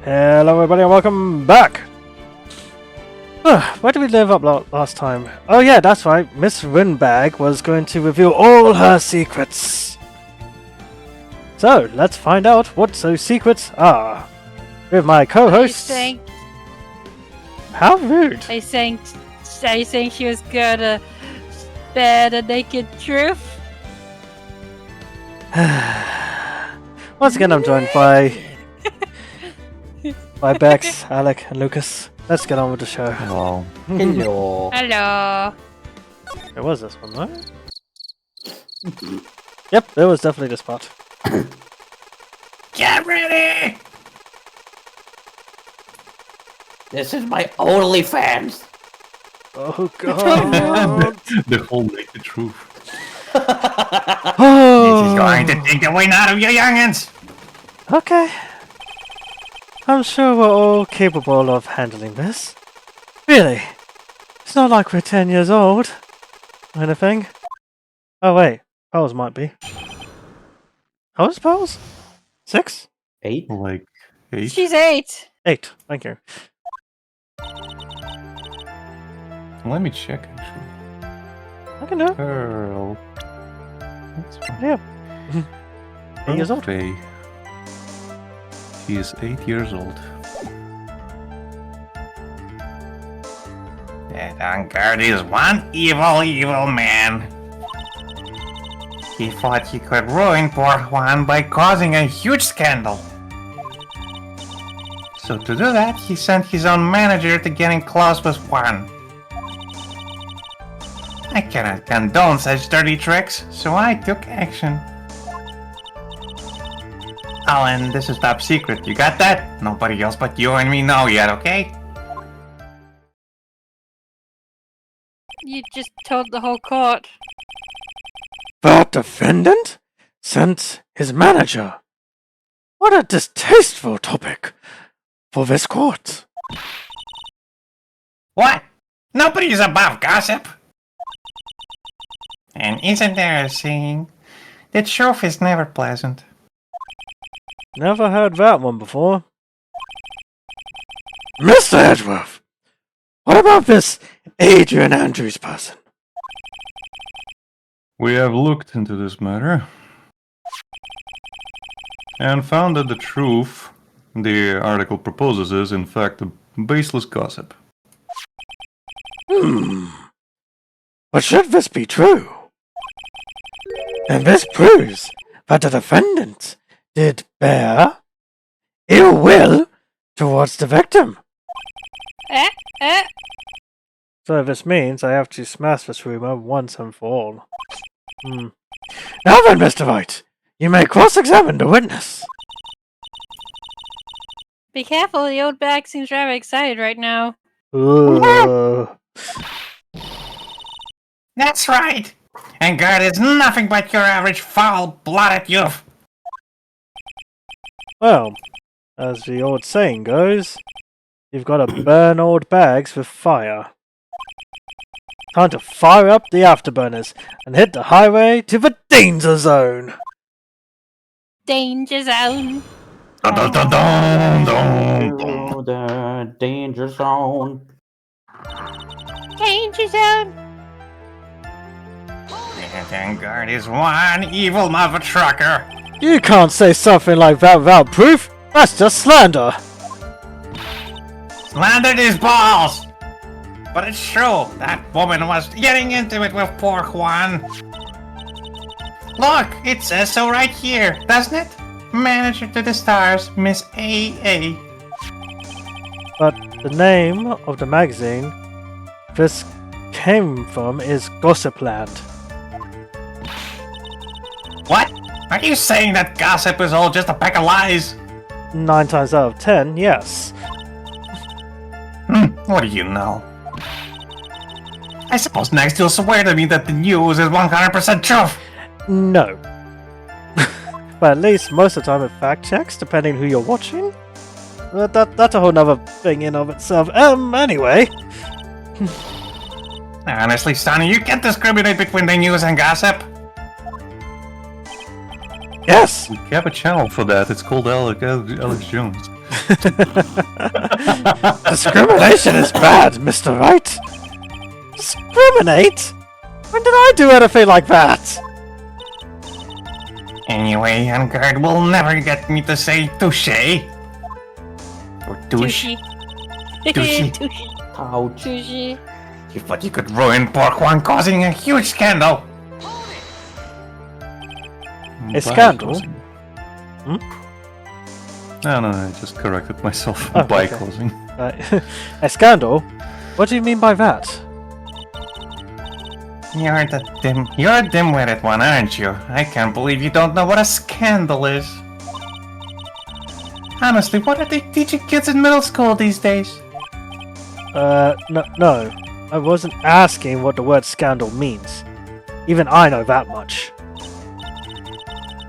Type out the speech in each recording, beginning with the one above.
Hello everybody and welcome back! Where did we leave up last time? Oh yeah, that's right, Miss Windbag was going to reveal all her secrets. So, let's find out what those secrets are. With my co-hosts... How rude! Are you saying she was gonna spare the naked truth? Once again I'm joined by Bex, Alec and Lucas. Let's get on with the show. Hello. Hello. Hello. There was this one, right? Yep, there was definitely this part. Get ready! This is my OnlyFans. Oh god! The whole naked truth. Oh. This is going to take the wind out of you youngins. Okay. I'm sure we're all capable of handling this. Really. It's not like we're 10 years old. Or anything. Oh wait, Pals might be. How old is Pals? 6? 8? Like 8. She's 8. 8, thank you. Let me check actually. I can do it. Pearl. That's fine. Yeah. 8 years old. Faye. She is 8 years old. That Unguard is one evil man. He thought he could ruin poor Juan by causing a huge scandal. So to do that, he sent his own manager to get in close with Juan. I cannot condone such dirty tricks, so I took action. Oh, and this is top secret. You got that? Nobody else but you and me know yet, okay? You just told the whole court. The defendant sent his manager. What a distasteful topic for this court. What? Nobody is above gossip. And isn't there a saying? The truth is never pleasant. Never heard that one before. Mr. Edgeworth, what about this Adrian Andrews person? We have looked into this matter and found that the truth the article proposes is in fact a baseless gossip. But should this be true? And this proves that the defendant did bear ill will towards the victim. So this means I have to smash this rumor once and for all. Now then, Mr. Wright, you may cross-examine the witness. Be careful, the old bag seems rather excited right now. That's right. And God is nothing but your average foul-blooded youth. Well, as the old saying goes, you've got to burn old bags with fire. Time to fire up the afterburners and hit the highway to the danger zone. Danger zone. Dun, dun, dun, dun, dun, dun. Oh, the danger zone. Danger zone. And God is one evil mother trucker. You can't say something like that without proof. That's just slander. Slandered his balls. But it's true, that woman was getting into it with poor Juan. Look, it says so right here, doesn't it? Manager to the stars, Miss A.A. But the name of the magazine this came from is Gossipland. What? Are you saying that gossip is all just a pack of lies? 9 times out of 10, yes. What do you know? I suppose next you'll swear to me that the news is 100% truth. No. But at least most of the time it fact checks, depending who you're watching. But that's a whole nother thing in of itself. Anyway. Honestly, Sonny, you can't discriminate between the news and gossip. Yes! We have a channel for that. It's called Alex Jones. Discrimination is bad, Mr. Wright. Discriminate? When did I do anything like that? Anyway, Vanguard will never get me to say touche. Or douche. Tushy. Douchey. Ouch. Tushy. You thought you could ruin poor Juan causing a huge scandal. A scandal? No, I just corrected myself Oh, by okay. causing. A scandal? What do you mean by that? You're a dim-witted one, aren't you? I can't believe you don't know what a scandal is. Honestly, what are they teaching kids in middle school these days? No. I wasn't asking what the word scandal means. Even I know that much.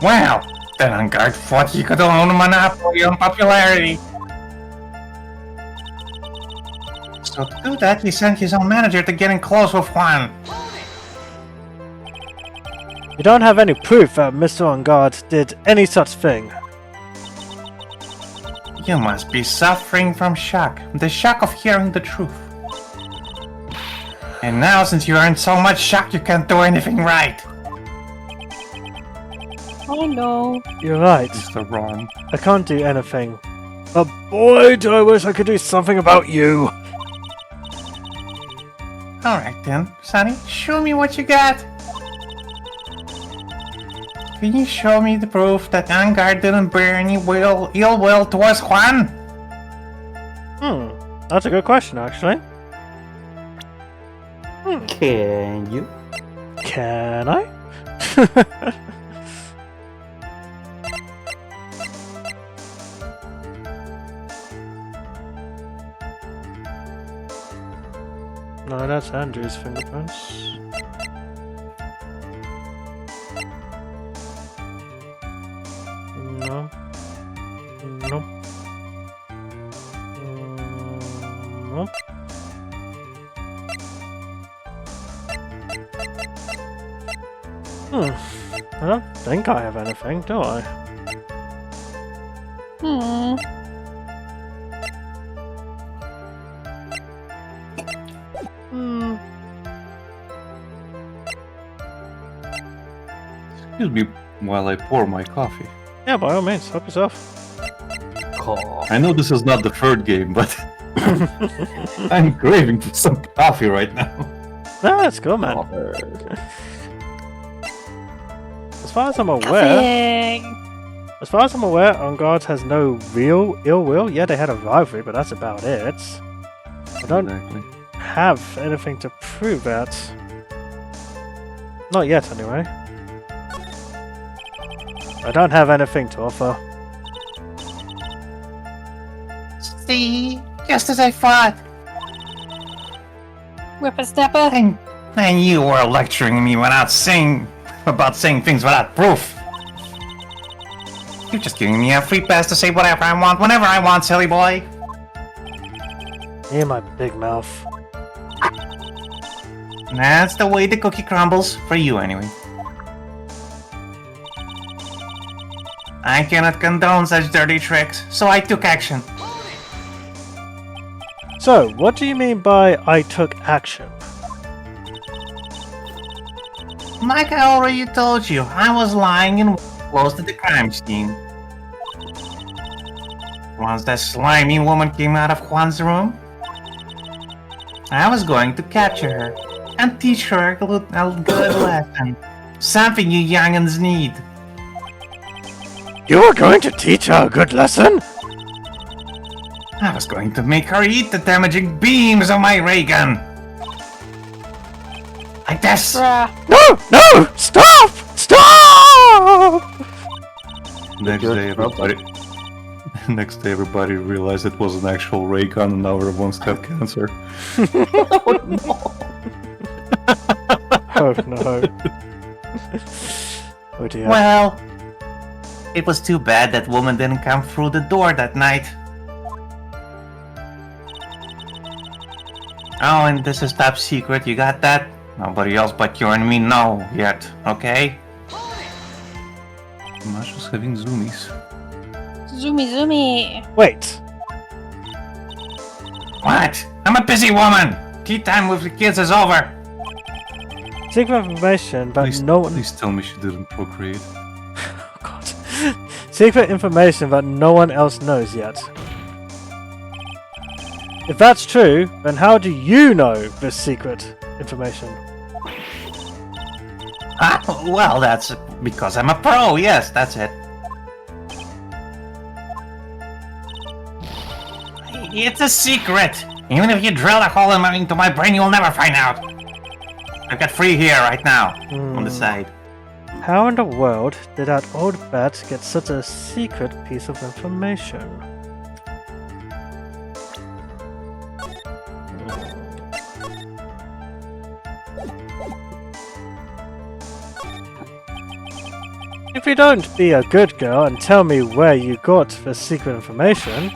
Well, then Vanguard thought you could own a monopoly on popularity. So to do that, he sent his own manager to get in close with Juan. You don't have any proof that Mr. On Guard did any such thing. You must be suffering from shock. The shock of hearing the truth. And now, since you are in so much shock, you can't do anything right. Oh no. You're right. Mr. Wrong. I can't do anything. But boy, do I wish I could do something about you. Alright then, Sonny, show me what you got. Can you show me the proof that Vanguard didn't bear any ill will towards Juan? That's a good question, actually. Can you? Can I? No, that's Andrew's fingerprints. No. Nope. Nope. I don't think I have anything, do I? Excuse me while I pour my coffee. Yeah, by all means, help yourself. Call. I know this is not the third game, but I'm craving for some coffee right now. No, that's cool, man. As far as I'm aware, On Guard has no real ill will. Yeah, they had a rivalry, but that's about it. I don't Exactly. have anything to prove that. Not yet, anyway. I don't have anything to offer. See, just as I thought. Whippersnapper. And you were lecturing me without saying things without proof. You're just giving me a free pass to say whatever I want, whenever I want, silly boy. Me and my big mouth. That's the way the cookie crumbles, for you anyway. I cannot condone such dirty tricks, so I took action. So, what do you mean by I took action? Like I already told you, I was lying and close to the crime scene. Once that slimy woman came out of Juan's room, I was going to capture her and teach her a good lesson. Something you young'uns need. You were going to teach her a good lesson? I was going to make her eat the damaging beams of my ray gun. Like this. Bruh. No! Stop! Stop! Next day, everybody realized it was an actual ray gun, and now everyone's got cancer. Oh no. Oh dear. Well, it was too bad that woman didn't come through the door that night. Oh, and this is top secret, you got that? Nobody else but you and me know yet, okay? Masha's having zoomies. Zoomy. Wait. What? I'm a busy woman. Tea time with the kids is over. Secret information, but Please, no one. please tell me she didn't procreate. Oh God. Secret information, but no one else knows yet. If that's true, then how do you know this secret information? Well, that's because I'm a pro. Yes, that's it. It's a secret. Even if you drill a hole into my brain, you'll never find out. I've got 3 here right now on the side. How in the world did that old bat get such a secret piece of information? If you don't be a good girl and tell me where you got the secret information,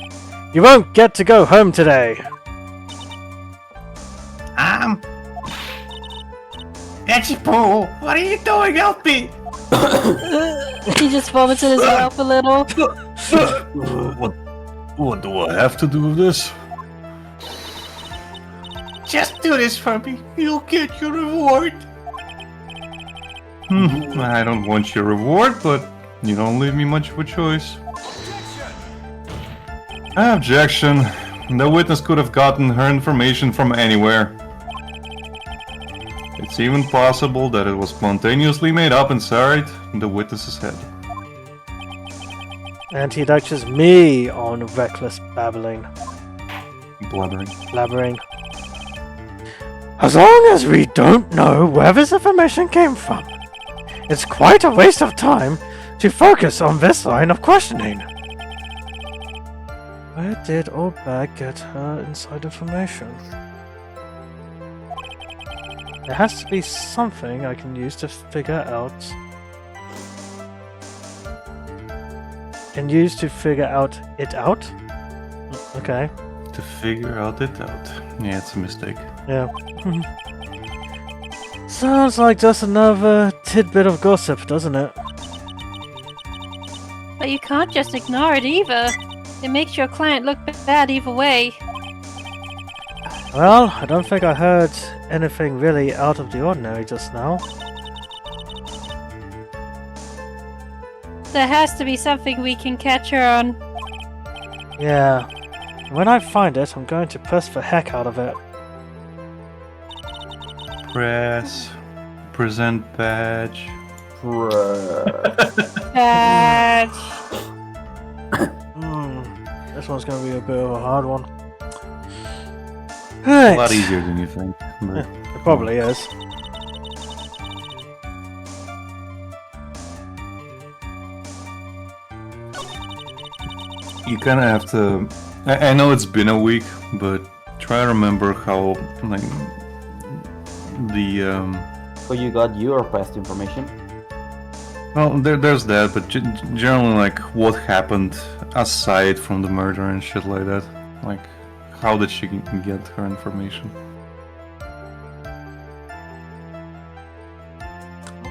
you won't get to go home today. Etchy Poo, what are you doing? Help me! He just vomits in his mouth a little. What do I have to do with this? Just do this for me. You'll get your reward. I don't want your reward, but you don't leave me much of a choice. Objection. The witness could have gotten her information from anywhere. It's even possible that it was spontaneously made up inside the witness's head. And he lectures me on reckless babbling. Blabbering. As long as we don't know where this information came from, it's quite a waste of time to focus on this line of questioning. Where did Old Bag get her inside information? There has to be something I can use to figure out. It out? Okay. To figure out it out. Yeah, it's a mistake. Yeah. Sounds like just another tidbit of gossip, doesn't it? But you can't just ignore it either. It makes your client look bad either way. Well, I don't think I heard anything really out of the ordinary just now. There has to be something we can catch her on. Yeah. When I find it, I'm going to press the heck out of it. Present badge. Badge. This one's going to be a bit of a hard one. A Right. lot easier than you think. But It probably is. you kind of have to. I know it's been a week, but try to remember how like the So you got your past information? well, there's that, but generally like what happened aside from the murder and shit like that. Like how did she get her information?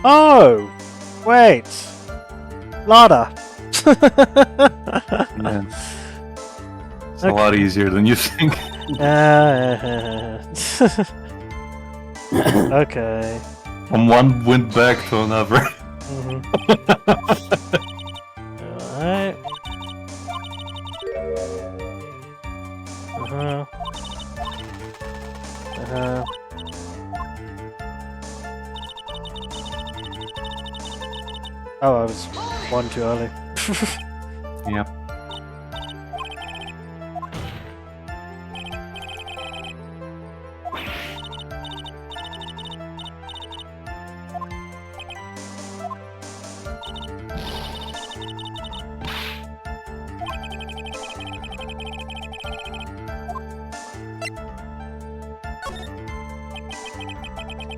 Oh! Wait! Lada! Yeah. It's a lot easier than you think. Okay. From one went back to another. Alright. Oh, I was one too early. Yep.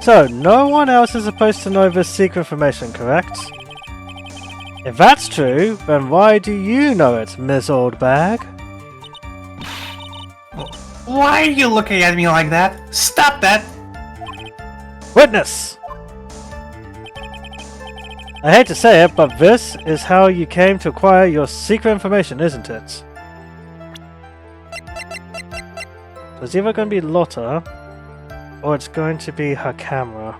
So, no one else is supposed to know this secret information, correct? If that's true, then why do you know it, Miss Old Bag? Why are you looking at me like that? Stop that! Witness! I hate to say it, but this is how you came to acquire your secret information, isn't it? It's either going to be Lotta, or it's going to be her camera.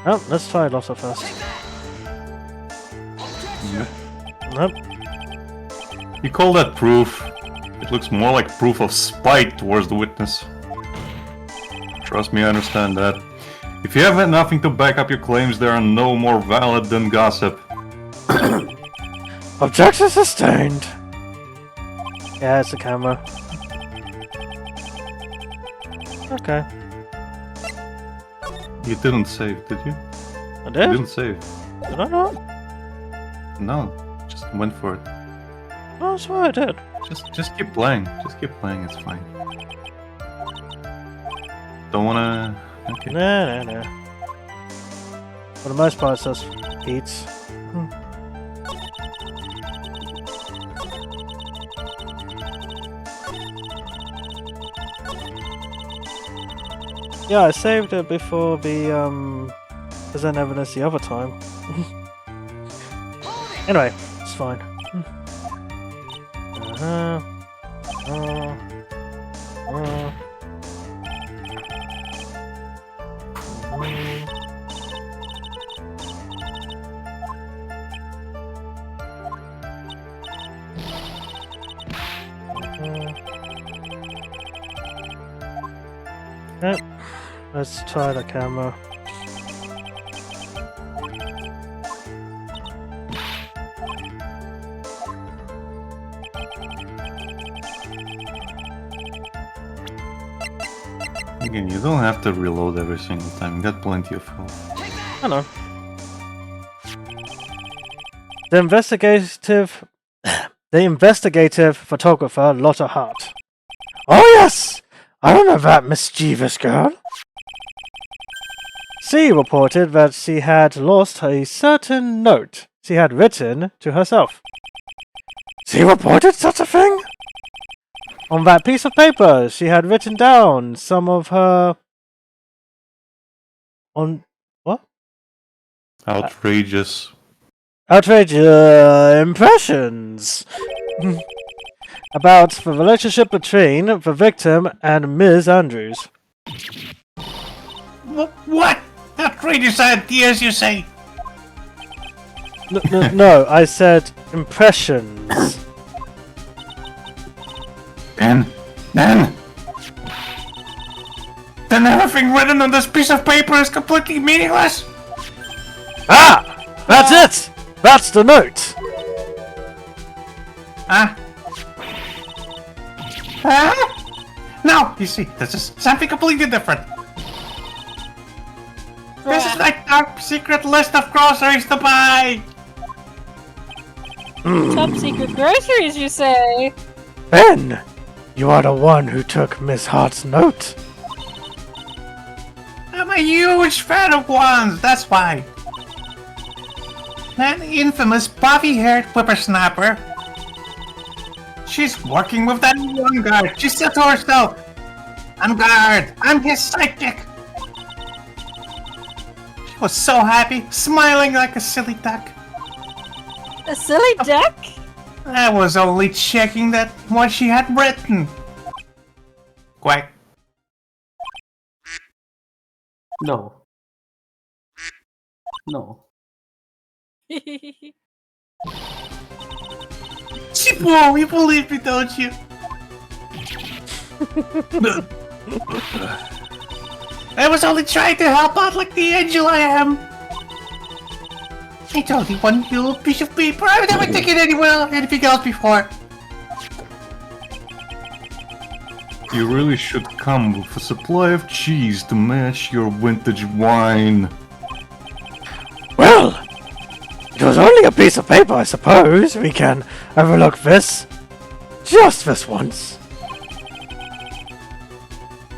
Oh, let's try Lotta first. Nope. You call that proof? It looks more like proof of spite towards the witness. Trust me, I understand that. If you have nothing to back up your claims, they are no more valid than gossip. Objection sustained! Yeah, it's the camera. Okay. You didn't save, did you? I You did? didn't save. Did I not? No, just went for it. Oh, that's what I did. Just keep playing. Just keep playing, it's fine. Don't wanna... Okay. Nah. For the most part, it's just beats. Yeah, I saved it before the present evidence the other time. Anyway, it's fine. Yep. Let's try the camera. Again, you don't have to reload every single time. You got plenty of health. I know. The investigative photographer Lotta Hart. Oh yes! I remember that mischievous girl. She reported that she had lost a certain note she had written to herself. She reported such a thing? On that piece of paper, she had written down some of her... On... what? Outrageous. Outrageous impressions about the relationship between the victim and Ms. Andrews. What? Outrageous ideas, you say? No, I said impressions. Then everything written on this piece of paper is completely meaningless? Ah! That's it! That's the note! Huh? No, you see, this is something completely different. This is like our secret list of groceries to buy! Top secret groceries, you say? Ben! You are the one who took Miss Hart's note. I'm a huge fan of wands, that's why. That infamous puffy-haired whippersnapper. She's working with that one guard. She said to herself, "On guard, I'm his sidekick." She was so happy, smiling like a silly duck. A silly duck? I was only checking that what she had written. Quack. No. No. Chipo, you believe me, don't you? I was only trying to help out like the angel I am. It's only one little piece of paper. I've never taken anything else before. You really should come with a supply of cheese to match your vintage wine. Well, it was only a piece of paper, I suppose. We can overlook this. Just this once.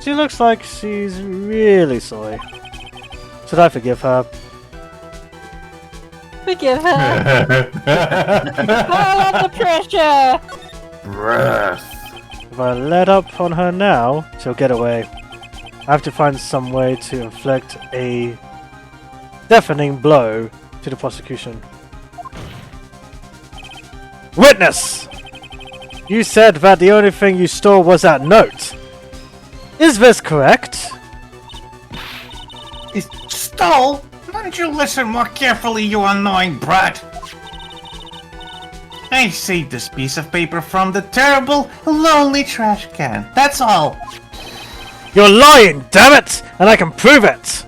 She looks like she's really sorry. Should I forgive her? Forgive her. All of the pressure. Breath. If I let up on her now, she'll get away. I have to find some way to inflict a deafening blow to the prosecution. Witness! You said that the only thing you stole was that note. Is this correct? It stole? Why don't you listen more carefully, you annoying brat? I saved this piece of paper from the terrible, lonely trash can. That's all. You're lying, damn it! And I can prove it!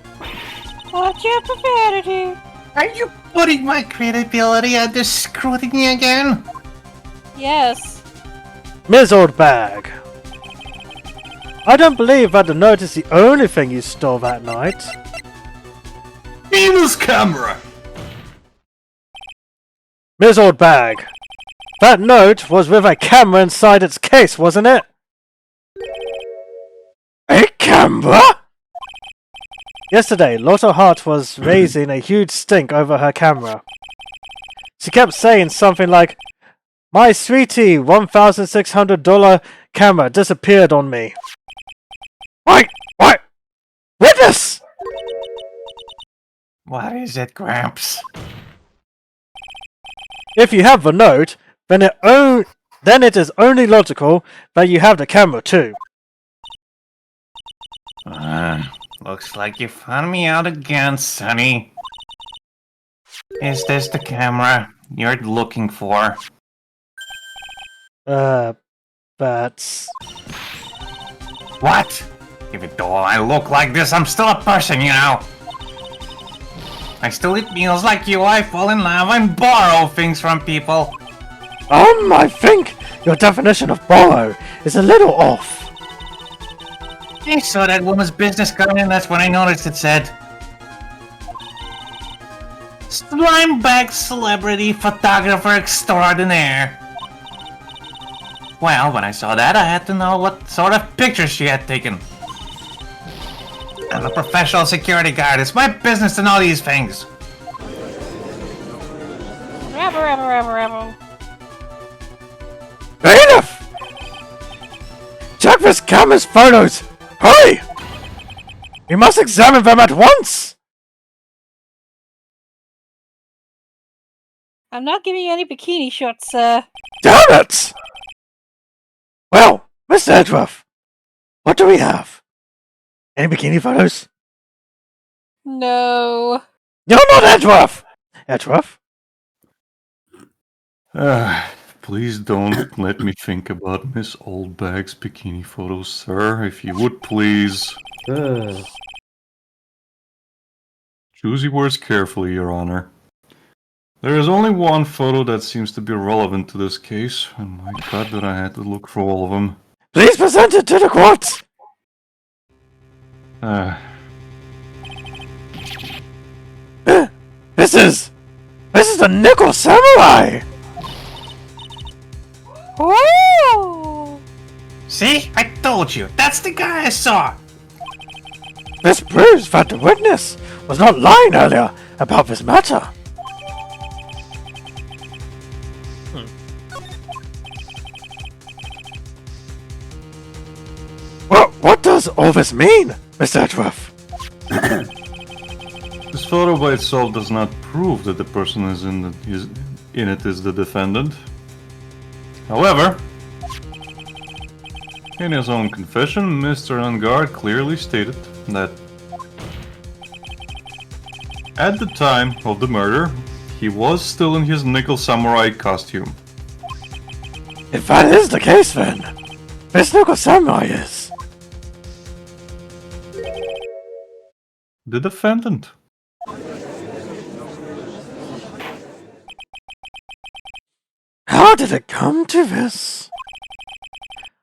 Watch your profanity. Are you putting my credibility under scrutiny again? Yes. Ms. Oldbag. I don't believe that the note is the only thing you stole that night. Venus camera! Ms. Oldbag. That note was with a camera inside its case, wasn't it? A camera? Yesterday, Lotto Hart was raising a huge stink over her camera. She kept saying something like, "My sweetie, $1,600 camera disappeared on me." What? Witness! What is it, Gramps? If you have the note, then it is only logical that you have the camera too. Looks like you found me out again, Sonny. Is this the camera you're looking for? That's... What? Even though I look like this, I'm still a person, you know. I still eat meals like you, I fall in love, and borrow things from people. I think your definition of borrow is a little off. I saw that woman's business card and that's when I noticed it said Slime Bag Celebrity Photographer Extraordinaire. Well, when I saw that, I had to know what sort of pictures she had taken. I'm a professional security guard. It's my business to know these things. Rebel. Enough! Check this camera's photos! Hurry! We must examine them at once! I'm not giving you any bikini shots, sir. Damn it! Well, Mr. Edgeworth, what do we have? Any bikini photos? No. You're not Edgeworth! Edgeworth? Please don't let me think about Miss Oldbag's bikini photos, sir. If you would please. Choose your words carefully, Your Honor. There is only one photo that seems to be relevant to this case, and my god that I had to look for all of them. Please present it to the court! This is the Nickel Samurai! Ooh! See? I told you. That's the guy I saw. This proves that the witness was not lying earlier about this matter. Well, what does all this mean, Mr. Edgeworth? This photo by itself does not prove that the person in it is the defendant. However, in his own confession, Mr. Ungard clearly stated that at the time of the murder, he was still in his Nickel Samurai costume. If that is the case, then this Nickel Samurai is The defendant. How did it come to this?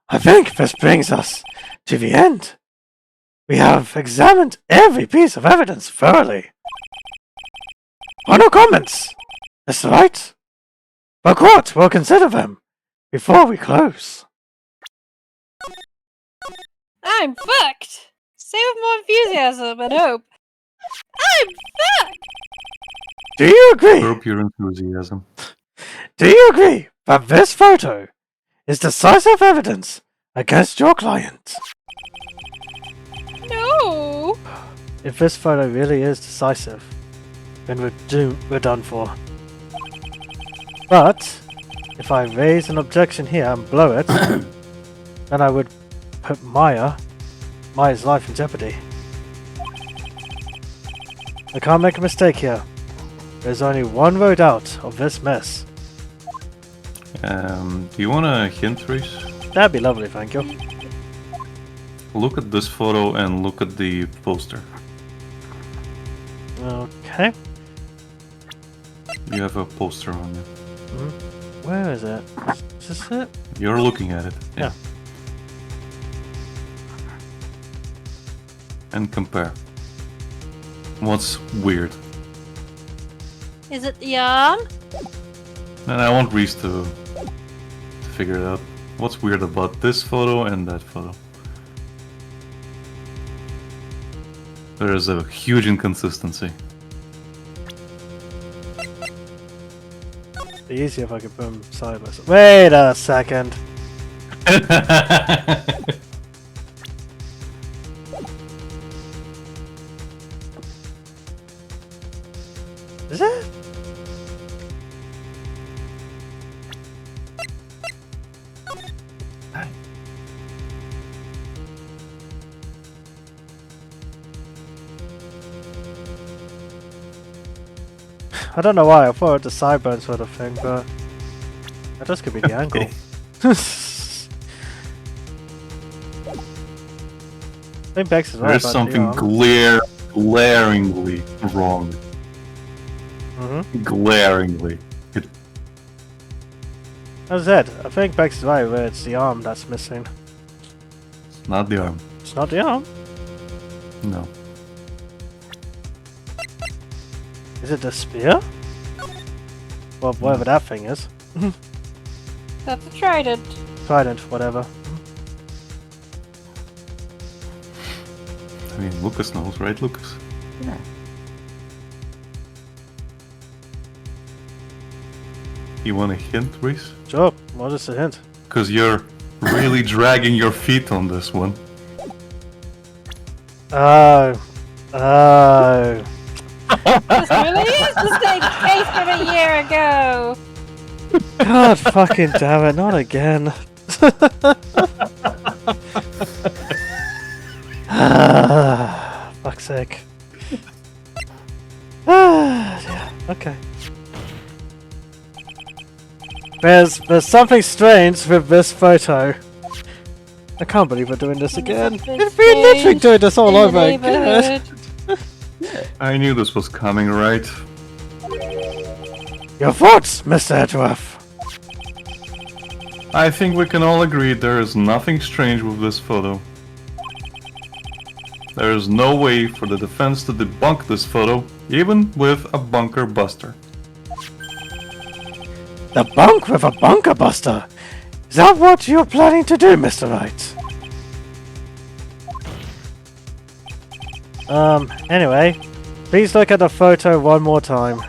I think this brings us to the end. We have examined every piece of evidence thoroughly. No comments, Mr. Wright? The court will consider them before we close. I'm fucked! Say with more enthusiasm and hope. I'm fucked! Do you agree? Curb your enthusiasm. Do you agree that this photo is decisive evidence against your client? No! If this photo really is decisive, then we're done for. But If I raise an objection here and blow it, then I would put Maya's life in jeopardy. I can't make a mistake here. There's only one road out of this mess. Do you want a hint, Reese? That'd be lovely, thank you. Look at this photo and look at the poster. Okay. You have a poster on you. Where is it? Is this it? You're looking at it. Yeah. And compare. What's weird? Is it the arm? And I want Reese to figure it out. What's weird about this photo and that photo? There is a huge inconsistency. It'd be easier if I could put them side by side. Wait a second. Is it? I don't know why, I thought it was the sideburn sort of thing, but that just could be the angle. I think Bex is right There's about something the arm. glaringly wrong. Glaringly. As I said, I think Bex is right where it's the arm that's missing. It's not the arm. It's not the arm. No. Is it the spear? Well, whatever that thing is. That's a trident. Trident, whatever. I mean, Lucas knows, right, Lucas? Yeah. You want a hint, Reese? Sure, what is the hint? Because you're really dragging your feet on this one. Oh. This really is the same case from a year ago. God fucking damn it, not again. Fuck's sake. Yeah, okay. There's something strange with this photo. I can't believe we're doing this again. Something We're literally strange doing this all in the over again. neighborhood. I knew this was coming, right? Your thoughts, Mr. Edgeworth? I think we can all agree there is nothing strange with this photo. There is no way for the defense to debunk this photo, even with a bunker buster. The bunk with a bunker buster? Is that what you're planning to do, Mr. Wright? Anyway, please look at the photo one more time.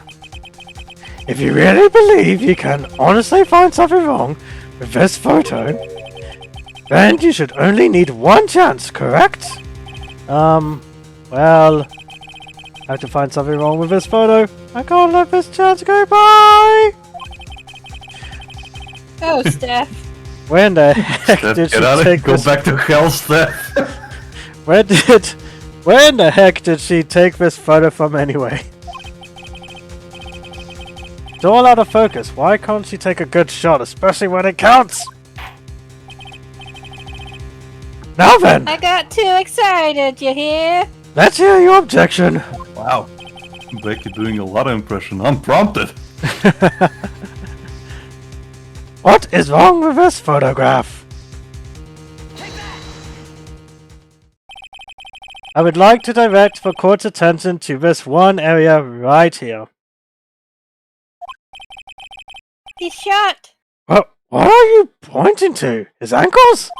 If you really believe you can honestly find something wrong with this photo, then you should only need one chance, correct? Well, I have to find something wrong with this photo. I can't let this chance go by! Oh, Steph. Where in the heck did she take Go this? back to hell, Steph. Where in the heck did she take this photo from anyway? It's all out of focus. Why can't she take a good shot, especially when it counts? Now then, I got too excited, you hear? let's hear your objection. Wow. Becky doing a lot of impression, unprompted. What is wrong with this photograph? I would like to direct the court's attention to this one area right here. He's shot. What are you pointing to? His ankles?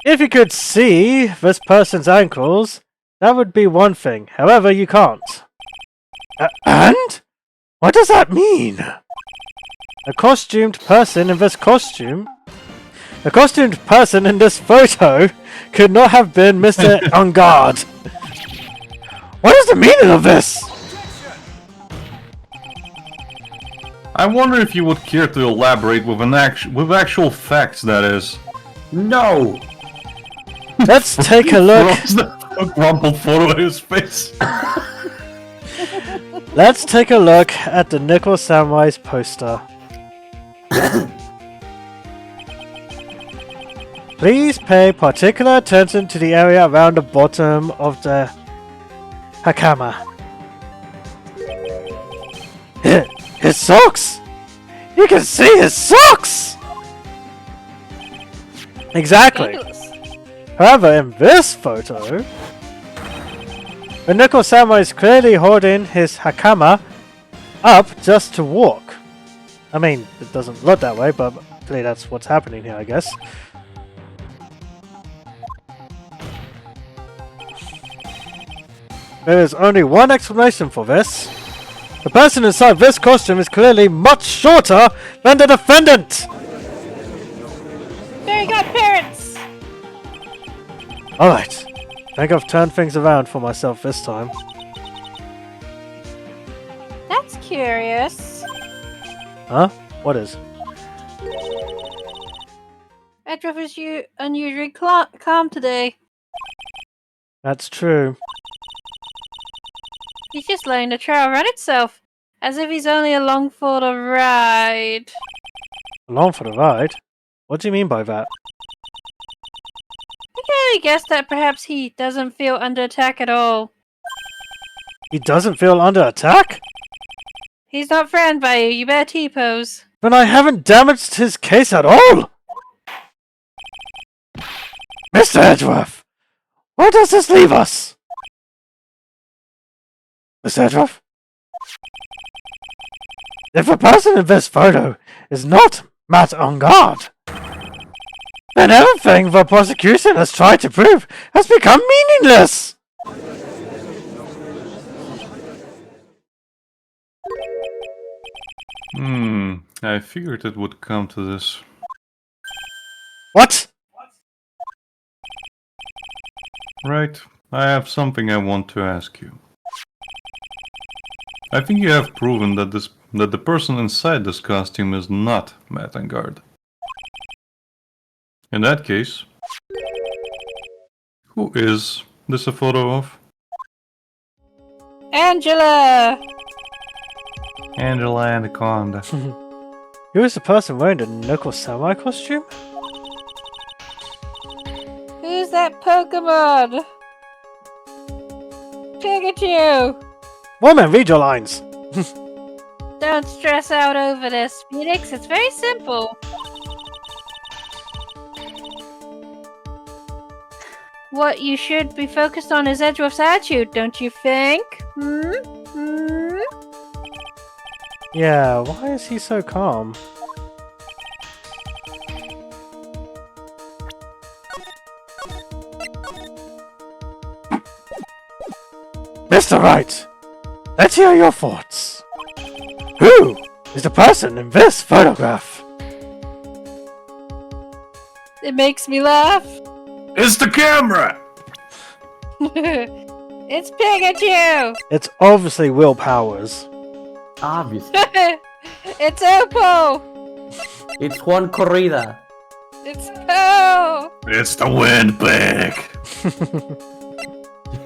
If you could see this person's ankles, that would be one thing. However, you can't. And? What does that mean? A costumed person in this costume? The costumed person in this photo could not have been Mr. Ungard. What is the meaning of this? I wonder if you would care to elaborate with actual facts, that is. No! Let's take a look. Throws the crumpled photo in his face. Let's take a look at the Nickel Samurai's poster. Please pay particular attention to the area around the bottom of the hakama. His socks! You can see his socks! Exactly. Fabulous. However, in this photo, the Nickel Samurai is clearly holding his hakama up just to walk. I mean, it doesn't look that way, but clearly that's what's happening here, I guess. There is only one explanation for this. The person inside this costume is clearly much shorter than the defendant! Very good parents! Alright, I think I've turned things around for myself this time. That's curious. Huh? What is? Edruff is unusually calm today. That's true. He's just letting the trail run itself, as if he's only along for the ride. Along for the ride? What do you mean by that? I can only guess that perhaps he doesn't feel under attack at all. He doesn't feel under attack? He's not threatened by you better T-pose. Then I haven't damaged his case at all! Mr. Edgeworth! Where does this leave us? Mr. Edgeworth? If the person in this photo is not Matt on guard, then everything the prosecution has tried to prove has become meaningless! I figured it would come to this. What? Right, I have something I want to ask you. I think you have proven that the person inside this costume is not Matt Engard. In that case, who is this a photo of? Angela! Angela Anaconda. Who is the person wearing the Knuckle Samurai costume? Who's that Pokemon? Pikachu! Woman, read your lines! Don't stress out over this, Phoenix. It's very simple. What you should be focused on is Edgeworth's attitude, don't you think? Yeah, why is he so calm? Mr. Wright, let's hear your thoughts. Who is the person in this photograph? It makes me laugh. It's the camera! It's Pikachu! It's obviously Will Powers. Obviously. It's Opal! It's Juan Corrida. It's Poe! It's the Windbag!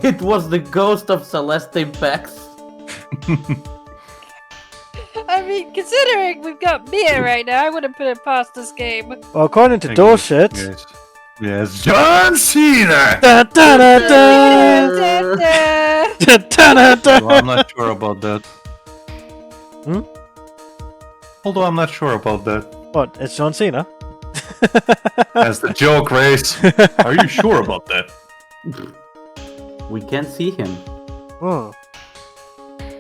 It was the ghost of Celeste Bex. I mean, considering we've got Mia right now, I wouldn't put it past this game. Well, according to Dorshit... Yes, John Cena! Da, da, da, da. Da, da, da, da. Well, I'm not sure about that. Although I'm not sure about that. What, it's John Cena? As the joke race. Are you sure about that? We can't see him. Oh.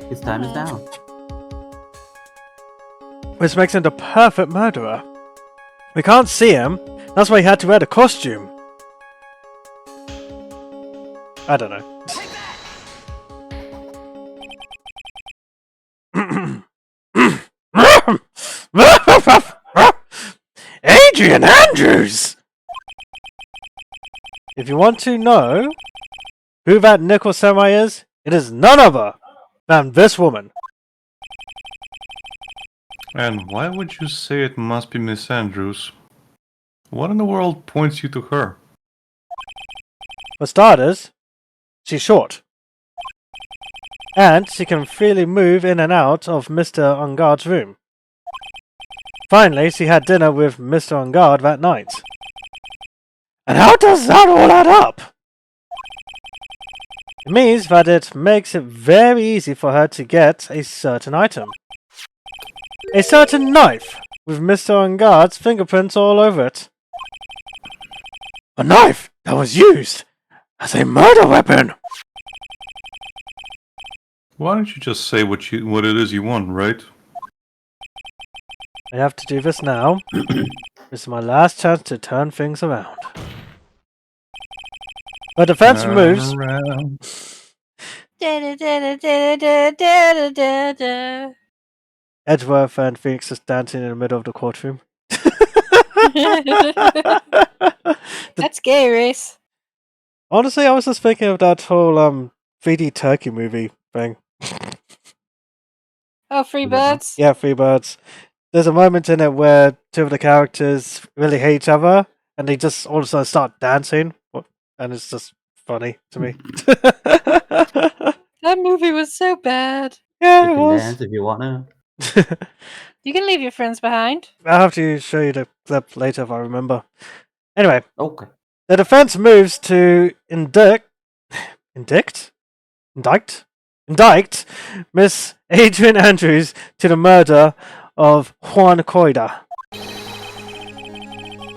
His time is down. Which makes him the perfect murderer. We can't see him, that's why he had to wear the costume. I don't know. Adrian Andrews! If you want to know who that Nickel Samurai is, it is none other than this woman. And why would you say it must be Miss Andrews? What in the world points you to her? For starters, she's short. And she can freely move in and out of Mr. Ungard's room. Finally, she had dinner with Mr. Ungard that night. And how does that all add up? It means that it makes it very easy for her to get a certain item. A certain knife with Mr. Ungard's fingerprints all over it. A knife that was used as a murder weapon! Why don't you just say what it is you want, right? I have to do this now. This is my last chance to turn things around. The defense moves. Edgeworth and Phoenix is dancing in the middle of the courtroom. That's gay, Reese. Honestly, I was just thinking of that whole 3D turkey movie thing. Oh, free birds? Yeah, Free Birds. There's a moment in it where two of the characters really hate each other, and they just all of a sudden start dancing, and it's just funny to me. That movie was so bad. Yeah, You it can was. dance if you wanna. You can leave your friends behind. I'll have to show you the clip later if I remember. Anyway, Okay. the defense moves to indict Miss Adrian Andrews to the murder of Juan Coida.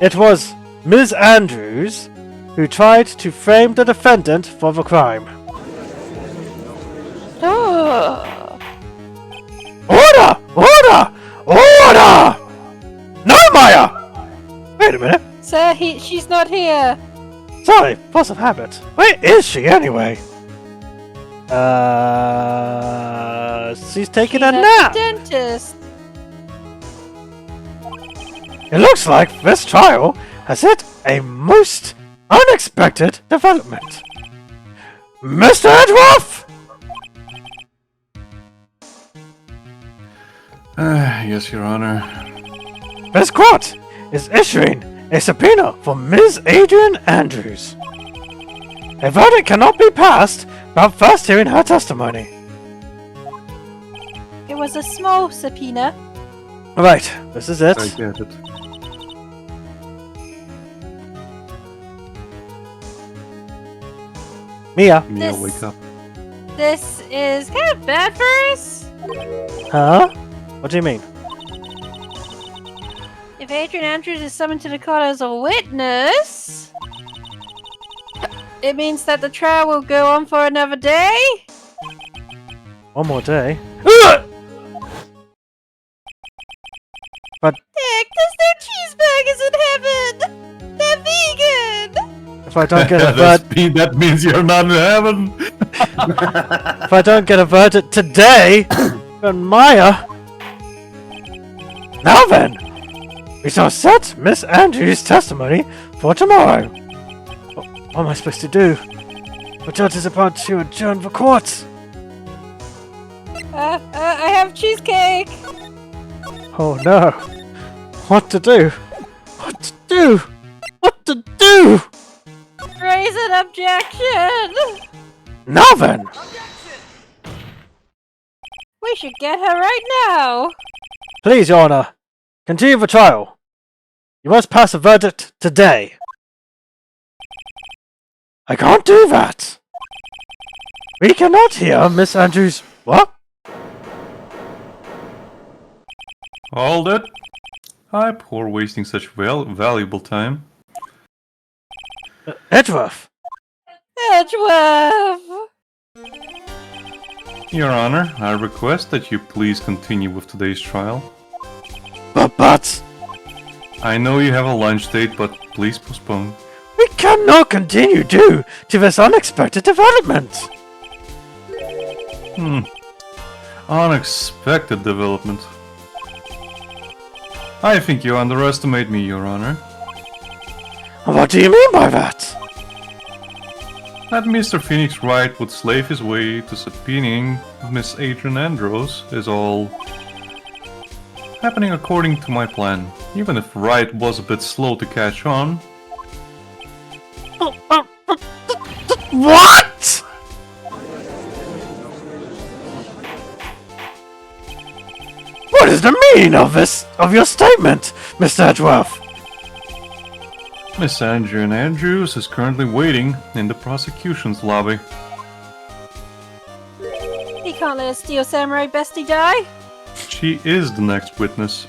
It was Ms. Andrews who tried to frame the defendant for the crime. Oh. Order! Order! Order! No, Maya! Wait a minute. Sir, she's not here. Sorry, force of habit. Where is she anyway? She's taking a She's at nap. the dentist. It looks like this trial has hit a most unexpected development. Mr. Edgeworth! Yes, Your Honor. This court is issuing a subpoena for Ms. Adrian Andrews. A verdict cannot be passed without first hearing her testimony. It was a small subpoena. Right, this is it. I get it. Mia. Mia, This- wake up. This is kind of bad for us. Huh? What do you mean? If Adrian Andrews is summoned to the court as a witness, it means that the trial will go on for another day. One more day. Dick, there's no cheeseburgers in heaven. They're vegan. If I don't get a That means you're not in heaven. if I don't get a verdict today, then Maya. Now then, we shall set Miss Andrews' testimony for tomorrow. What am I supposed to do? The judge is about to adjourn the court. I have cheesecake. Oh no. What to do? What to do? What to do? Raise an objection. Now then! We should get her right now. Please, Your Honor, continue the trial. You must pass a verdict today. I can't do that. We cannot hear Miss Andrews. What? Hold it. Hi, poor wasting such valuable time. Edgeworth. Edgeworth. Your Honor, I request that you please continue with today's trial. But I know you have a lunch date, but please postpone. we cannot continue due to this unexpected development. Unexpected development. I think you underestimate me, Your Honor. What do you mean by that? That Mr. Phoenix Wright would slave his way to subpoenaing Miss Adrian Andrews is all. happening according to my plan. Even if Wright was a bit slow to catch on. What? What is the meaning of this? Of your statement, Mr. Edgeworth? Miss Andrew Andrews is currently waiting in the prosecution's lobby. He can't let a Steel Samurai bestie die. She is the next witness.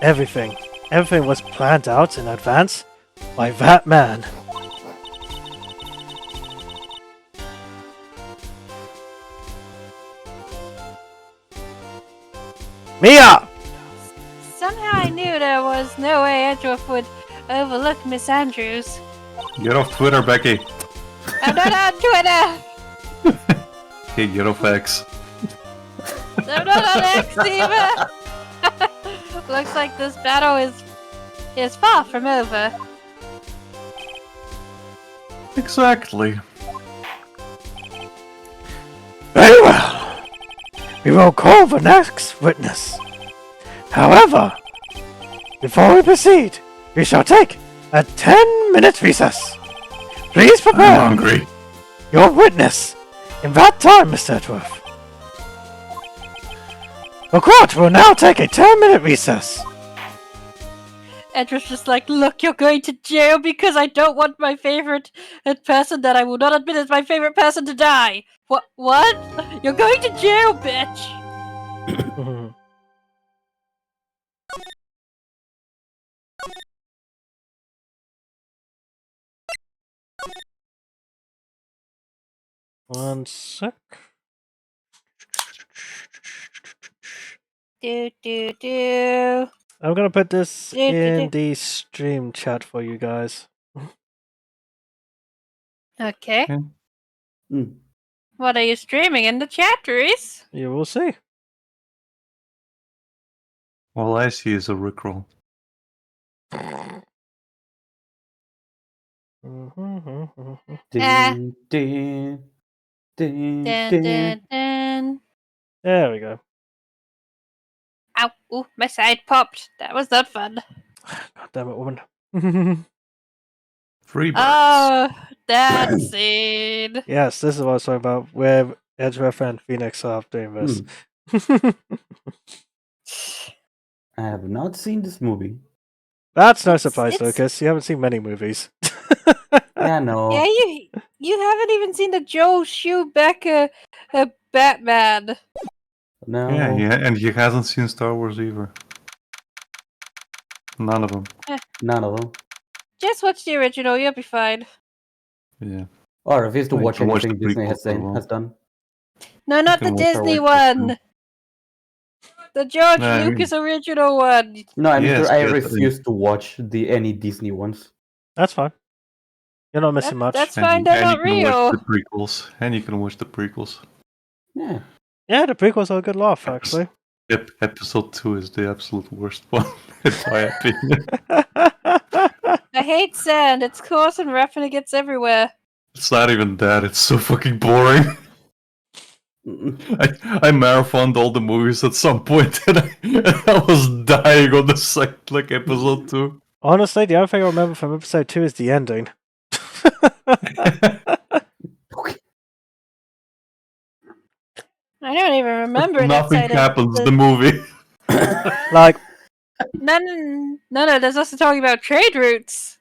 Everything was planned out in advance by that man. Mia! Somehow I knew there was no way Edgeworth would overlook Miss Andrews. Get off Twitter, Becky. I'm not on Twitter! Hey, get off X. I'm not on X either! Looks like this battle is far from over. Exactly. Very well. We will call the next witness. However, before we proceed, we shall take a 10-minute recess. Please I'm prepare hungry. your witness in that time, Mr. Edgeworth. The court will now take a 10-minute recess. Edgeworth's just like, look, you're going to jail because I don't want my favorite person that I will not admit is my favorite person to die. What? You're going to jail, bitch! 1 sec. Do. I'm gonna put this Do, do, in do. the stream chat for you guys. Okay. Mm. What are you streaming in the chat, Reese? You will see. All I see is a Rickroll. Dun, dun, dun, Dun, dun. dun, dun. There we go. Ow! Ooh, my side popped. That was not fun. God damn it, woman. Free birds. Oh, that scene. Yes, this is what I was talking about, where Edgeworth and Phoenix are doing this. I have not seen this movie. That's no surprise, it's- Lucas. You haven't seen many movies. Yeah, no. Yeah, you haven't even seen the Joe Schumacher Batman. No. Yeah, and he hasn't seen Star Wars either. None of them. None of them. Just watch the original. You'll be fine. Yeah. Or refuse to Well, you watch can watch anything the Disney prequels as well. has done. No, not the can watch Star Disney Wars too. one. The George No, I mean- Lucas original one. No, I mean, Yes, I but- refuse to watch any Disney ones. That's fine. You're not missing much. That's fine. They're not you can real. watch the prequels. And you can watch the prequels. Yeah. Yeah, the prequels are a good laugh, actually. Episode 2 is the absolute worst one, in my opinion. I hate sand. It's coarse and rough and it gets everywhere. It's not even that, it's so fucking boring. I marathoned all the movies at some point and I was dying on the second, like, episode 2. Honestly, the only thing I remember from episode 2 is the ending. I don't even remember it Nothing outside of happens in the- the movie. Like, No, there's also talking about trade routes.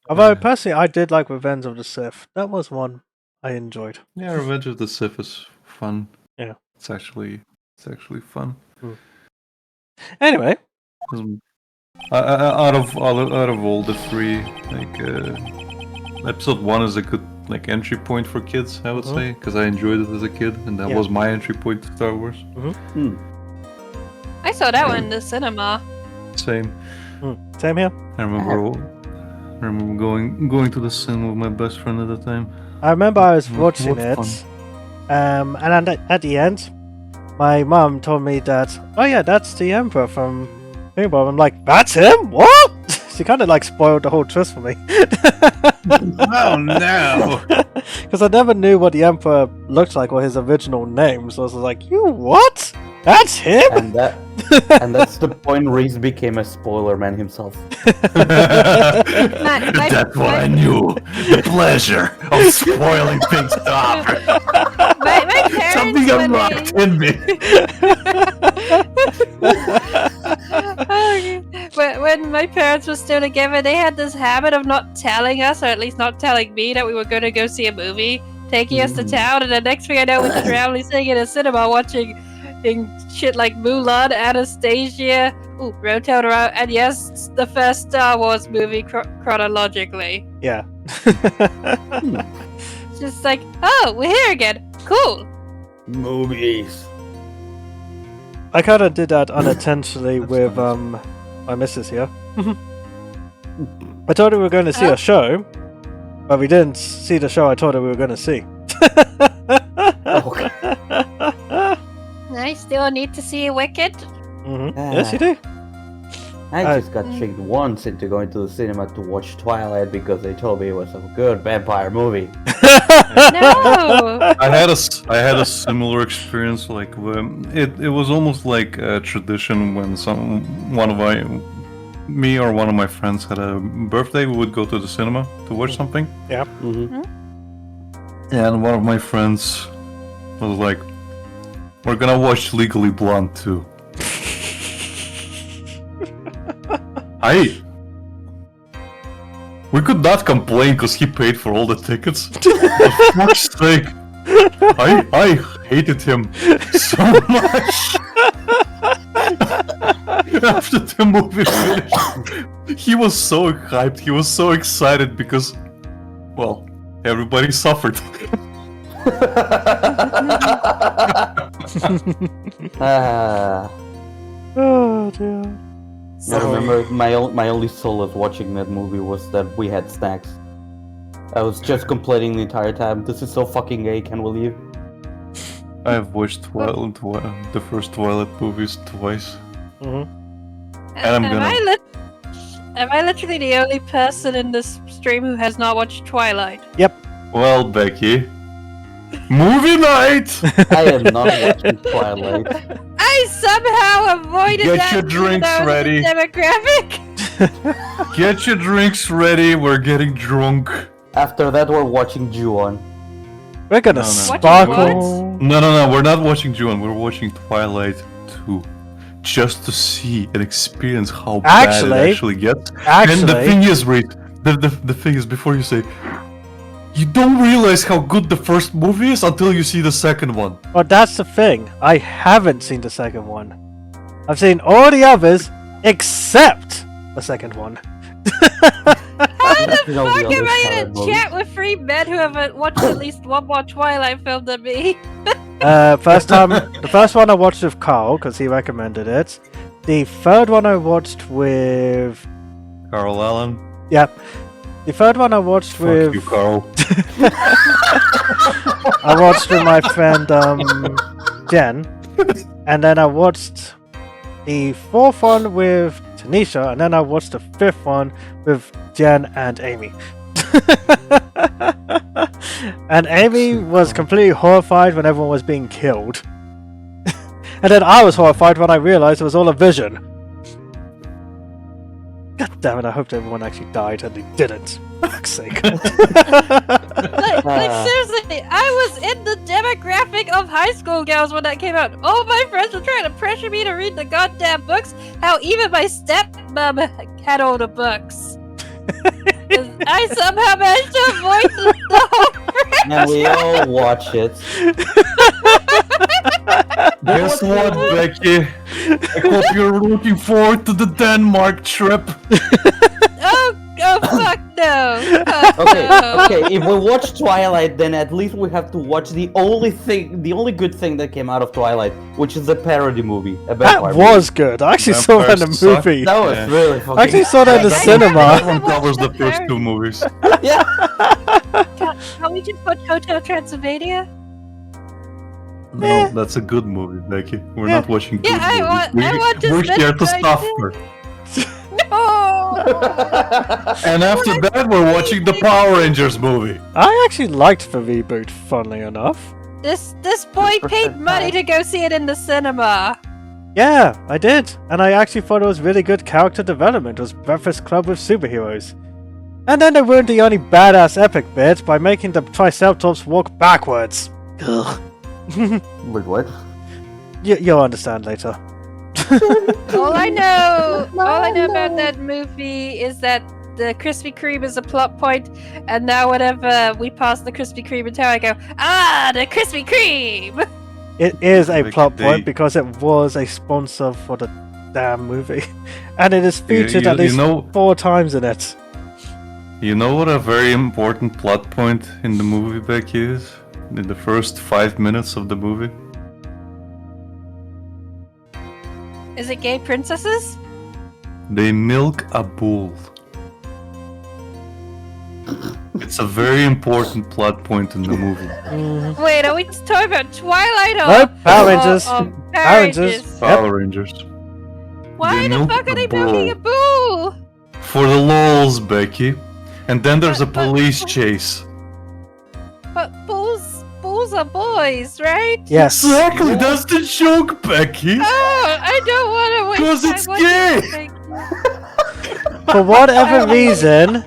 although personally I did like Revenge of the Sith. That was one I enjoyed. Yeah, Revenge of the Sith is fun. Yeah. It's actually fun. Anyway, Out of all the three, like episode 1 is a good like entry point for kids, I would say, because I enjoyed it as a kid, and that Yeah. was my entry point to Star Wars. I saw that one in the cinema. Same. same here. I remember going to the cinema with my best friend at the time. I remember I was Mm, watching what it, fun. and at the end, my mum told me that, oh yeah, that's the Emperor from Fingal. I'm like, that's him? What? She kind of like spoiled the whole twist for me. Oh no! Because I never knew what the Emperor looked like or his original name, so I was like, you what? That's him? And that's the point Reese became a spoiler man himself. That's what I knew. The pleasure of spoiling things to offer. My parents, Something when unlocked in me. when my parents were still together, they had this habit of not telling us, or at least not telling me, that we were going to go see a movie, taking us to town, and the next thing I know, we're just randomly sitting in a cinema watching shit like Mulan, Anastasia, Rototaro, and yes, the first Star Wars movie chronologically. Yeah. It's just like, oh, we're here again. Cool. Movies. I kind of did that unintentionally with my missus here. I told her we were going to see a show, but we didn't see the show I told her we were going to see. Okay. I still need to see Wicked. Yes, you do. I just got tricked once into going to the cinema to watch Twilight because they told me it was a good vampire movie. No. I had a similar experience. Like it was almost like a tradition when one of my friends had a birthday. We would go to the cinema to watch something. Yeah. Mm-hmm. And one of my friends was like, "We're gonna watch Legally Blonde too." We could not complain because he paid for all the tickets. For fuck's sake, I hated him so much. After the movie finished, he was so hyped. He was so excited because, well, everybody suffered. Oh dear. I remember my only solace watching that movie was that we had snacks. I was just complaining the entire time. This is so fucking gay. Can we leave? I have watched the first Twilight movies twice. And I'm gonna. Am I literally the only person in this stream who has not watched Twilight? Well, Becky, movie night. I am not watching Twilight. I somehow avoided Get that your drinks even though ready. it's a demographic. Get your drinks ready. We're getting drunk. After that, we're watching Ju-on. We're gonna No. sparkle. No. We're not watching Ju-on. We're watching Twilight 2. Just to see and experience how bad it actually gets. And the thing is, Reed, the thing is, before you say, you don't realize how good the first movie is until you see the second one. Well, that's the thing. I haven't seen the second one. I've seen all the others except the second one. How the You know, the fuck am other I Twilight in a movies. chat with 3 men who have watched at least one more Twilight film than me? The first one I watched with Carl because he recommended it. The third one I watched with, Carl Allen. the third one I watched Fuck with, you, Carl. I watched with my friend Jen, and then I watched the fourth one with Tanisha, and then I watched the fifth one with Jen and Amy. And Amy was completely horrified when everyone was being killed. And then I was horrified when I realized it was all a vision. God damn it, I hoped everyone actually died and they didn't. For fuck's sake. Like seriously, I was in the demographic of high school girls when that came out. All my friends were trying to pressure me to read the goddamn books. How even my stepmom had all the books. I somehow managed to avoid the whole And we all watch it. Guess what, Becky? I hope you're looking forward to the Denmark trip. Oh fuck no! Fuck Okay, no. okay. If we watch Twilight, then at least we have to watch the only good thing that came out of Twilight, which is a parody movie. A That vampire was good. I actually saw that in Vampires the suck. movie. movie. That was Yeah. really fucking. I actually saw that in the That cinema. one covers the first two movies. Yeah. Can we just put Hotel Transylvania? No, that's a good movie, Becky. We're not watching good Yeah, I movies. want to We're spend here to my suffer. No! And after that, we're watching the Power Rangers movie. I actually liked the reboot, funnily enough. This boy paid money to go see it in the cinema. Yeah, I did. And I actually thought it was really good character development. It was Breakfast Club with superheroes. And then they ruined the only badass epic bit by making the Triceratops walk backwards. Ugh. Wait, what? You'll understand later. All I know about that movie is that the Krispy Kreme is a plot point, and now whenever we pass the Krispy Kreme in town, I go, the Krispy Kreme! It is a Like plot they- point because it was a sponsor for the damn movie. And it is featured You- at least you know- 4 times in it. You know what a very important plot point in the movie, Becky, is? In the first 5 minutes of the movie? Is it gay princesses? They milk a bull. It's a very important plot point in the movie. Wait, are we talking about Twilight or... Nope, Power Rangers. or Power Power Rangers. Rangers? Power Rangers. Why They the milk fuck are a they milking a bull? For the lols, Becky. And then there's a police chase. But bulls are boys, right? Yes. Exactly, that's the joke, Becky. Oh, I don't want to waste 'Cause time it's watching gay. this thing. For whatever reason,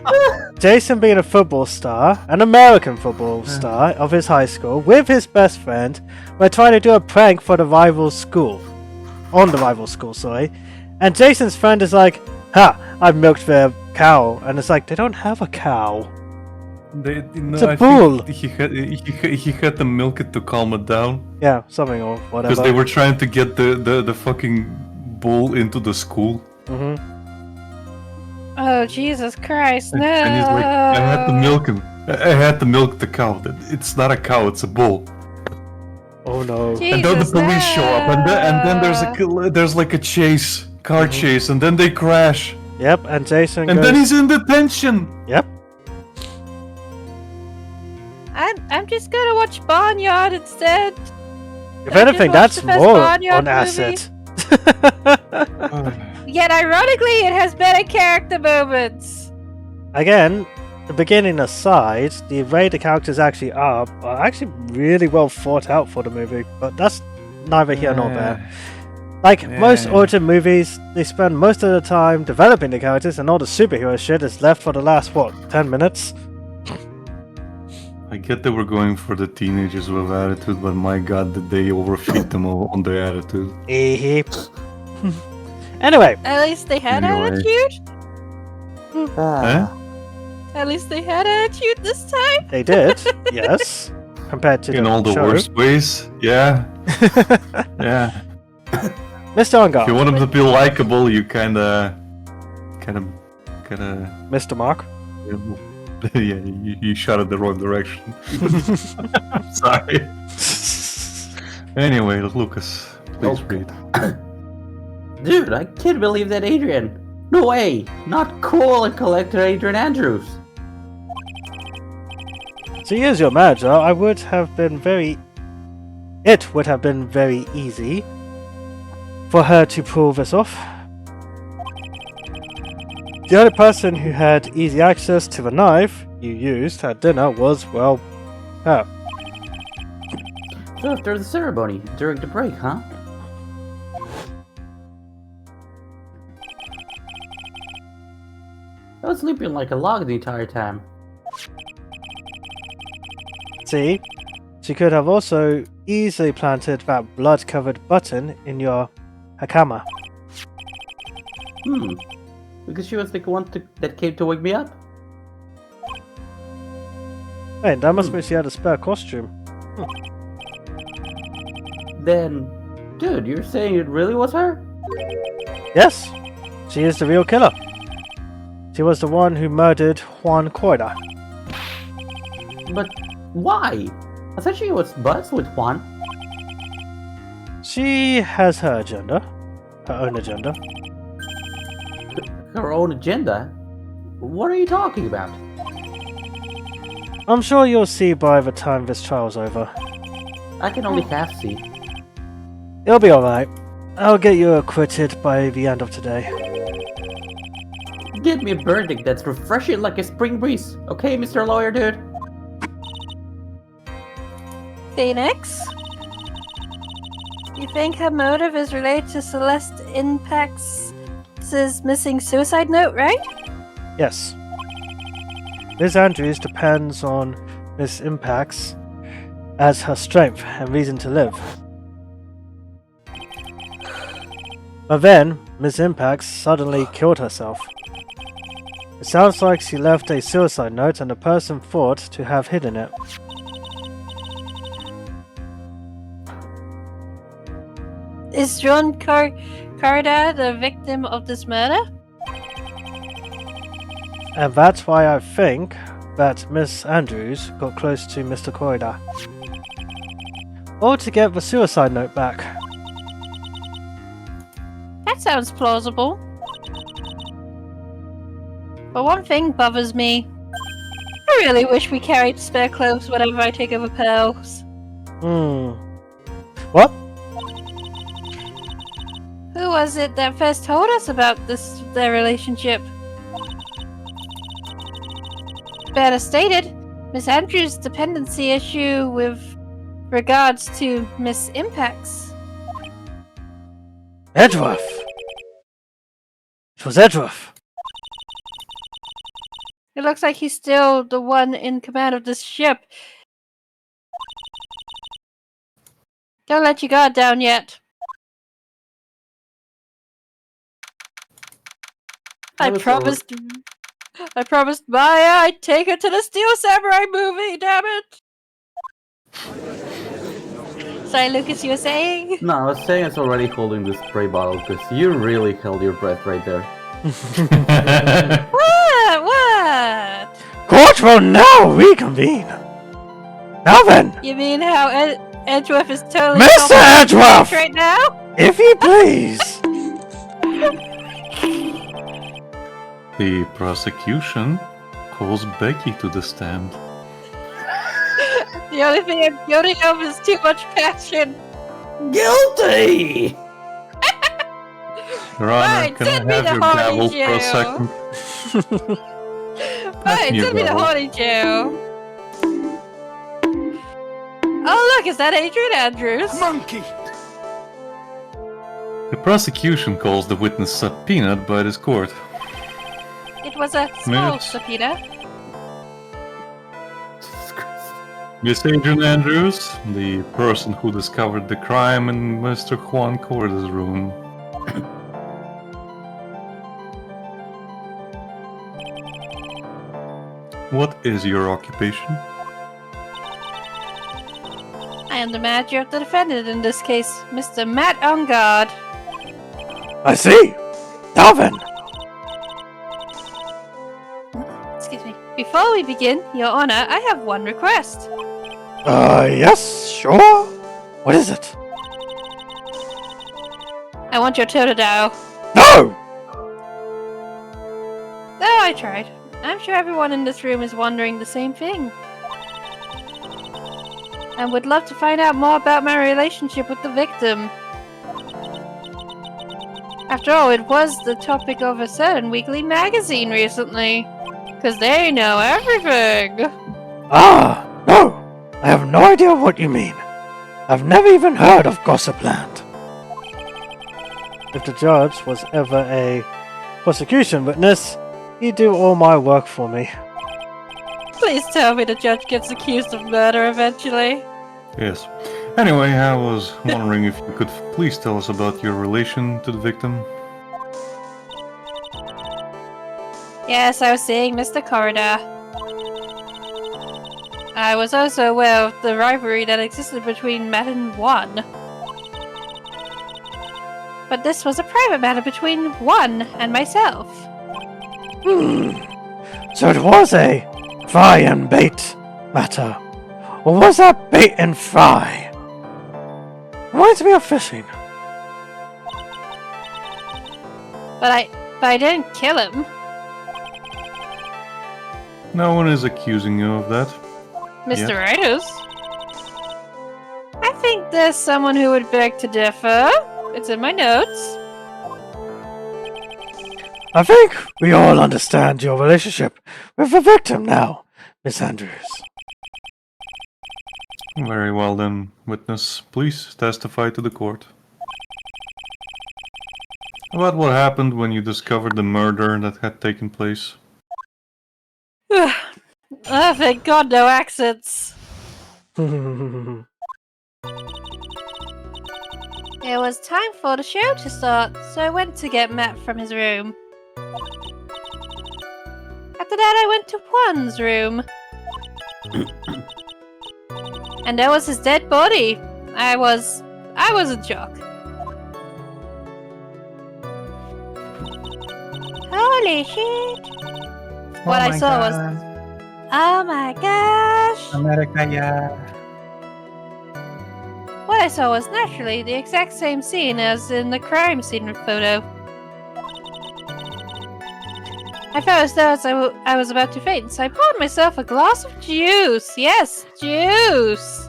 Jason being a football star, an American football star of his high school, with his best friend, were trying to do a prank for the rival school. On the rival school, sorry. And Jason's friend is like, ha, I've milked their cow. And it's like, they don't have a cow. It's a bull. He had to milk it to calm it down. Yeah, something or whatever. Because they were trying to get the fucking bull into the school. Mhm. Oh, Jesus Christ, no. And he's like, I had to milk him. I had to milk the cow. It's not a cow, it's a bull. Oh no. Jesus, And then the police show up, and then there's like a chase, car chase, and then they crash. Yep, and Jason And goes, then he's in detention. yep. I'm just gonna watch Barnyard instead. If I anything, just watched that's the first more Barnyard on movie. acid. Yet ironically, it has better character moments. Again, the beginning aside, the way the characters actually are actually really well thought out for the movie, but that's neither here nor there. Like most origin movies, they spend most of the time developing the characters, and all the superhero shit is left for the last, 10 minutes? I get they were going for the teenagers with attitude, but my god, did they overfeed them on their attitude. Anyway, At least they had Anyway. attitude. Huh? At least they had attitude this time. they did, yes, compared to In the all the show. worst ways. Yeah. Yeah. Mr. If you Ungar, want them to be likable, you kinda Mr. Mark. yeah, you shot it the wrong direction. Sorry. Anyway, Lucas, please read. Dude, I can't believe that Adrian. No way! Not cool and collector Adrian Andrews. See, as your manager, it would have been very easy for her to pull this off. The only person who had easy access to the knife you used at dinner was, well, her. So after the ceremony, during the break, huh? I was sleeping like a log the entire time. See, she could have also easily planted that blood-covered button in your hakama. Because she was the one that came to wake me up? Wait, that must mean she had a spare costume. Then, dude, you're saying it really was her? Yes, she is the real killer. She was the one who murdered Juan Corda. But why? I thought she was buds with Juan. She has her agenda. Her own agenda. Her own agenda? What are you talking about? I'm sure you'll see by the time this trial's over. I can only half see. It'll be alright. I'll get you acquitted by the end of today. get me a verdict that's refreshing like a spring breeze. Okay, Mr. Lawyer Dude? Phoenix? You think her motive is related to Celeste Impact's missing suicide note, right? Yes. Ms. Andrews depends on Miss Impacts as her strength and reason to live. But then, Miss Impacts suddenly killed herself. It sounds like she left a suicide note and the person thought to have hidden it. Is John Carda the victim of this murder? And that's why I think that Miss Andrews got close to Mr. Corridor. Or to get the suicide note back. That sounds plausible. But one thing bothers me. I really wish we carried spare clothes whenever I take over pearls. What? Who was it that first told us about their relationship? Better stated, Miss Andrews' dependency issue with regards to Miss Impacts. Edgeworth! It was Edgeworth! It looks like he's still the one in command of this ship. Don't let your guard down yet. I promised Maya I'd take her to the Steel Samurai movie, damn it! Sorry, Lucas, you were saying? No, I was saying it's already holding the spray bottle because you really held your breath right there. What? Court will now reconvene! Now then! You mean how Edgeworth is totally Mr. Edgeworth! right now? If you please! The prosecution calls Becky to the stand. The only thing I'm guilty of is too much passion. Guilty! Your Honor, Fine, can I send me have to your Hardy gavel for a jail. second? Fine, your send me to gavel. Haunting Jail. Oh look, is that Adrian Andrews? Monkey! The prosecution calls the witness subpoenaed by this court. It was a small Minutes. subpoena. Miss Adrian Andrews, the person who discovered the crime in Mr. Juan Corda's room. What is your occupation? I am the manager of the defendant in this case, Mr. Matt Ungard. I see! Now then! Excuse me. Before we begin, Your Honor, I have one request. Yes, sure? What is it? I want your Totodile. No! Oh, I tried. I'm sure everyone in this room is wondering the same thing. And would love to find out more about my relationship with the victim. After all, it was the topic of a certain weekly magazine recently. Because they know everything. Ah, no! I have no idea what you mean. I've never even heard of Gossipland. If the judge was ever a prosecution witness, he'd do all my work for me. Please tell me the judge gets accused of murder eventually. Yes. Anyway, I was wondering if you could please tell us about your relation to the victim. Yes, I was saying Mr. Corridor. I was also aware of the rivalry that existed between Matt and Juan. But this was a private matter between Juan and myself. So it was a fry and bait matter. Or was that bait and fry? Reminds me of fishing. But I didn't kill him. No one is accusing you of that. Mr. Wright is. I think there's someone who would beg to differ. It's in my notes. I think we all understand your relationship with the victim now, Miss Andrews. Very well then, witness. Please testify to the court. About what happened when you discovered the murder that had taken place. Oh, thank God, no accents. It was time for the show to start, so I went to get Matt from his room. After that, I went to Juan's room. And there was his dead body. I was in shock. Holy shit! What I saw was, oh my gosh! America, yeah. What I saw was naturally the exact same scene as in the crime scene photo. I felt as though I was about to faint, so I poured myself a glass of juice. Yes, juice!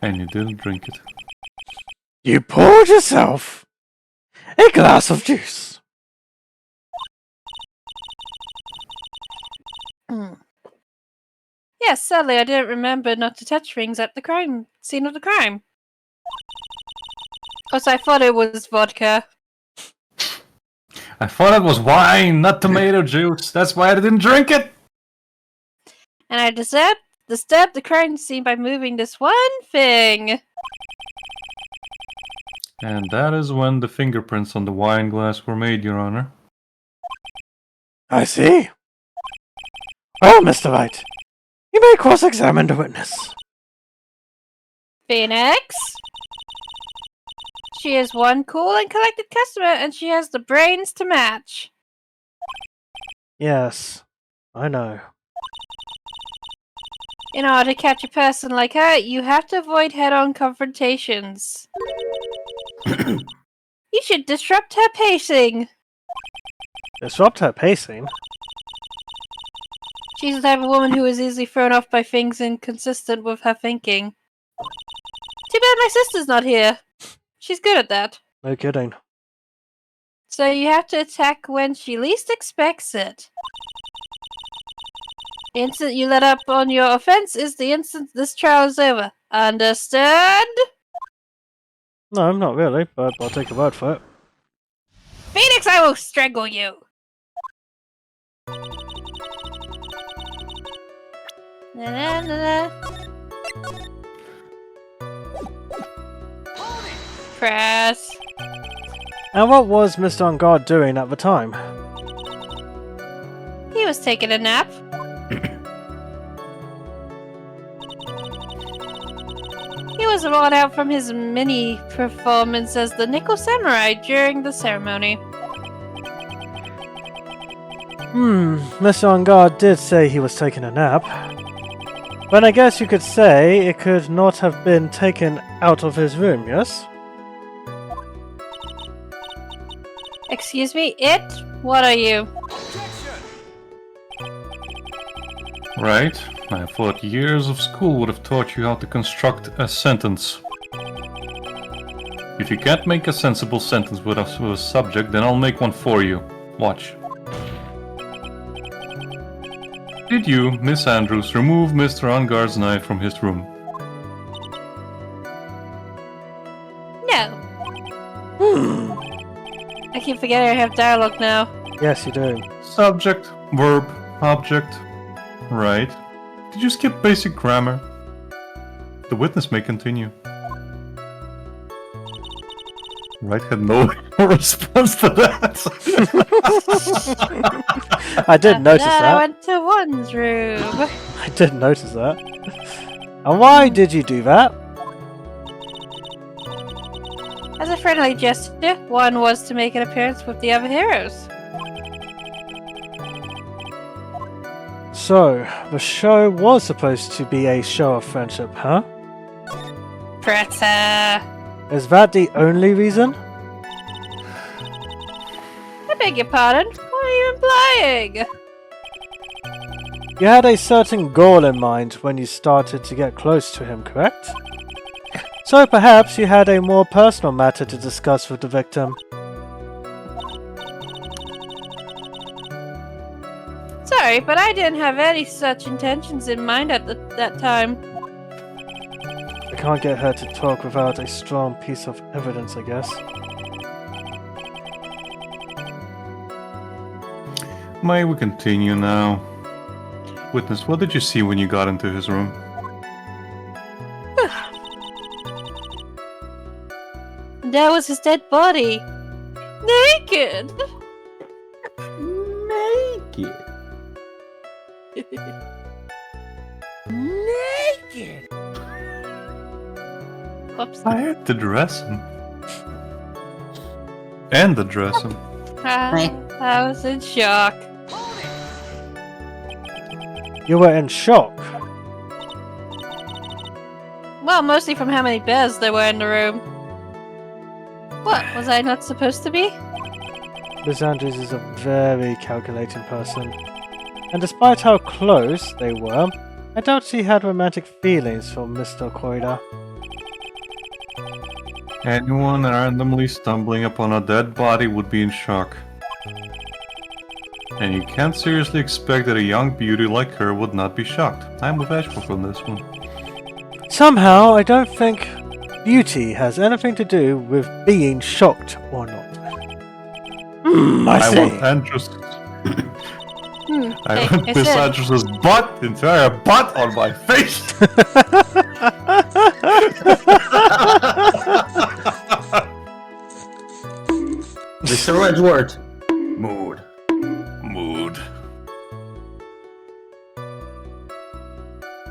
And you didn't drink it. You poured yourself a glass of juice. Yes, sadly I didn't remember not to touch things at the crime scene of the crime. Also, I thought it was vodka. I thought it was wine, not tomato juice. That's why I didn't drink it. And I disturbed the crime scene by moving this one thing. And that is when the fingerprints on the wine glass were made, Your Honor. I see. Well, Mr. Wright, you may cross-examine the witness. Phoenix? She is one cool and collected customer, and she has the brains to match. Yes, I know. In order to catch a person like her, you have to avoid head-on confrontations. You should disrupt her pacing. Disrupt her pacing? She's the type of woman who is easily thrown off by things inconsistent with her thinking. Too bad my sister's not here. She's good at that. No kidding. So you have to attack when she least expects it. The instant you let up on your offense is the instant this trial is over. Understood? No, not really, but I'll take a word for it. Phoenix, I will strangle you! Na-na-na-na. Press. And what was Mr. On Guard doing at the time? He was taking a nap. He was worn out from his mini performance as the Nickel Samurai during the ceremony. Mr. On Guard did say he was taking a nap. But I guess you could say it could not have been taken out of his room, yes? Excuse me, it? What are you? Right. I thought years of school would have taught you how to construct a sentence. If you can't make a sensible sentence with a subject, then I'll make one for you. Watch. Did you, Miss Andrews, remove Mr. Unguard's knife from his room? No. I keep forgetting I have dialogue now. Yes, you do. Subject, verb, object. Right. Did you skip basic grammar? The witness may continue. Wright had no response to that. I did notice Then I that. went to one's room. I did notice that. And why did you do that? As a friendly gesture, one was to make an appearance with the other heroes. So, the show was supposed to be a show of friendship, huh? Pretty. Is that the only reason? I beg your pardon? What are you implying? You had a certain goal in mind when you started to get close to him, correct? So perhaps you had a more personal matter to discuss with the victim. sorry, but I didn't have any such intentions in mind at that time. I can't get her to talk without a strong piece of evidence, I guess. May we continue now? Witness, what did you see when you got into his room? There was his dead body. Naked! Naked. Naked. Whoops. I had to dress him. And to dress him. I was in shock. You were in shock. Well, mostly from how many bears there were in the room. What, was I not supposed to be? Miss Andrews is a very calculating person. And despite how close they were, I doubt she had romantic feelings for Mr. Koida. Anyone randomly stumbling upon a dead body would be in shock. And you can't seriously expect that a young beauty like her would not be shocked. I'm with Ashbrook on this one. Somehow, I don't think beauty has anything to do with being shocked or not. I see. want Andrews. I want Miss said- Andrews' butt, entire butt on my face. Mr. Edgeworth. Mood. Mood.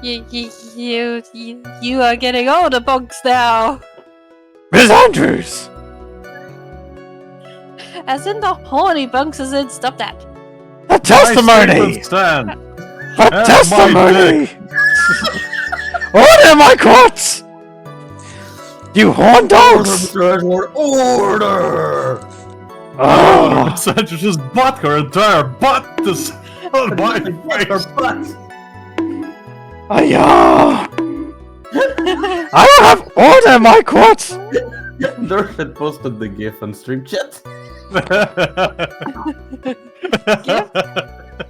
You are getting older, Bunks, now. Miss Andrews! As in the horny Bunks, as in stop that. The testimony! Stand. The my testimony! Order my courts! You horn Order, dogs! Mr. Edgeworth. Order. Oh, Miss Andrews' butt, her entire butt is on my face. yeah! I will have order in my courts! Dirk had posted the GIF on stream chat.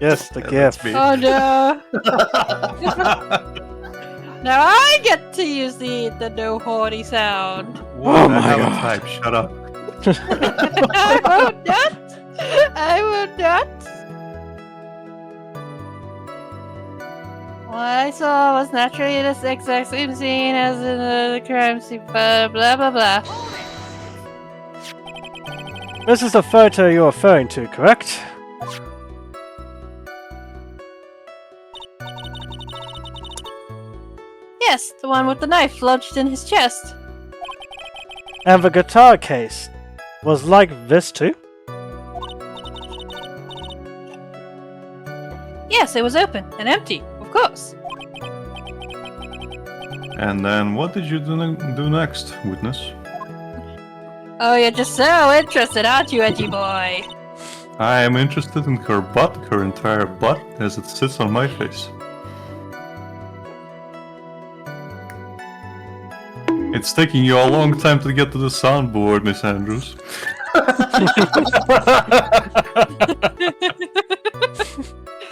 Yes, the Yeah, that's gift. me. Oh no. Now I get to use the no horny sound. What? my I haven't God. typed. Shut up. I won't not. I will not. What I saw was naturally the exact same scene as in the crime scene, blah blah blah. This is the photo you're referring to, correct? Yes, the one with the knife lodged in his chest. And the guitar case was like this too? Yes, it was open and empty, of course. And then what did you do next, witness? Oh, you're just so interested, aren't you, Edgy boy? I am interested in her butt, her entire butt, as it sits on my face. It's taking you a long time to get to the soundboard, Miss Andrews.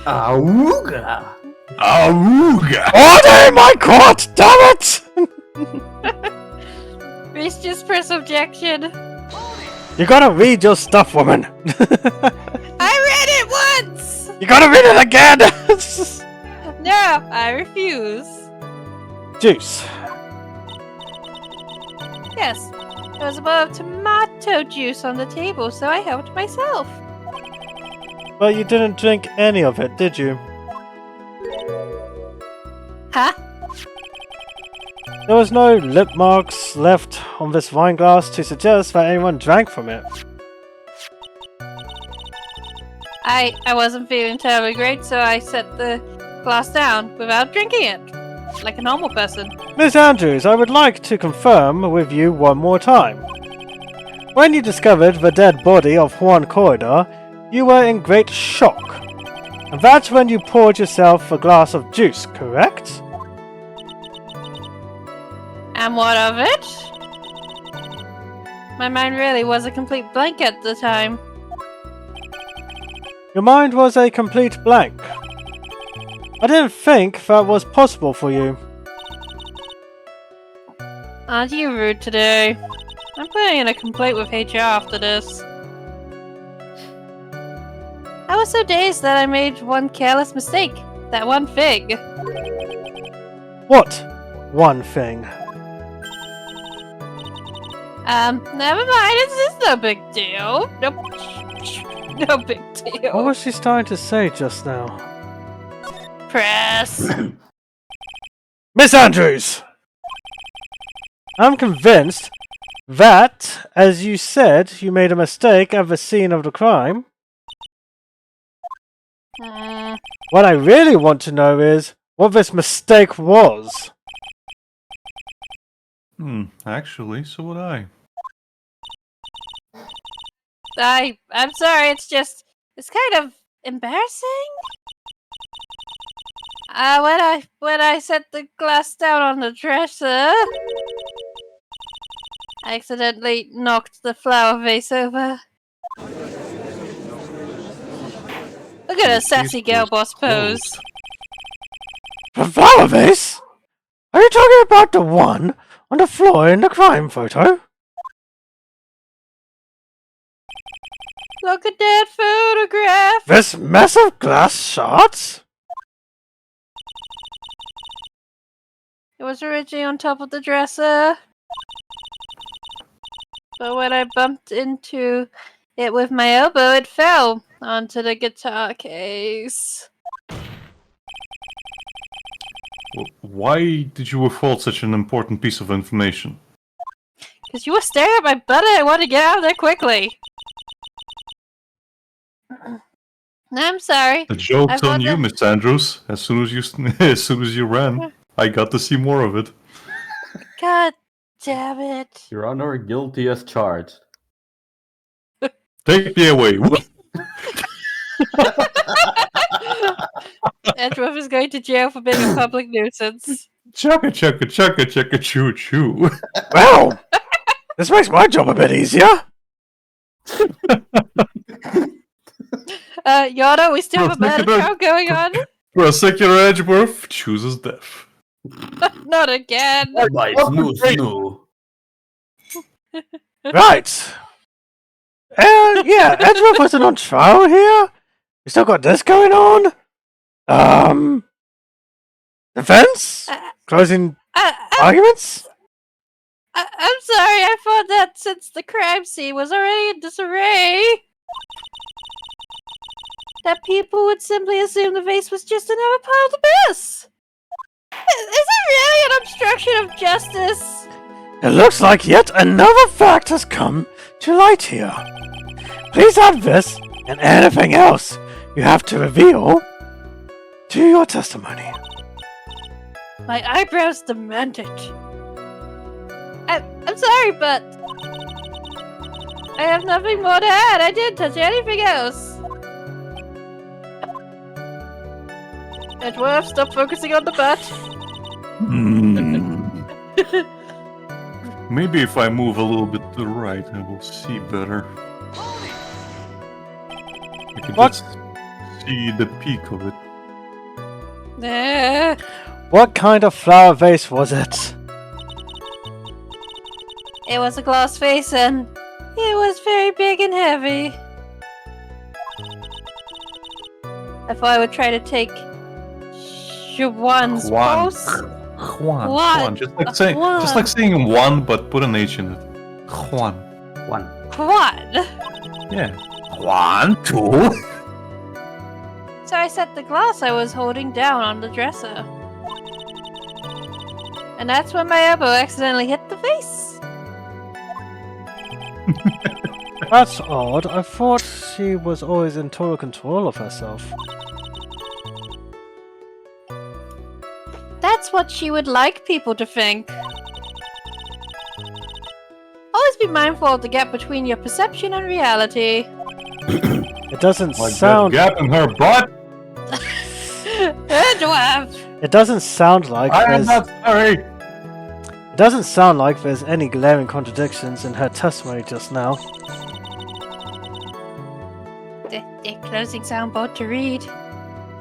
Awooga. Awooga! Order in my court, damn it! Reese just press objection. You gotta read your stuff, woman! I read it once! You gotta read it again! No, I refuse. Juice. Yes, there was a bowl of tomato juice on the table, so I helped myself. But you didn't drink any of it, did you? Huh? There was no lip marks left on this wine glass to suggest that anyone drank from it. I wasn't feeling terribly great, so I set the glass down without drinking it, like a normal person. Miss Andrews, I would like to confirm with you one more time. When you discovered the dead body of Juan Corridor, you were in great shock. And that's when you poured yourself a glass of juice, correct? And what of it? My mind really was a complete blank at the time. Your mind was a complete blank. I didn't think that was possible for you. Aren't you rude today? I'm putting in a complaint with HR after this. I was so dazed that I made one careless mistake. That one thing. What? One thing. Never mind, it's no big deal. Nope. No big deal. What was she starting to say just now? Press. Miss Andrews! I'm convinced that, as you said, you made a mistake at the scene of the crime. What I really want to know is what this mistake was. Actually, so would I. I'm sorry, it's kind of embarrassing. When I set the glass down on the dresser, I accidentally knocked the flower vase over. Look at her sassy girl boss pose. The flower vase? Are you talking about the one on the floor in the crime photo? Look at that photograph! This massive glass shard? It was originally on top of the dresser. But when I bumped into it with my elbow, it fell onto the guitar case. Why did you withhold such an important piece of information? Because you were staring at my butt and I wanted to get out of there quickly. I'm sorry. The joke's I on thought you, that- Miss Andrews. As soon as you ran, I got to see more of it. God damn it. Your Honor, guilty as charged. Take me away. Edgeworth is going to jail for being a public nuisance. Chugga chugga chugga chugga choo choo. Well, this makes my job a bit easier. Yoda, we still have a murder trial going on? For a secular Edgeworth chooses death. Not again. Right, snoo. Right. Yeah, Edgeworth wasn't on trial here. We still got this going on. Defense? Closing arguments? I'm sorry, I thought that since the crime scene was already in disarray, that people would simply assume the vase was just another pile of mess. Is it really an obstruction of justice? It looks like yet another fact has come to light here. Please add this and anything else you have to reveal to your testimony. My eyebrows demand it. I'm sorry, but I have nothing more to add. I didn't touch anything else. Edgeworth, stop focusing on the butt. Maybe if I move a little bit to the right, I will see better. I can What? just see the peak of it. What kind of flower vase was it? It was a glass vase and it was very big and heavy. I thought I would try to take Juan's Juan. pose. Juan. What? Juan. Just like saying one, but put an H in it. Juan. One. Juan. Yeah. 1, 2. So I set the glass I was holding down on the dresser. And that's when my elbow accidentally hit the vase. That's odd. I thought she was always in total control of herself. That's what she would like people to think. Always be mindful of the gap between your perception and reality. It doesn't Like sound. that gap in her butt. Dwarf! It doesn't sound like I am there's. not sorry. It doesn't sound like there's any glaring contradictions in her testimony just now. The closing soundboard to read.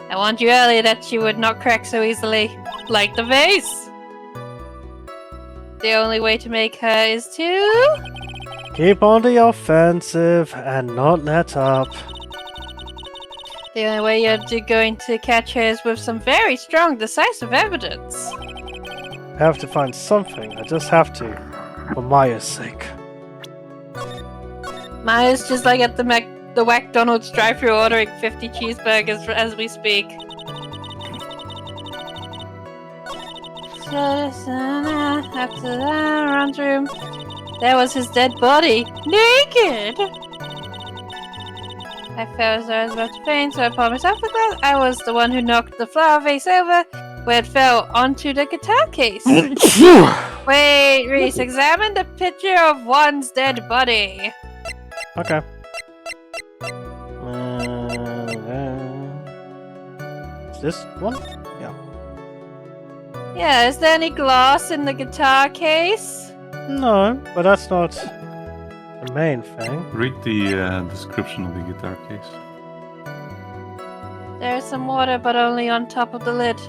I warned you earlier that she would not crack so easily. Like the vase! The only way to make her is to... Keep on the offensive and not let up. The only way you're going to catch her is with some very strong, decisive evidence. I have to find something. I just have to. For Maya's sake. Maya's just like at the McDonald's drive-thru ordering 50 cheeseburgers as we speak. After the run room, there was his dead body, naked. I felt as though I was about to faint, so I poured myself a glass. I was the one who knocked the flower vase over, where it fell onto the guitar case. Wait, Reese, examine the picture of one's dead body. Okay. Is this one? Yeah. Yeah, is there any glass in the guitar case? No, but that's not the main thing. Read the description of the guitar case. There's some water, but only on top of the lid.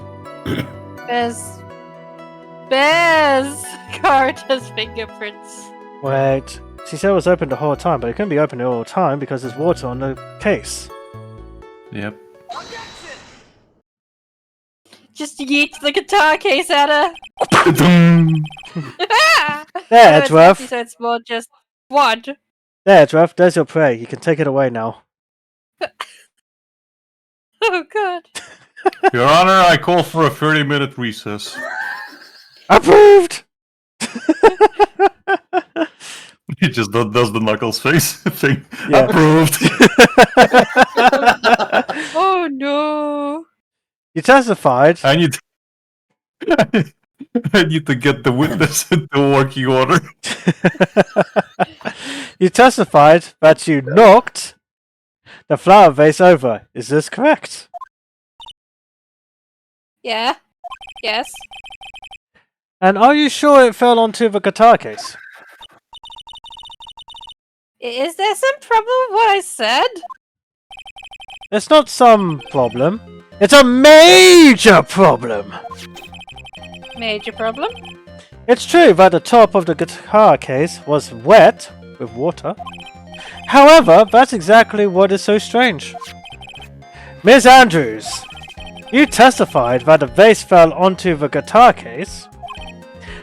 Bears Carter's fingerprints. Wait. She said it was open the whole time, but it couldn't be open the whole time because there's water on the case. Yep. Just yeet the guitar case at her. There, No, it's Edgeworth. empty, so it's more just one. There, Edgeworth. There's your prey. You can take it away now. Oh god. Your Honor, I call for a 30-minute recess. Approved! He just does the Knuckles face thing. Yeah. Approved. Oh no. You testified. I need to get the witness into working order. You testified that you knocked the flower vase over. Is this correct? Yeah. Yes. And are you sure it fell onto the guitar case? Is there some problem with what I said? It's not some problem. It's a major problem! Major problem? It's true that the top of the guitar case was wet with water. However, that's exactly what is so strange. Miss Andrews, you testified that the vase fell onto the guitar case.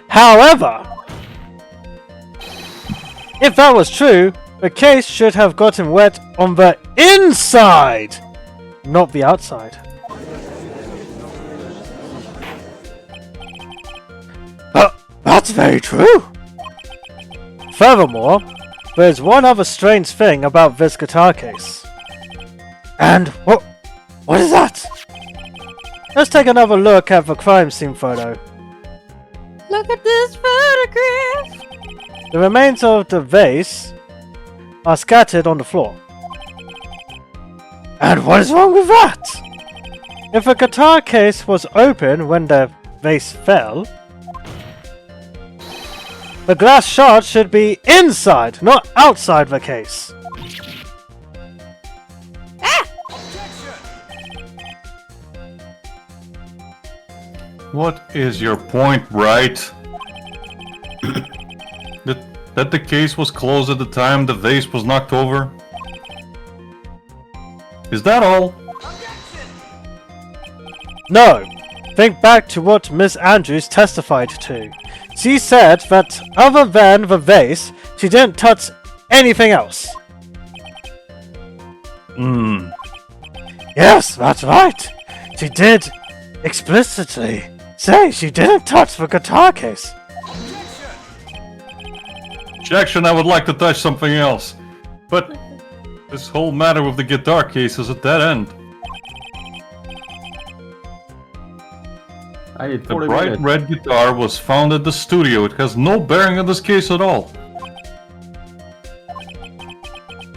However, if that was true, the case should have gotten wet on the inside, not the outside. But that's very true. Furthermore, there's one other strange thing about this guitar case. And what is that? Let's take another look at the crime scene photo. Look at this photograph! The remains of the vase are scattered on the floor. And what is wrong with that? If a guitar case was open when the vase fell, the glass shard should be inside, not outside the case. What is your point, Wright? That the case was closed at the time the vase was knocked over? Is that all? No. Think back to what Miss Andrews testified to. She said that other than the vase, she didn't touch anything else. Yes, that's right. She did explicitly say she didn't touch the guitar case. Objection, I would like to touch something else. But this whole matter with the guitar case is a dead end. I need The 40 bright minutes. red guitar was found at the studio. It has no bearing on this case at all.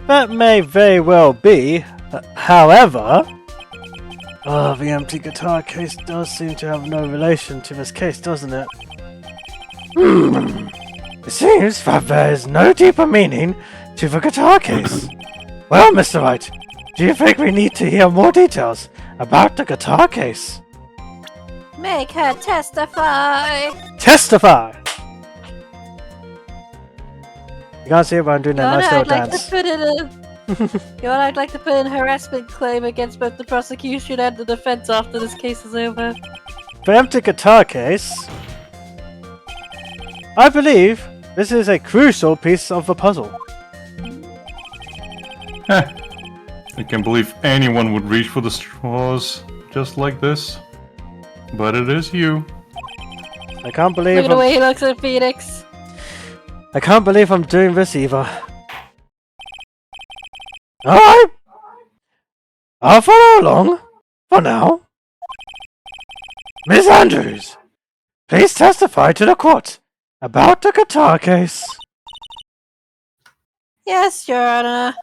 That may very well be. However, the empty guitar case does seem to have no relation to this case, doesn't it? It seems that there is no deeper meaning to the guitar case. Well, Mr. Wright, do you think we need to hear more details About the guitar case. Make her testify. Testify! You can't see it, but I'm doing that Your nice Honor, little I'd like dance. to put in a... Your Honor, I'd like to put in a harassment claim against both the prosecution and the defense after this case is over. For empty guitar case, I believe this is a crucial piece of the puzzle. I can't believe anyone would reach for the straws just like this. But it is you. I can't Look believe at the way he looks at Phoenix. I can't believe I'm doing this either. Alright! I'll follow along, for now. Miss Andrews, please testify to the court about the guitar case. Yes, Your Honor.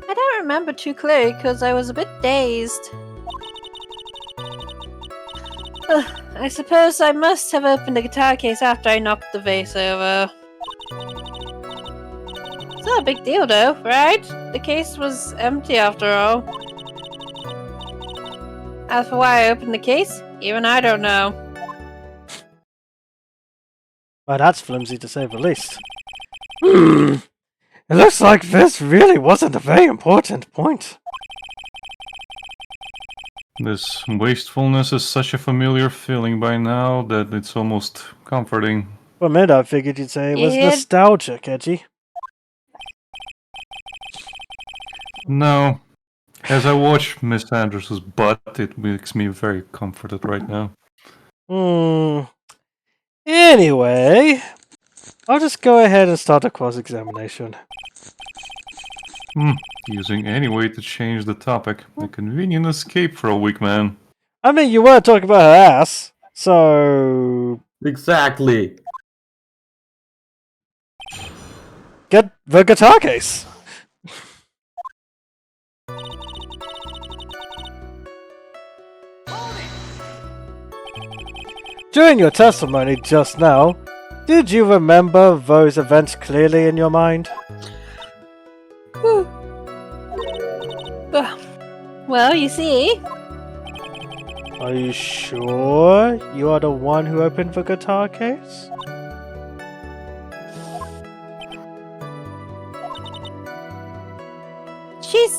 I don't remember too clearly because I was a bit dazed. I suppose I must have opened the guitar case after I knocked the vase over. It's not a big deal though, right? The case was empty after all. As for why I opened the case, even I don't know. Well, that's flimsy to say the least. It looks like this really wasn't a very important point. This wastefulness is such a familiar feeling by now that it's almost comforting. For a minute I figured you'd say it was Yeah. nostalgic, Edgy. No. As I watch Miss Andrews' butt, it makes me very comforted right now. Anyway, I'll just go ahead and start a cross-examination. Using any way to change the topic. A convenient escape for a weak man. I mean, you were talking about her ass, so... Exactly. Get the guitar case! During your testimony just now, did you remember those events clearly in your mind? Whew. Well, you see, Are you sure you are the one who opened the guitar case? she's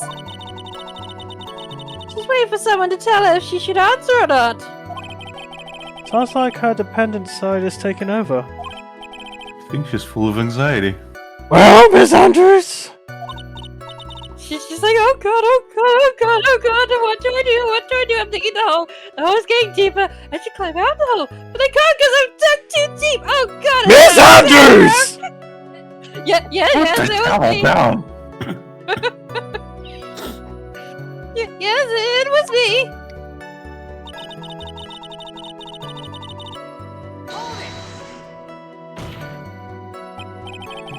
waiting for someone to tell her if she should answer or not. Sounds like her dependent side is taking over. I think she's full of anxiety. Well, Miss Andrews? She's like, oh god, oh god, oh god, oh god, what do I do? What do I do? I'm thinking the hole's getting deeper. I should climb out the hole, but I can't because I'm dug too deep. Oh god! Miss Andrews! Yeah, yes, Put the it was towel me. down. Yes, it was me.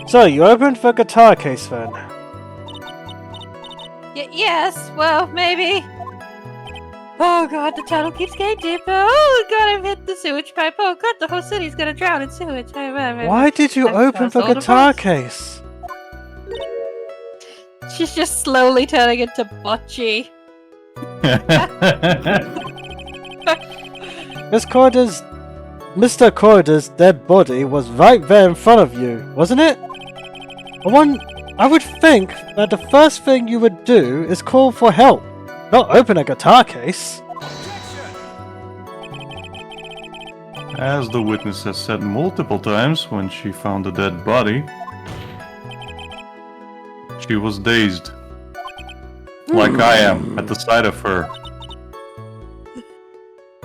So, you opened the guitar case then? Yes, well, maybe. Oh god, the tunnel keeps getting deeper. Oh god, I've hit the sewage pipe. Oh god, the whole city's gonna drown in sewage. Why did you I've open crossed the all the guitar boats. case? She's just slowly turning into Bocce. Mr. Corridor's dead body was right there in front of you, wasn't it? I would think that the first thing you would do is call for help, not open a guitar case. As the witness has said multiple times when she found the dead body, she was dazed. Like I am at the sight of her.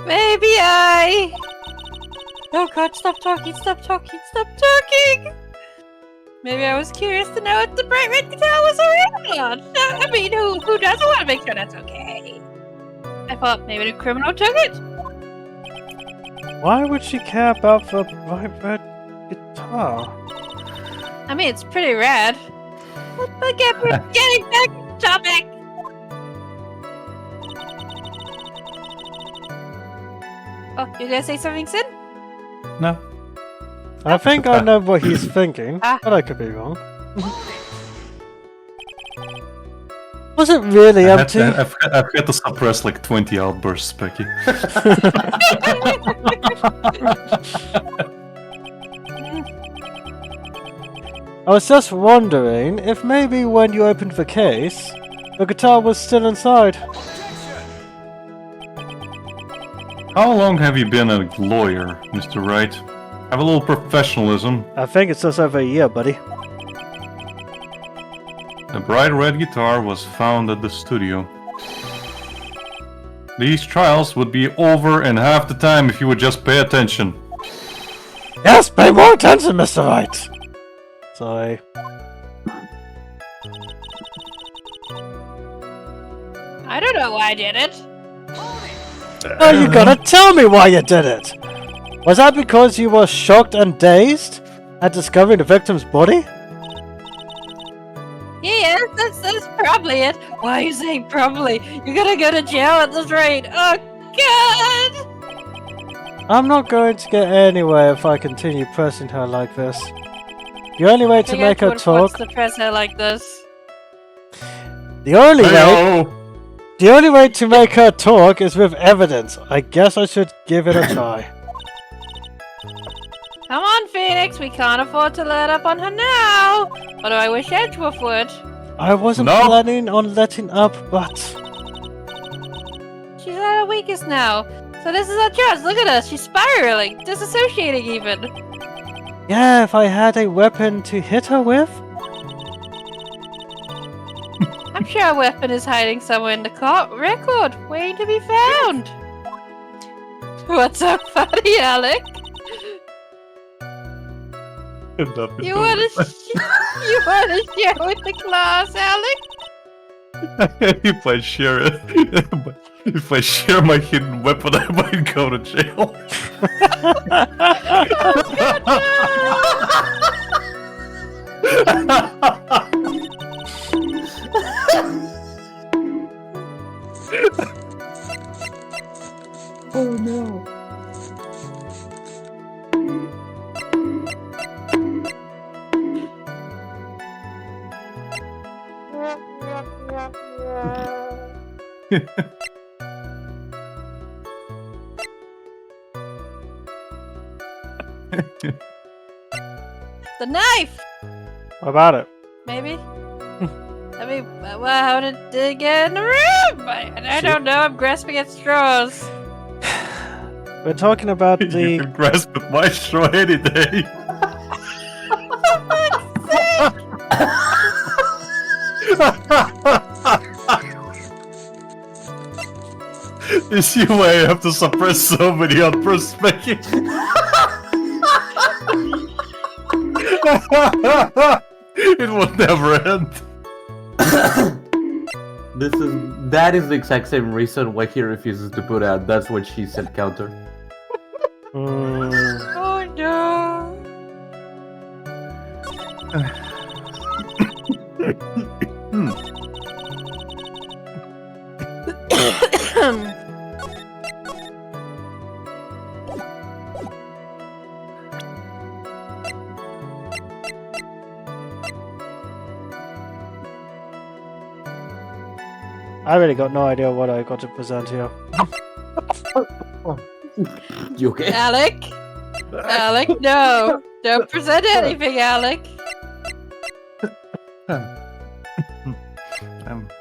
Maybe I... Oh god, stop talking, stop talking, stop talking! Maybe I was curious to know if the bright red guitar was already on. I mean, who doesn't want to make sure that's okay? I thought maybe the criminal took it. Why would she care about the bright red guitar? I mean, it's pretty rad. But we're getting back to the topic. Oh, you gonna say something, Sid? No. I think I know what he's thinking, Ah. but I could be wrong. Was it really empty? I've had to suppress like 20 outbursts, Becky. I was just wondering if maybe when you opened the case, the guitar was still inside. How long have you been a lawyer, Mr. Wright? Have a little professionalism. I think it's just over a year, buddy. The bright red guitar was found at the studio. These trials would be over in half the time if you would just pay attention. Yes, pay more attention, Mr. Wright! Sorry. I don't know why I did it. Oh, you gotta tell me why you did it! Was that because you were shocked and dazed at discovering the victim's body? Yes, that's probably it. Why are you saying probably? You're gonna go to jail at this rate. Oh, God! I'm not going to get anywhere if I continue pressing her like this. The only way to make her talk... to press her like this. The only way... Hey-o! The only way to make her talk is with evidence. I guess I should give it a try. Come on, Phoenix. We can't afford to let up on her now. Although I wish Edgeworth would. I wasn't No. planning on letting up, but... She's at her weakest now. So this is our chance. Look at her. She's spiraling. Disassociating even. Yeah, if I had a weapon to hit her with... I'm sure a weapon is hiding somewhere in the court record, waiting to be found. What's so funny, Alec? You wanna share with the class, Alec? If I share it, if I share my hidden weapon, I might go to jail. Oh no. The knife, What about it? maybe. I mean, well, how did it get in the room? I don't know. I'm grasping at straws. We're talking about You the... can grasp at my straw any day. You see why I have to suppress so many outbursts, Becky? It will never end. That is the exact same reason why he refuses to put out "That's what she said" counter. Oh no. I really got no idea what I got to present here. You okay? Alec? Alec, no. Don't present anything, Alec. I'm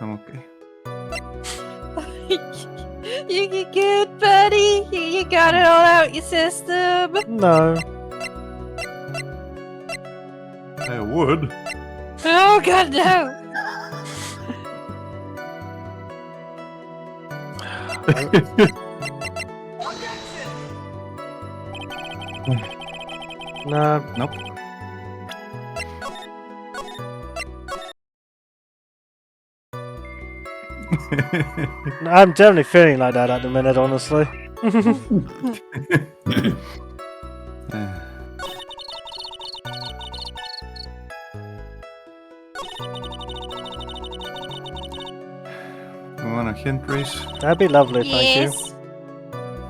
okay. You good, buddy? You got it all out your system? No. I would. Oh god, no. No. Nope. I'm definitely feeling like that at the minute, honestly. You want a hint, Race? That'd be lovely, thank you. Yes.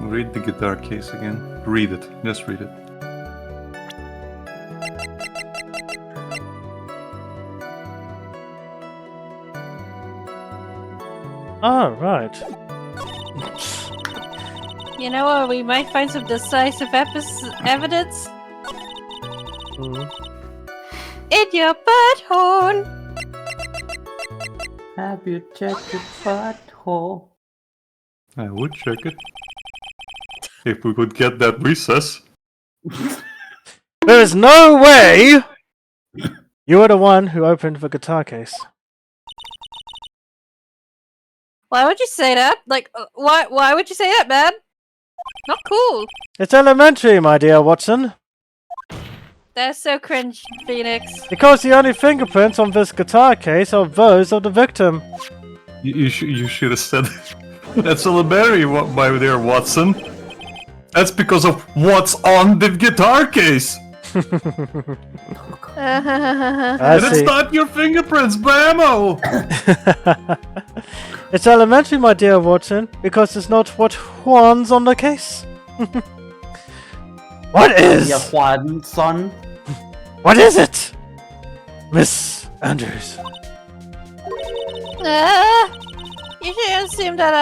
Read the guitar case again. Read it. Just read it. Oh, right. You know what? We might find some decisive evidence Hmm. in your butthole. Have you checked your butthole? I would check it. If we could get that recess. There is no way you were the one who opened the guitar case. Why would you say that? Like, why would you say that, man? Not cool. It's elementary, my dear Watson. That's so cringe, Phoenix. Because the only fingerprints on this guitar case are those of the victim. You should have said that's elementary, my dear Watson. That's because of what's on the guitar case. I And it's see. not your fingerprints, bammo! It's elementary, my dear Watson, because it's not what Juan's on the case. What is? Yeah, Juan, son. What is it, Miss Andrews? You should assume that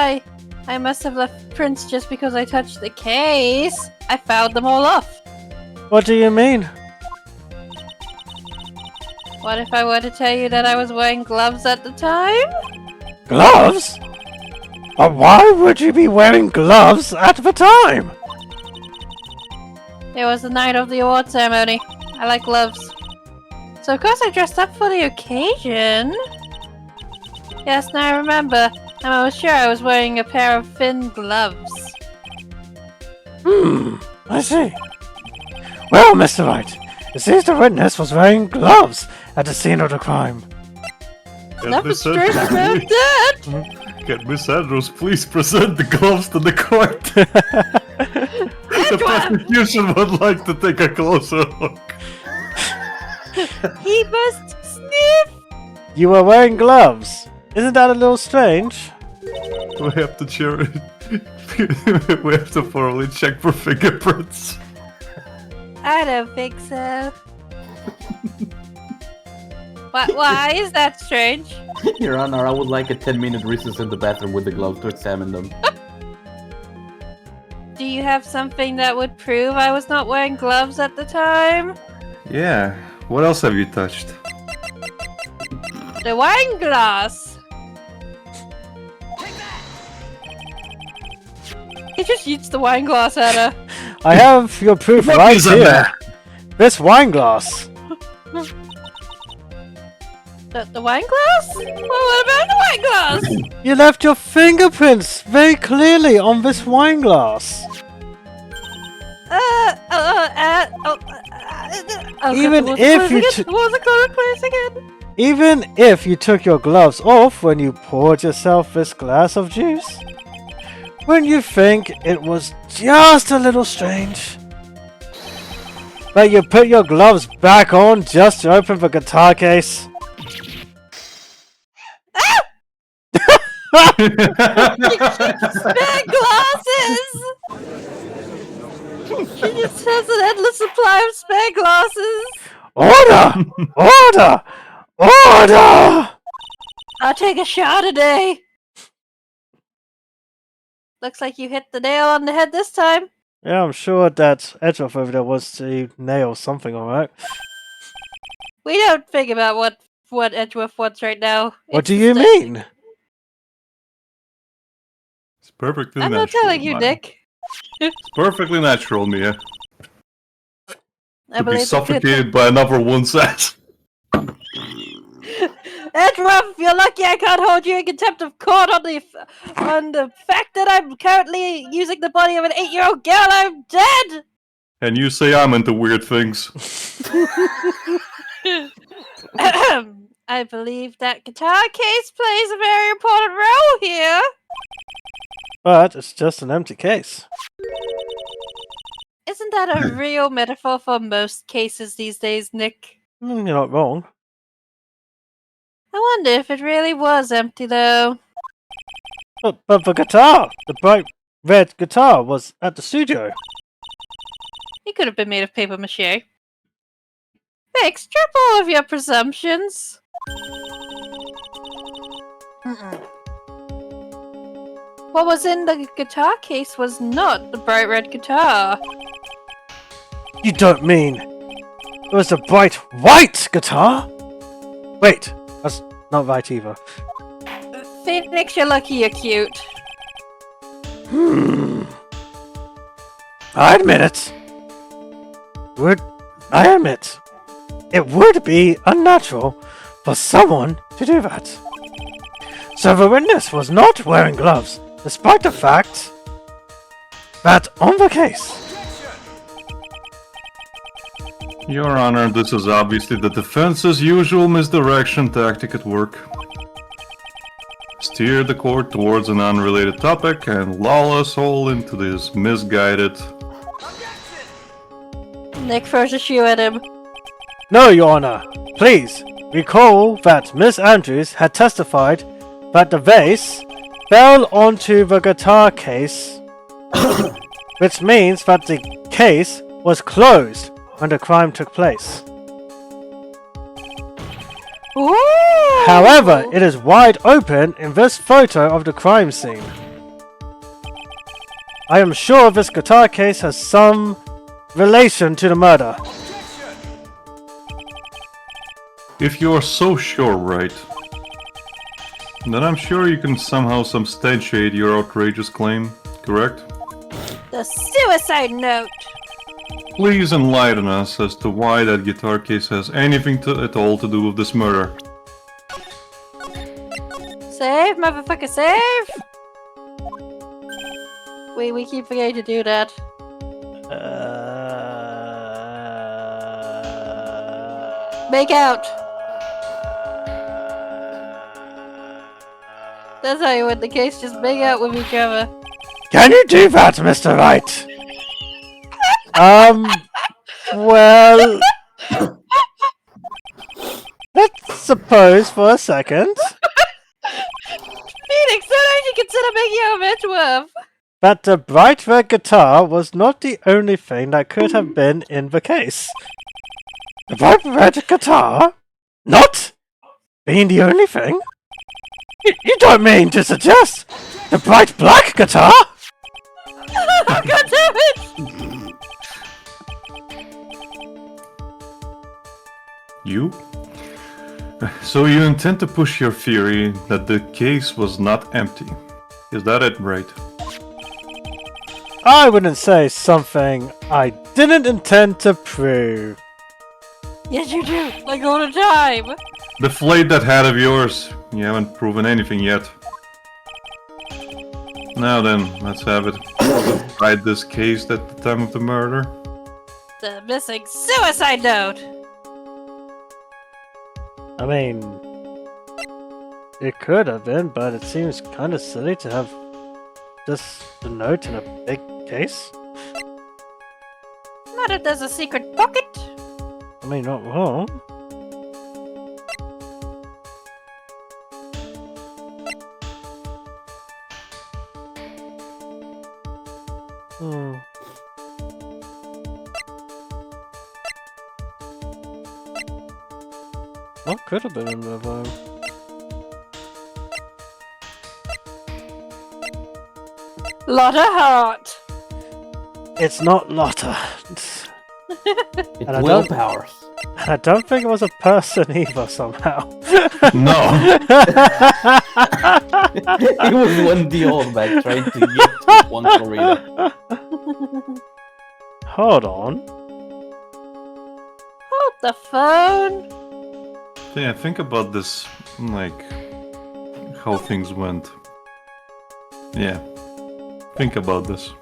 I must have left prints just because I touched the case. I fouled them all off. What do you mean? What if I were to tell you that I was wearing gloves at the time? Gloves? But why would you be wearing gloves at the time? It was the night of the award ceremony. I like gloves. So of course I dressed up for the occasion. Yes, now I remember. And I was sure I was wearing a pair of thin gloves. I see. Well, Mr. Wright, it seems the witness was wearing gloves at the scene of the crime. Nothing strange about that! Can Miss Andrews please present the gloves to the court? The prosecution would like to take a closer look. He must sniff! You were wearing gloves. Isn't that a little strange? We have to we have to thoroughly check for fingerprints. I don't think so. Why is that strange? Your Honor, I would like a 10-minute recess in the bathroom with the gloves to examine them. Do you have something that would prove I was not wearing gloves at the time? Yeah. What else have you touched? The wine glass! He just eats the wine glass at her. I have your proof What right is in here. there? This wine glass. The wine glass? Well, what about the wine glass? You left your fingerprints very clearly on this wine glass. Even if you What was the color place again? Even if you took your gloves off when you poured yourself this glass of juice, wouldn't you think it was just a little strange? But you put your gloves back on just to open the guitar case? Spare glasses! She just has an endless supply of spare glasses. Order! Order! Order! I'll take a shot today. Looks like you hit the nail on the head this time. Yeah, I'm sure that Edgeworth over there was to nail something, alright? We don't think about what Edgeworth wants right now. What It's do you just- mean? It's perfectly I'm natural. not telling you, Maya. Nick. It's perfectly natural, Mia. I To be believe the good- suffocated by another one's ass. Edgeworth, you're lucky I can't hold you in contempt of court on the fact that I'm currently using the body of an 8-year-old girl. I'm dead. And you say I'm into weird things. I believe that guitar case plays a very important role here. But it's just an empty case. Isn't that a real metaphor for most cases these days, Nick? You're not wrong. I wonder if it really was empty, though. But the guitar, the bright red guitar, was at the studio. It could have been made of paper mache. Fix, drop all of your presumptions. What was in the guitar case was not the bright red guitar. You don't mean it was the bright white guitar? Wait, that's not right either. Phoenix, you're lucky you're cute. I admit it. I admit, it would be unnatural for someone to do that. So the witness was not wearing gloves, despite the fact that on the case. Your Honor, this is obviously the defense's usual misdirection tactic at work. Steer the court towards an unrelated topic and lull us all into this misguided... Nick throws a shoe at him. No, Your Honor. Please, recall that Miss Andrews had testified that the vase fell onto the guitar case, which means that the case was closed when the crime took place. Ooh! However, it is wide open in this photo of the crime scene. I am sure this guitar case has some relation to the murder. If you're so sure, Wright, then I'm sure you can somehow substantiate your outrageous claim, correct? The suicide note! Please enlighten us as to why that guitar case has anything at all to do with this murder. Save, motherfucker, save! We keep forgetting to do that. Make out! That's how you win the case, just make out with each other. Can you do that, Mr. Wright? Well... Let's suppose for a second Phoenix, don't actually consider making out with Edgeworth! that the bright red guitar was not the only thing that could have been in the case. The bright red guitar? Not being the only thing? You don't mean to suggest the bright black guitar? God damn it! You? So you intend to push your theory that the case was not empty. Is that it, Wright? I wouldn't say something I didn't intend to prove. Yes, you do, like all the time! Deflate that hat of yours. You haven't proven anything yet. Now then, let's have it. Write this case at the time of the murder. The missing suicide note! I mean, it could have been, but it seems kind of silly to have just a note in a big case. Not if there's a secret pocket! I mean, not wrong. What could have been in there though? Lotta Heart! It's not Lotta. It's And I don't- willpowers. And I don't think it was a person either somehow. No! It was one the old back trying to get to one Florida. Hold on. Hold the phone! Yeah, think about this, like, how things went. Yeah, think about this.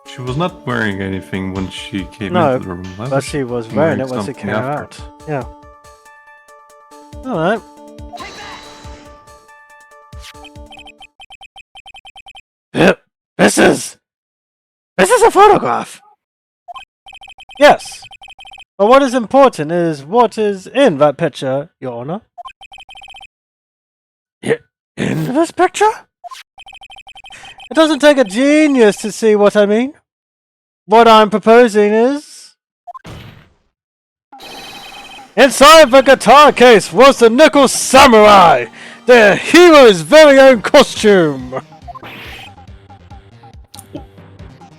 She was not wearing anything when she came No, into the room. Why But was she was wearing it when she something came after? out. Yeah. Alright. This is a photograph! Yes. But what is important is what is in that picture, Your Honor. In this picture? It doesn't take a genius to see what I mean. What I'm proposing is Inside the guitar case was the Nickel Samurai, the hero's very own costume.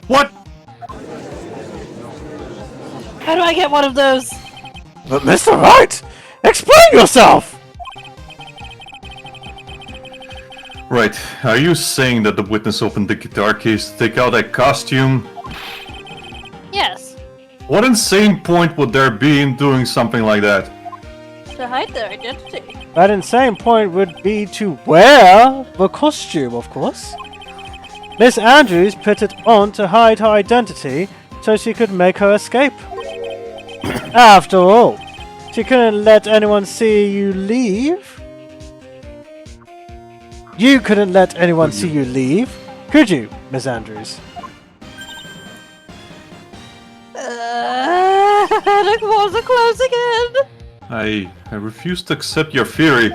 What? How do I get one of those? But Mr. Wright, explain yourself! Right, are you saying that the witness opened the guitar case to take out a costume? Yes. What insane point would there be in doing something like that? To hide their identity. That insane point would be to wear the costume, of course. Miss Andrews put it on to hide her identity so she could make her escape. After all, she couldn't let anyone see you leave. You couldn't let anyone see you leave, could you, Miss Andrews? The walls are closing in. I refuse to accept your theory.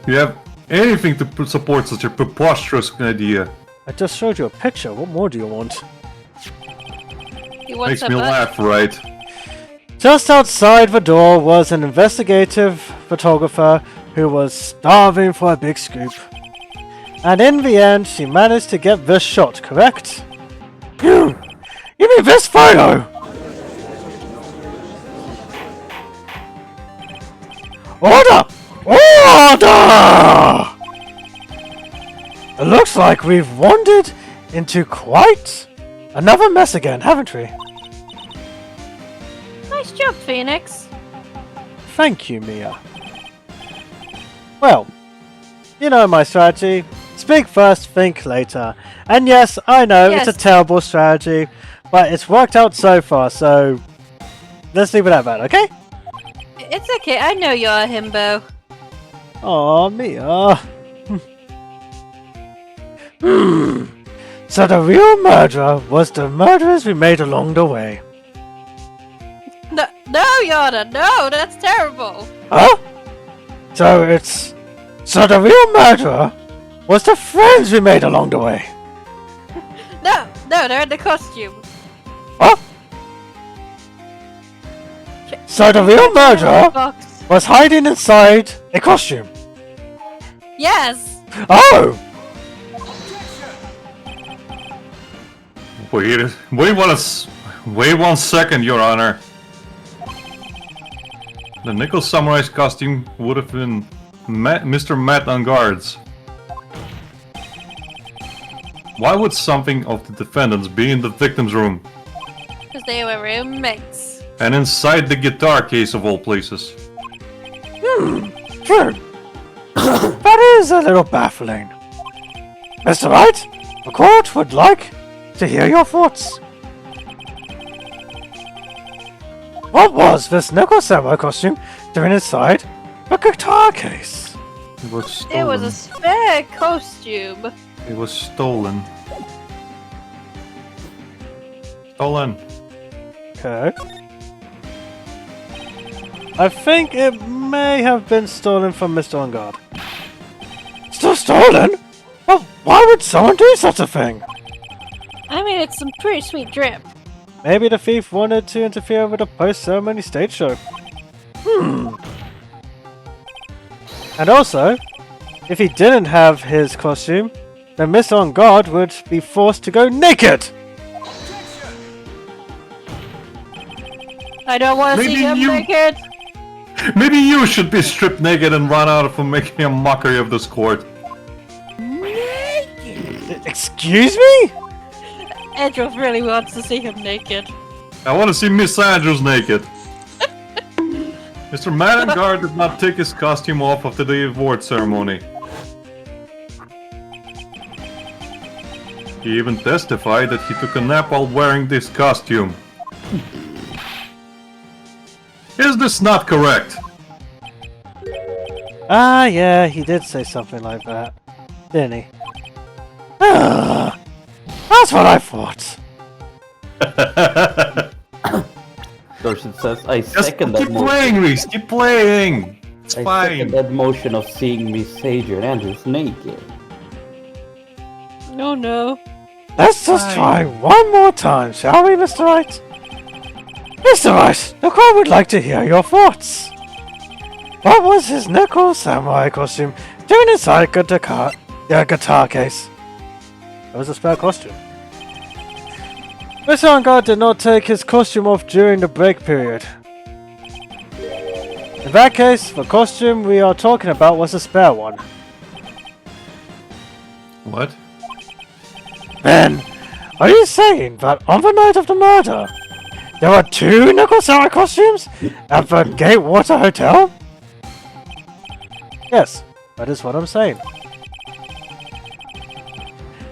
You have anything to support such a preposterous idea? I just showed you a picture, what more do you want? He wants Makes a me butt. laugh, right? Just outside the door was an investigative photographer who was starving for a big scoop. And in the end, she managed to get this shot, correct? You mean this photo? Order! Order! It looks like we've wandered into quite another mess again, haven't we? Nice job, Phoenix. Thank you, Mia. Well, you know my strategy. Speak first, think later. And yes, I know Yes. it's a terrible strategy, but it's worked out so far, so let's leave it at that, okay? It's okay, I know you're a himbo. Aw, Mia. So the real murderer was the murderers we made along the way. No, Yoda, no, that's terrible. Huh? So the real murderer was the friends we made along the way. No, they're in the costume. Huh? So the real murderer Box. was hiding inside a costume. Yes. Oh! Wait one second, Your Honor. The Nickel Samurai's costume would have been Mr. Matt on guards. Why would something of the defendants be in the victim's room? Because they were roommates. And inside the guitar case of all places? True. That is a little baffling. Mr. Wright, the court would like to hear your thoughts. What was this Nickel Samurai costume doing inside a guitar case? It was stolen. It was a spare costume. It was stolen. Stolen. Okay. I think it may have been stolen from Mr. On Guard. Still stolen? Well, why would someone do such a thing? I mean, it's some pretty sweet drip. Maybe the thief wanted to interfere with a post-ceremony stage show. And also, if he didn't have his costume, then Mr. On Guard would be forced to go naked! I don't want to see Maybe him you- naked. Maybe you should be stripped naked and run out for making a mockery of this court. Excuse me? Edgeworth really wants to see him naked. I want to see Miss Andrews naked. Mr. Madengard did not take his costume off after the award ceremony. He even testified that he took a nap while wearing this costume. Is this not correct? Ah, yeah, he did say something like that, didn't he? Ah, that's what I thought. Dorset says, I Just second that keep motion. playing, Reese. Keep playing. It's I fine. second that motion of seeing Miss Adrian Andrews naked. No, no. Let's just try one more time, shall we, Mr. Wright? Mr. Wright, the crowd would like to hear your thoughts. What was his nickel samurai costume doing inside the guitar case? It was a spare costume. Mr. Angard did not take his costume off during the break period. In that case, the costume we are talking about was a spare one. What? Ben, are you saying that on the night of the murder, there were 2 nickel samurai costumes at the Gatewater Hotel? Yes, that is what I'm saying.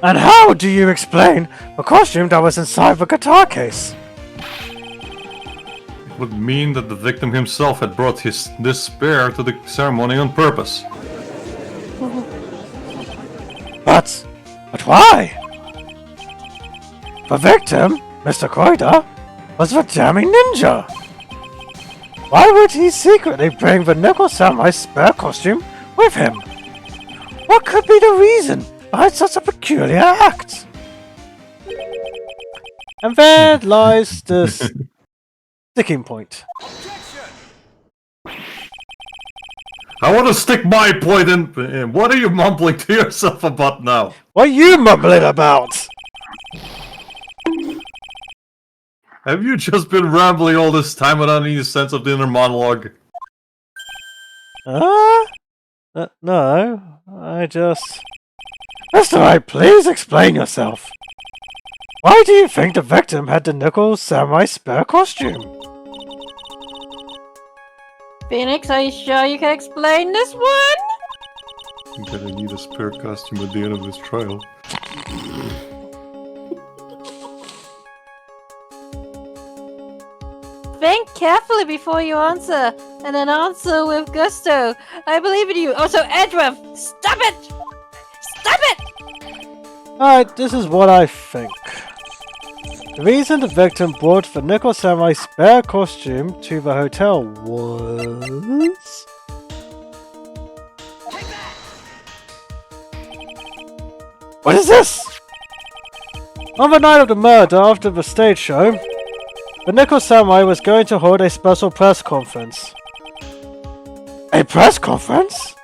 And how do you explain the costume that was inside the guitar case? It would mean that the victim himself had brought this spare to the ceremony on purpose. But why? The victim, Mr. Koida, was the jamming ninja. Why would he secretly bring the nickel samurai spare costume with him? What could be the reason behind such a peculiar act? And there lies the sticking point. I want to stick my point in. What are you mumbling to yourself about now? What are you mumbling about? Have you just been rambling all this time without any sense of the inner monologue? No, I just... Mr. Wright, please explain yourself. Why do you think the victim had the nickel samurai spare costume? Phoenix, are you sure you can explain this one? I'm gonna need a spare costume at the end of this trial. Think carefully before you answer, and then answer with gusto. I believe in you. Also, Edward, stop it! Stop it! Alright, this is what I think. The reason the victim brought the nickel samurai spare costume to the hotel was... What is this? On the night of the murder after the stage show, the nickel samurai was going to hold a special press conference. A press conference?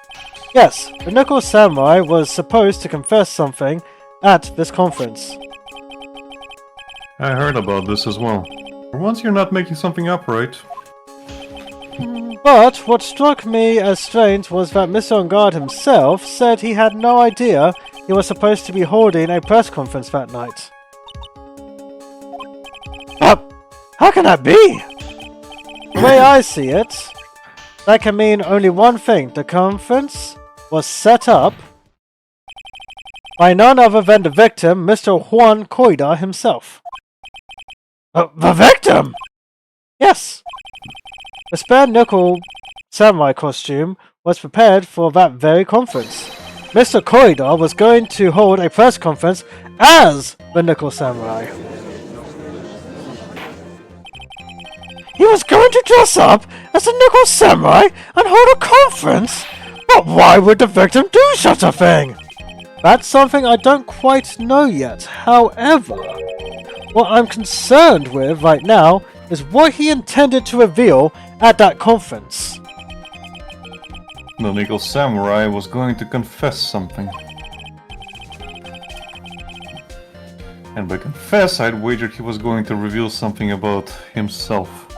Yes, the nickel samurai was supposed to confess something at this conference. I heard about this as well. For once you're not making something up, right? But what struck me as strange was that Mr. Angard himself said he had no idea he was supposed to be holding a press conference that night. How can that be? The way I see it, that can mean only one thing. The conference was set up by none other than the victim, Mr. Juan Koida himself. The victim? Yes. The spare nickel samurai costume was prepared for that very conference. Mr. Koida was going to hold a press conference as the nickel samurai. He was going to dress up as a nickel samurai and hold a conference? But why would the victim do such a thing? That's something I don't quite know yet. However, what I'm concerned with right now is what he intended to reveal at that conference. The nickel samurai was going to confess something. And by confess, I'd wagered he was going to reveal something about himself.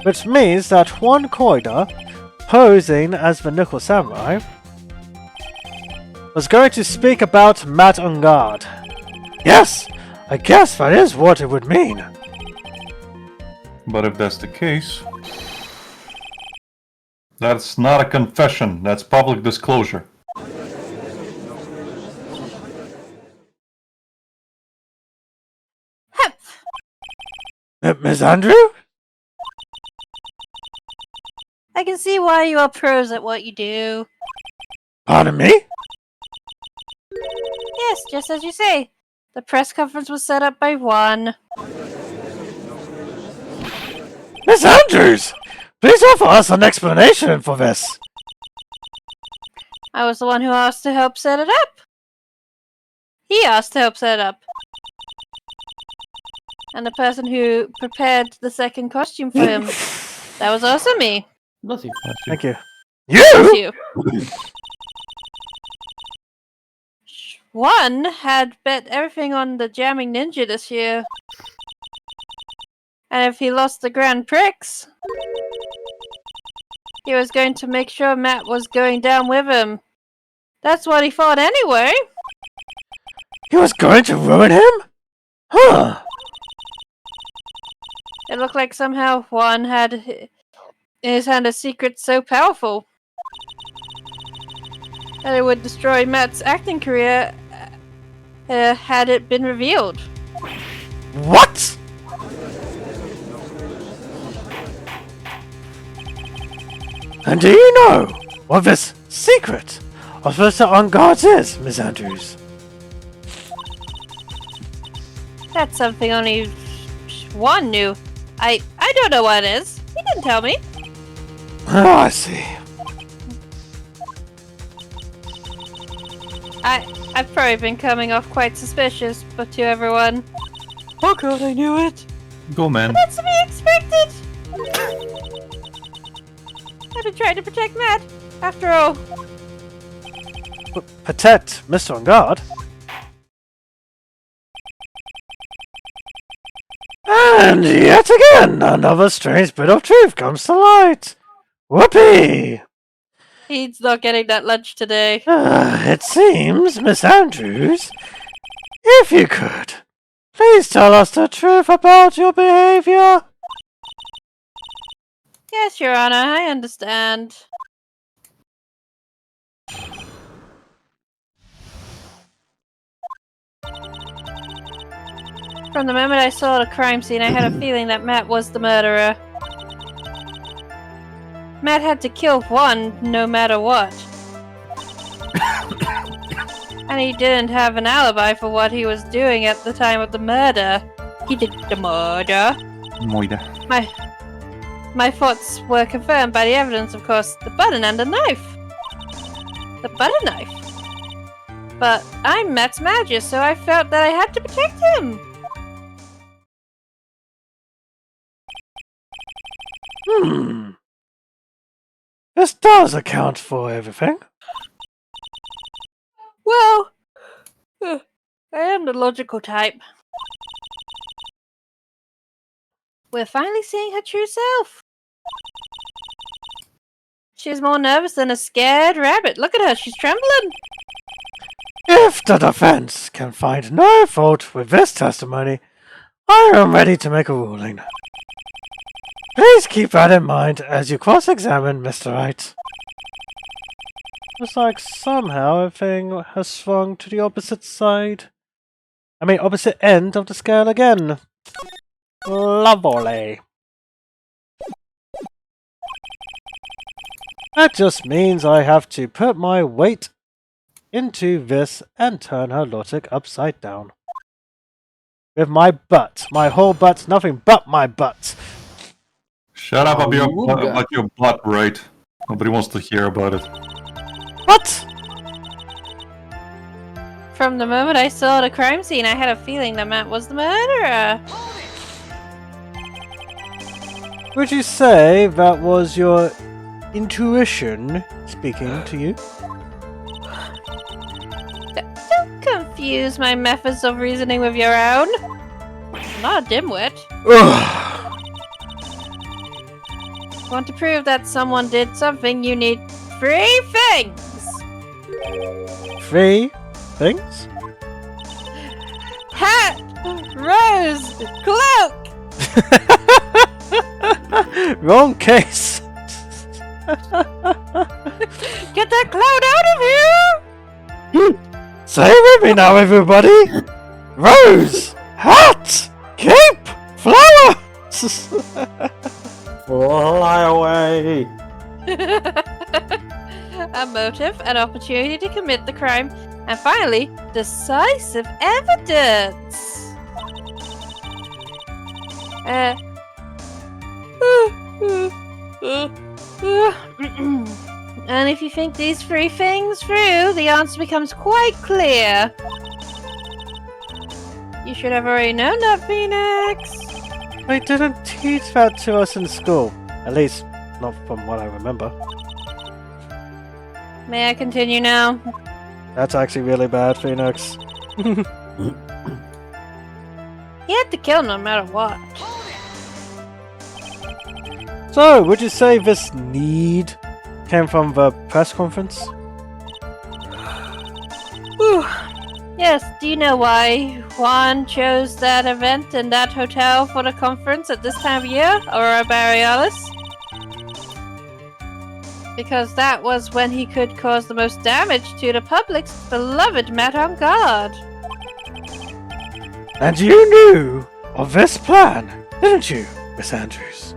Which means that Juan Koida, posing as the nickel samurai, was going to speak about Matt Angard. Yes, I guess that is what it would mean. But if that's the case, that's not a confession, that's public disclosure. Miss Andrew? I can see why you are pros at what you do. Pardon me? Yes, just as you say. The press conference was set up by Juan. Miss Andrews! Please offer us an explanation for this. I was the one who asked to help set it up. He asked to help set it up. And the person who prepared the second costume for him. That was also me. Bless you. Thank you. Bless You? you. One had bet everything on the jamming ninja this year. And if he lost the Grand Prix, he was going to make sure Matt was going down with him. That's what he thought anyway. He was going to ruin him? Huh. It looked like somehow Juan had in his hand a secret so powerful that it would destroy Matt's acting career had it been revealed. What? And do you know what this secret of Mr. On Guards is, Miss Andrews? That's something only Juan knew. I don't know what it is. He didn't tell me. Oh, I see. I've probably been coming off quite suspicious, but to everyone. Oh god, I knew it! Go, man. That's to be expected! I've been trying to protect Matt, after all. Protect Mr. On Guard? And yet again, another strange bit of truth comes to light. Whoopee! He's not getting that lunch today. It seems, Miss Andrews, if you could, please tell us the truth about your behavior. Yes, Your Honor, I understand. From the moment I saw the crime scene, I had a feeling that Matt was the murderer. Matt had to kill Juan no matter what. And he didn't have an alibi for what he was doing at the time of the murder. He did the murder. Moida. My thoughts were confirmed by the evidence, of course, the button and the knife. The butter knife. But I'm Matt's manager, so I felt that I had to protect him. This does account for everything. Well, I am the logical type. We're finally seeing her true self. She's more nervous than a scared rabbit. Look at her, she's trembling. If the defense can find no fault with this testimony, I am ready to make a ruling. Please keep that in mind as you cross-examine Mr. Wright. Looks like somehow everything has swung to the opposite side. Opposite end of the scale again. Lovely. That just means I have to put my weight into this and turn her logic upside down. With my butt. My whole butt, nothing but my butt. Shut up about your butt, right? Nobody wants to hear about it. What? From the moment I saw the crime scene, I had a feeling that Matt was the murderer. Would you say that was your intuition speaking to you? Don't confuse my methods of reasoning with your own. I'm not a dimwit. Want to prove that someone did something, you need 3 things. 3 things? Hat, rose, cloak. Wrong case. Get that cloud out of here! Say with me now, everybody. Rose, hat, cape, flower. Fly away! A motive, an opportunity to commit the crime, and finally, decisive evidence. And if you think these 3 things through, the answer becomes quite clear. You should have already known that, Phoenix. They didn't teach that to us in school. At least, not from what I remember. May I continue now? That's actually really bad, Phoenix. He had to kill no matter what. So, would you say this need came from the press conference? Whew. Yes, do you know why Juan chose that event and that hotel for the conference at this time of year, Aurora Borealis? Because that was when he could cause the most damage to the public's beloved Madame Guard. And you knew of this plan, didn't you, Miss Andrews?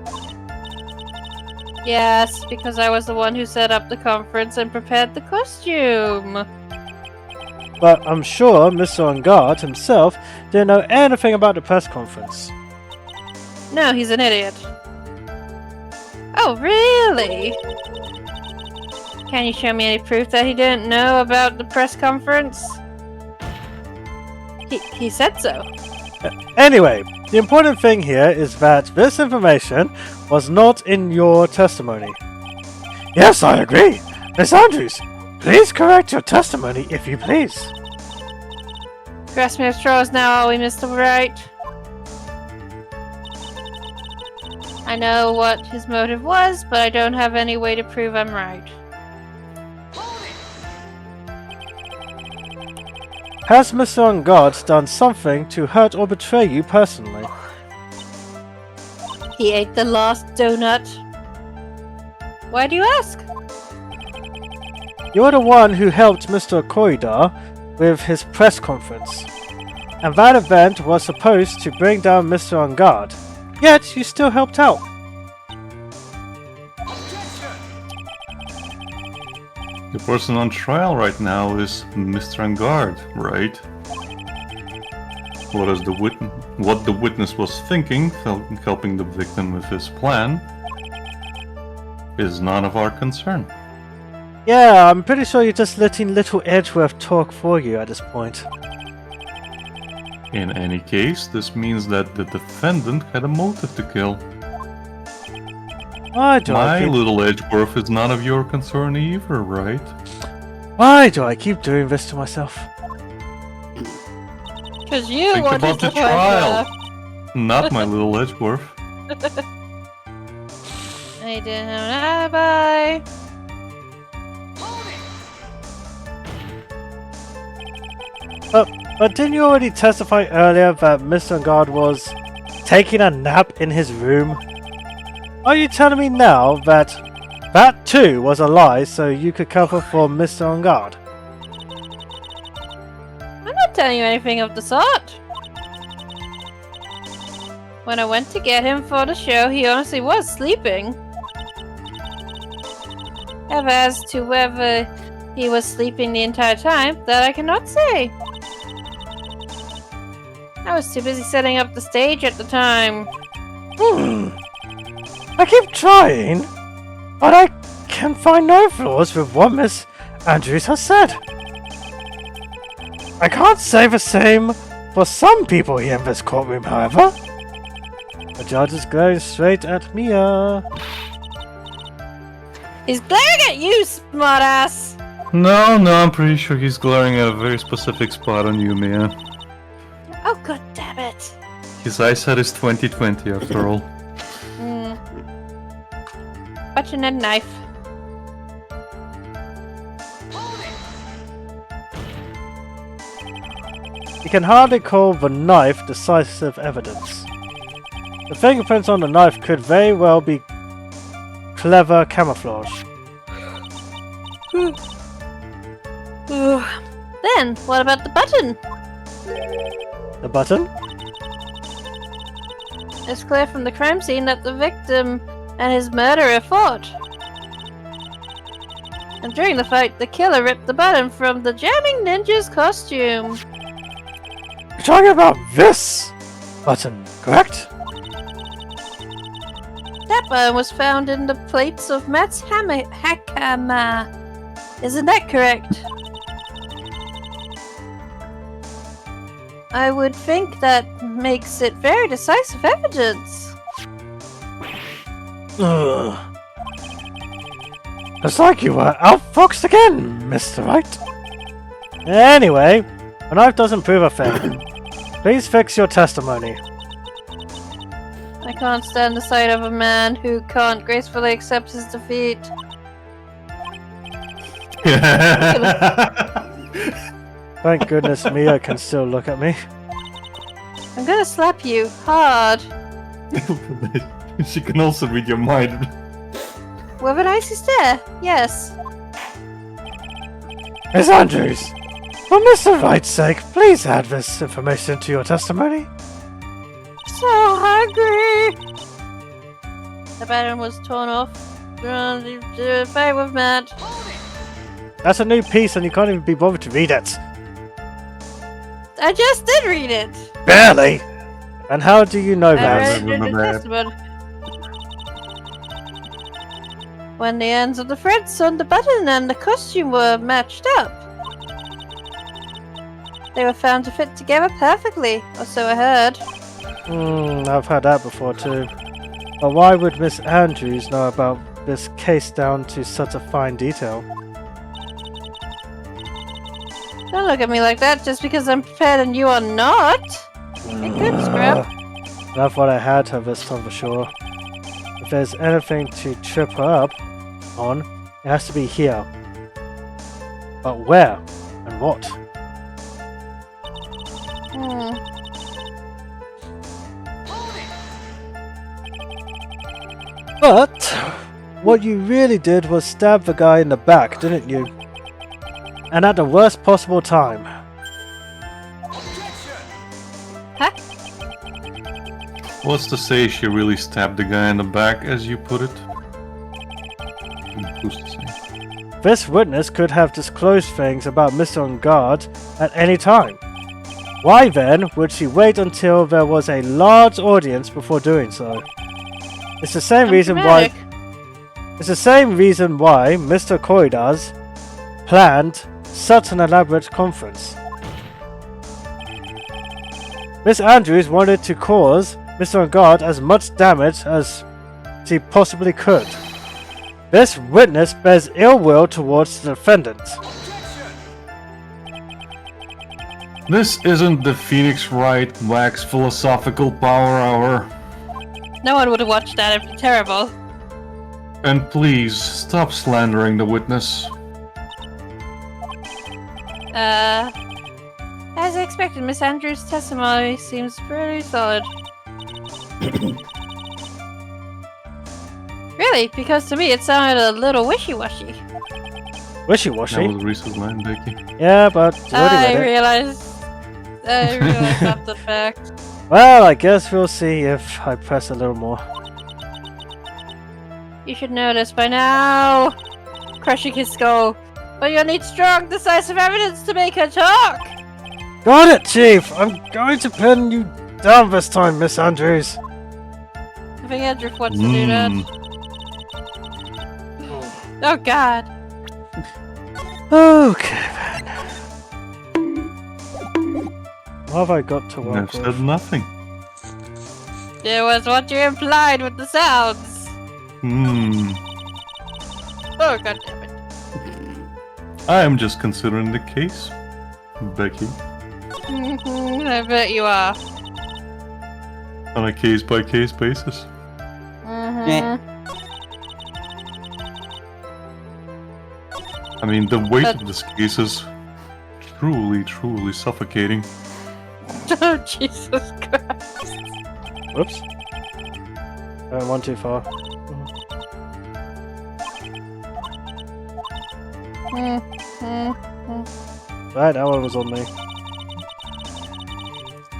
Yes, because I was the one who set up the conference and prepared the costume. But I'm sure Mr. Ungard himself didn't know anything about the press conference. No, he's an idiot. Oh, really? Can you show me any proof that he didn't know about the press conference? He said so. Anyway, the important thing here is that this information was not in your testimony. Yes, I agree. Miss Andrews, please correct your testimony if you please. Grasping at straws now, are we, Mr. Wright? I know what his motive was, but I don't have any way to prove I'm right. Has Mr. Ungard done something to hurt or betray you personally? He ate the last donut. Why do you ask? You're the one who helped Mr. Koida with his press conference. And that event was supposed to bring down Mr. Ungard. Yet you still helped out. The person on trial right now is Mr. Ungard, right? What the witness was thinking, helping the victim with his plan, is none of our concern. Yeah, I'm pretty sure you're just letting little Edgeworth talk for you at this point. In any case, this means that the defendant had a motive to kill. Why do I My keep... little Edgeworth is none of your concern either, right? Why do I keep doing this to myself? Because you Think wanted about to the trial. photograph. Not my little Edgeworth. I didn't have an alibi. But didn't you already testify earlier that Mr. Ungard was taking a nap in his room? Are you telling me now that that too was a lie so you could cover for Mr. Ungard? I'm not telling you anything of the sort. When I went to get him for the show, he honestly was sleeping. However, as to whether he was sleeping the entire time, that I cannot say. I was too busy setting up the stage at the time. I keep trying, but I can find no flaws with what Miss Andrews has said. I can't say the same for some people here in this courtroom, however. The judge is glaring straight at Mia. He's glaring at you, smartass! No, I'm pretty sure he's glaring at a very specific spot on you, Mia. Oh, god damn it. His eyesight is 20/20 after all. Watching that knife. You can hardly call the knife decisive evidence. The fingerprints on the knife could very well be clever camouflage. Then, what about the button? The button? It's clear from the crime scene that the victim and his murderer fought. And during the fight, the killer ripped the button from the jamming ninja's costume. You're talking about this button, correct? That button was found in the plates of Matt's hakama. Isn't that correct? I would think that makes it very decisive evidence. Ugh. It's like you were outfoxed again, Mr. Wright. Anyway, a knife doesn't prove a thing. Please fix your testimony. I can't stand the sight of a man who can't gracefully accept his defeat. Thank goodness Mia can still look at me. I'm gonna slap you hard. She can also read your mind. With an icy stare, yes. Miss Andrews, for Mr. Wright's sake, please add this information to your testimony. So hungry! The button was torn off during the fight with Matt. That's a new piece and you can't even be bothered to read it. I just did read it! Barely! And how do you know I that? read it in the remember that. testament. When the ends of the threads on the button and the costume were matched up. They were found to fit together perfectly, or so I heard. I've heard that before too. But why would Miss Andrews know about this case down to such a fine detail? Don't look at me like that just because I'm prepared and you are not. You good, Scrub. That's what I had her this time for sure. If there's anything to trip her up on, it has to be here. But where? And what? But what you really did was stab the guy in the back, didn't you? And at the worst possible time. Huh? What's to say she really stabbed the guy in the back, as you put it? Who's to say? This witness could have disclosed things about Mr. On Guard at any time. Why then would she wait until there was a large audience before doing so? It's the same reason why. It's the same reason why Mr. Koidas planned such an elaborate conference. Miss Andrews wanted to cause Mr. On Guard as much damage as she possibly could. This witness bears ill will towards the defendant. This isn't the Phoenix Wright Wax Philosophical Power Hour. No one would have watched that. It'd be terrible. And please, stop slandering the witness. As I expected, Miss Andrews' testimony seems pretty solid. Really? Because to me it sounded a little wishy-washy. Wishy-washy? That was Reese's line, Becky. Yeah, but you already I read it. realized after the fact. Well, I guess we'll see if I press a little more. You should know this by now. Crushing his skull. But you'll need strong, decisive evidence to make her talk. Got it, Chief! I'm going to pin you down this time, Miss Andrews. I think Andrew wants to do that. Oh god. Okay then. What have I got to work I've with? said nothing. It was what you implied with the sounds. Oh god damn it. I am just considering the case, Becky, I bet you are. on a case-by-case basis. I mean, the weight of this case is truly, truly suffocating. Oh Jesus Christ. Whoops. I went one too far. Right, that one was on me.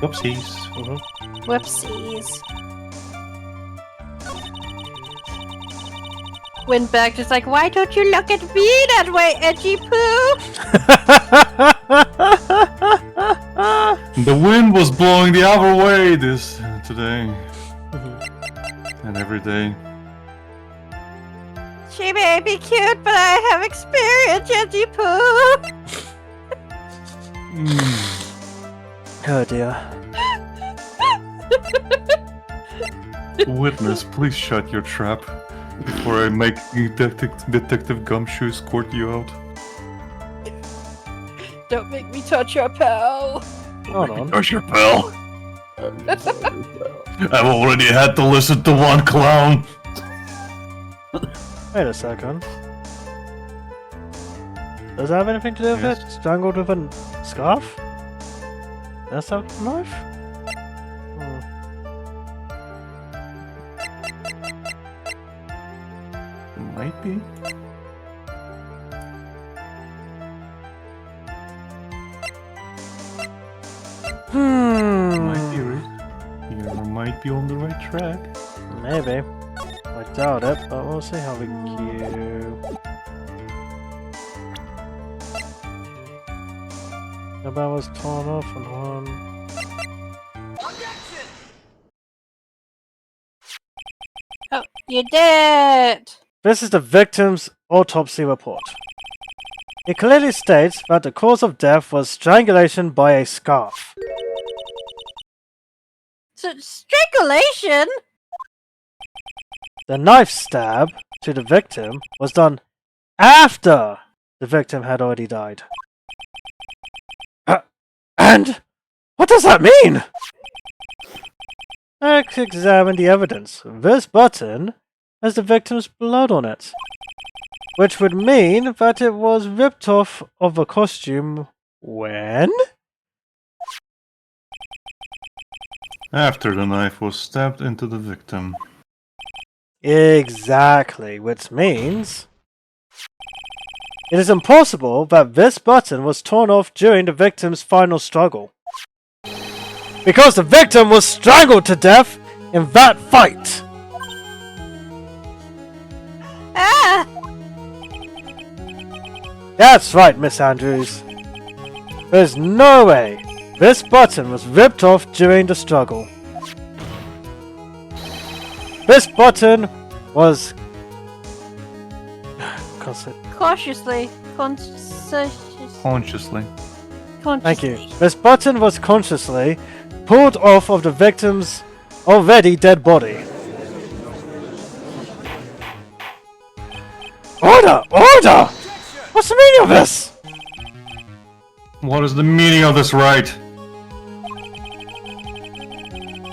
Oopsies. Whoopsies. Went back just like, why don't you look at me that way, edgy poo? The wind was blowing the other way today. And every day. She may be cute, but I have experience, edgy poo. Oh dear. Witness, please shut your trap before I make Detective Gumshoe escort you out. Don't make me touch your pal. Hold on. Touch your pal. I've already had to listen to one clown. Wait a second. Does that have anything to do with Yes. it? Strangled with a scarf? That's a knife? Hmm. Might be. Might be right. You might be on the right track. Maybe. I doubt it, but we'll see how we go. The bell was torn off and one. Oh, you did! This is the victim's autopsy report. It clearly states that the cause of death was strangulation by a scarf. Strangulation? The knife stab to the victim was done after the victim had already died. And what does that mean? Let's examine the evidence. This button has the victim's blood on it, which would mean that it was ripped off of a costume when? After the knife was stabbed into the victim. Exactly, which means it is impossible that this button was torn off during the victim's final struggle. Because the victim was strangled to death in that fight! Ah! That's right, Miss Andrews. There's no way this button was ripped off during the struggle. This button was... Cautiously. Consciously. Thank you. This button was consciously pulled off of the victim's already dead body. Order! Order! What's the meaning of this? What is the meaning of this right?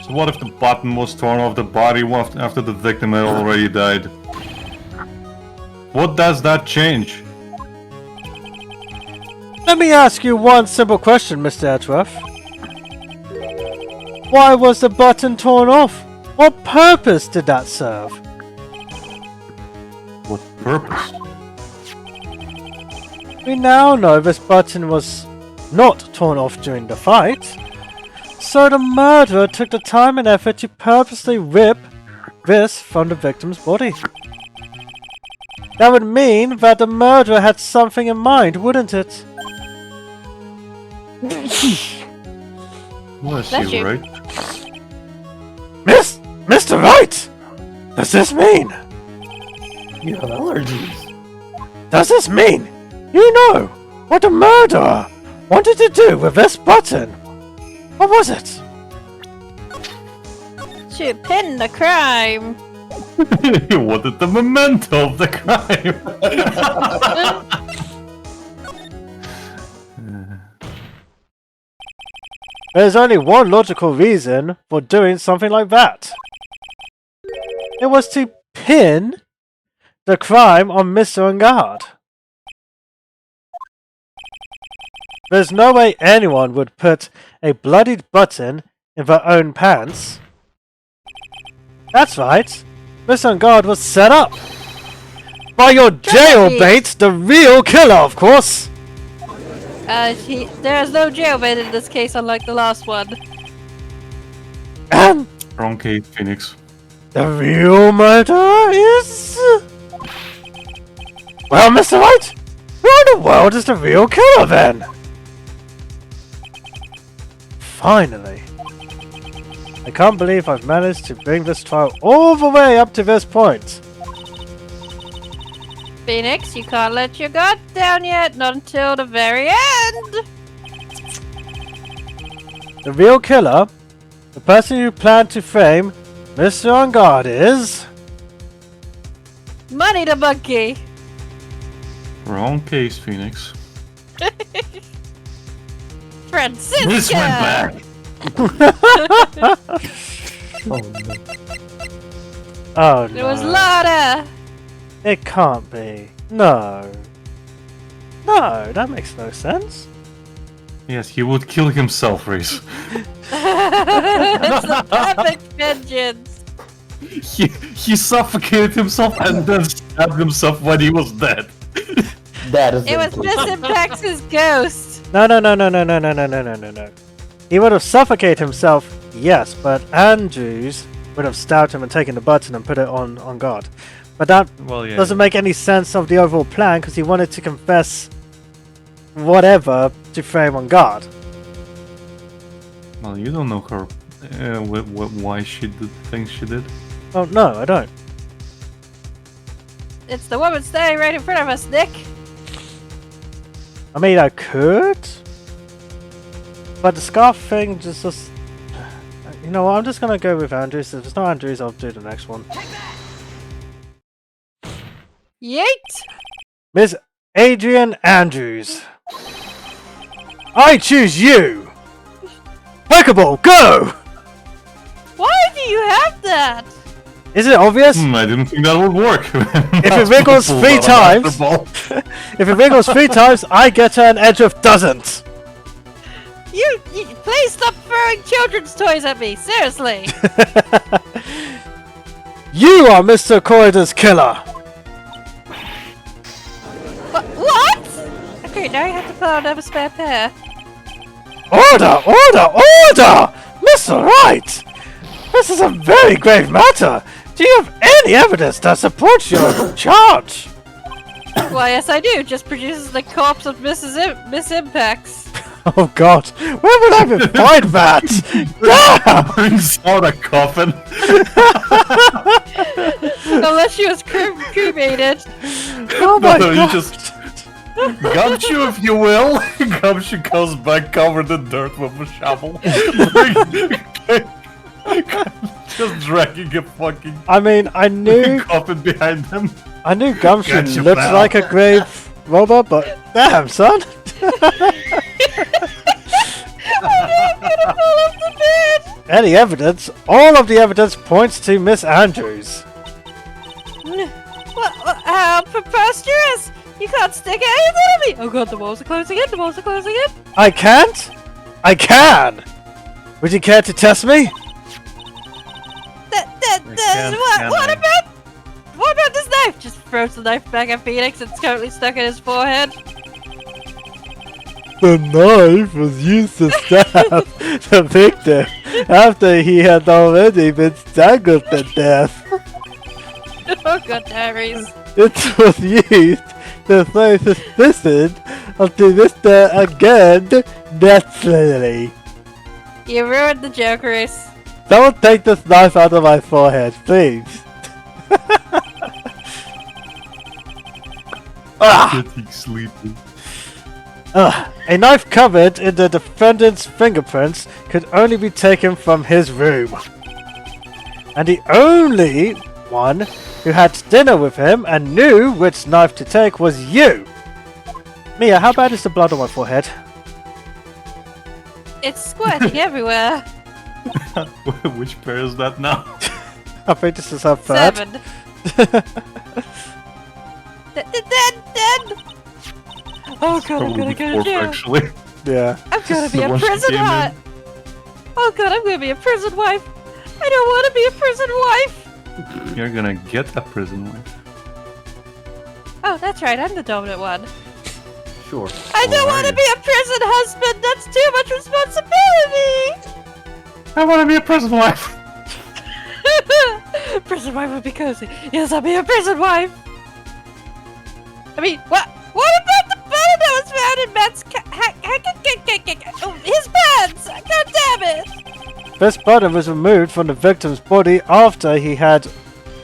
So what if the button was torn off the body after the victim had already died? What does that change? Let me ask you one simple question, Mr. Edgeworth. Why was the button torn off? What purpose did that serve? What purpose? We now know this button was not torn off during the fight, so the murderer took the time and effort to purposely rip this from the victim's body. That would mean that the murderer had something in mind, wouldn't it? Bless Bless you, you. right? Mr. Wright! Does this mean? You have allergies. Does this mean you know what the murderer wanted to do with this button? What was it? To pin the crime. You wanted the memento of the crime. There's only one logical reason for doing something like that. It was to pin the crime on Mr. Ungard. There's no way anyone would put a bloodied button in their own pants. That's right. Mr. Ungard was set up by your jailbait, the real killer, of course. There's no jailbait in this case, unlike the last one. And Wrong case, Phoenix. the real murderer is... Well, Mr. Wright, who in the world is the real killer then? Finally. I can't believe I've managed to bring this trial all the way up to this point. Phoenix, you can't let your guard down yet, not until the very end. The real killer, the person who planned to frame Mr. On Guard is... Money the monkey. Wrong case, Phoenix. Francisca. This went back. Oh, no. Oh It was no. Lana. It can't be. No. No, that makes no sense. Yes, he would kill himself, Reese. It's the perfect vengeance. He suffocated himself and then stabbed himself when he was dead. That is It was Miss Impact's ghost. No. He would have suffocated himself, yes, but Andrews would have stabbed him and taken the button and put it on guard. But that Well, yeah. doesn't make any sense of the overall plan because he wanted to confess whatever to frame On Guard. Well, you don't know her. Why she did the things she did. Oh no, I don't. It's the woman standing right in front of us, Nick. I mean, I could, but the scarf thing just. You know what? I'm just gonna go with Andrews. If it's not Andrews, I'll do the next one. Yeet! Miss Adrian Andrews. I choose you! Pokeball, go! Why do you have that? Is it obvious? I didn't think that would work. If it wiggles 3 times, if it wiggles 3 times, I get an edge of doesn't. You please stop throwing children's toys at me. Seriously. You are Mr. Corridor's killer. What? Okay, now you have to pull out another spare pair. Order, order, order! Mr. Wright! This is a very grave matter. Do you have any evidence that supports your charge? Why, yes, I do. Just produces the corpse of Miss Impacts. Oh god, where would I even find that? Damn! Brings out a coffin. Unless she was cremated. Oh my No, you god! just Gumshoe, if you will. Gumshoe goes back covered in dirt with a shovel. Just dragging a fucking I mean, I knew coffin behind him. Gumshoe Gotcha, looks pal. like a grave robber, but damn, son! Any evidence? All of the evidence points to Miss Andrews. What? How preposterous! You can't stick anything at me! Oh god, the walls are closing in, the walls are closing in! I can't? I can! Would you care to test me? What about this knife? Just throws the knife back at Phoenix. It's currently stuck in his forehead. The knife was used to stab the victim after he had already been strangled to death. Oh god, Harry's. It was used to throw suspicion onto Mr. Again naturally. You ruined the joke, Reese. Don't take this knife out of my forehead, please. Getting sleepy. A knife covered in the defendant's fingerprints could only be taken from his room. And the only one who had dinner with him and knew which knife to take was you. Mia, how bad is the blood on my forehead? It's squirting everywhere. Which pair is that now? I think this is her third. 7. Then. Oh god, I'm gonna go to Fourth, jail. actually. Yeah. I'm gonna be The a one she prison came in. wife. Oh god, I'm gonna be a prison wife. I don't want to be a prison wife. You're gonna get a prison wife. Oh, that's right. I'm the dominant one. Sure. I don't want to be a prison husband. That's too much responsibility. I want to be a prison wife. Prison wife would be cozy. Yes, I'll be a prison wife. I mean, what? What about the bone that was found in Matt's his pants? God damn it! This body was removed from the victim's body after he had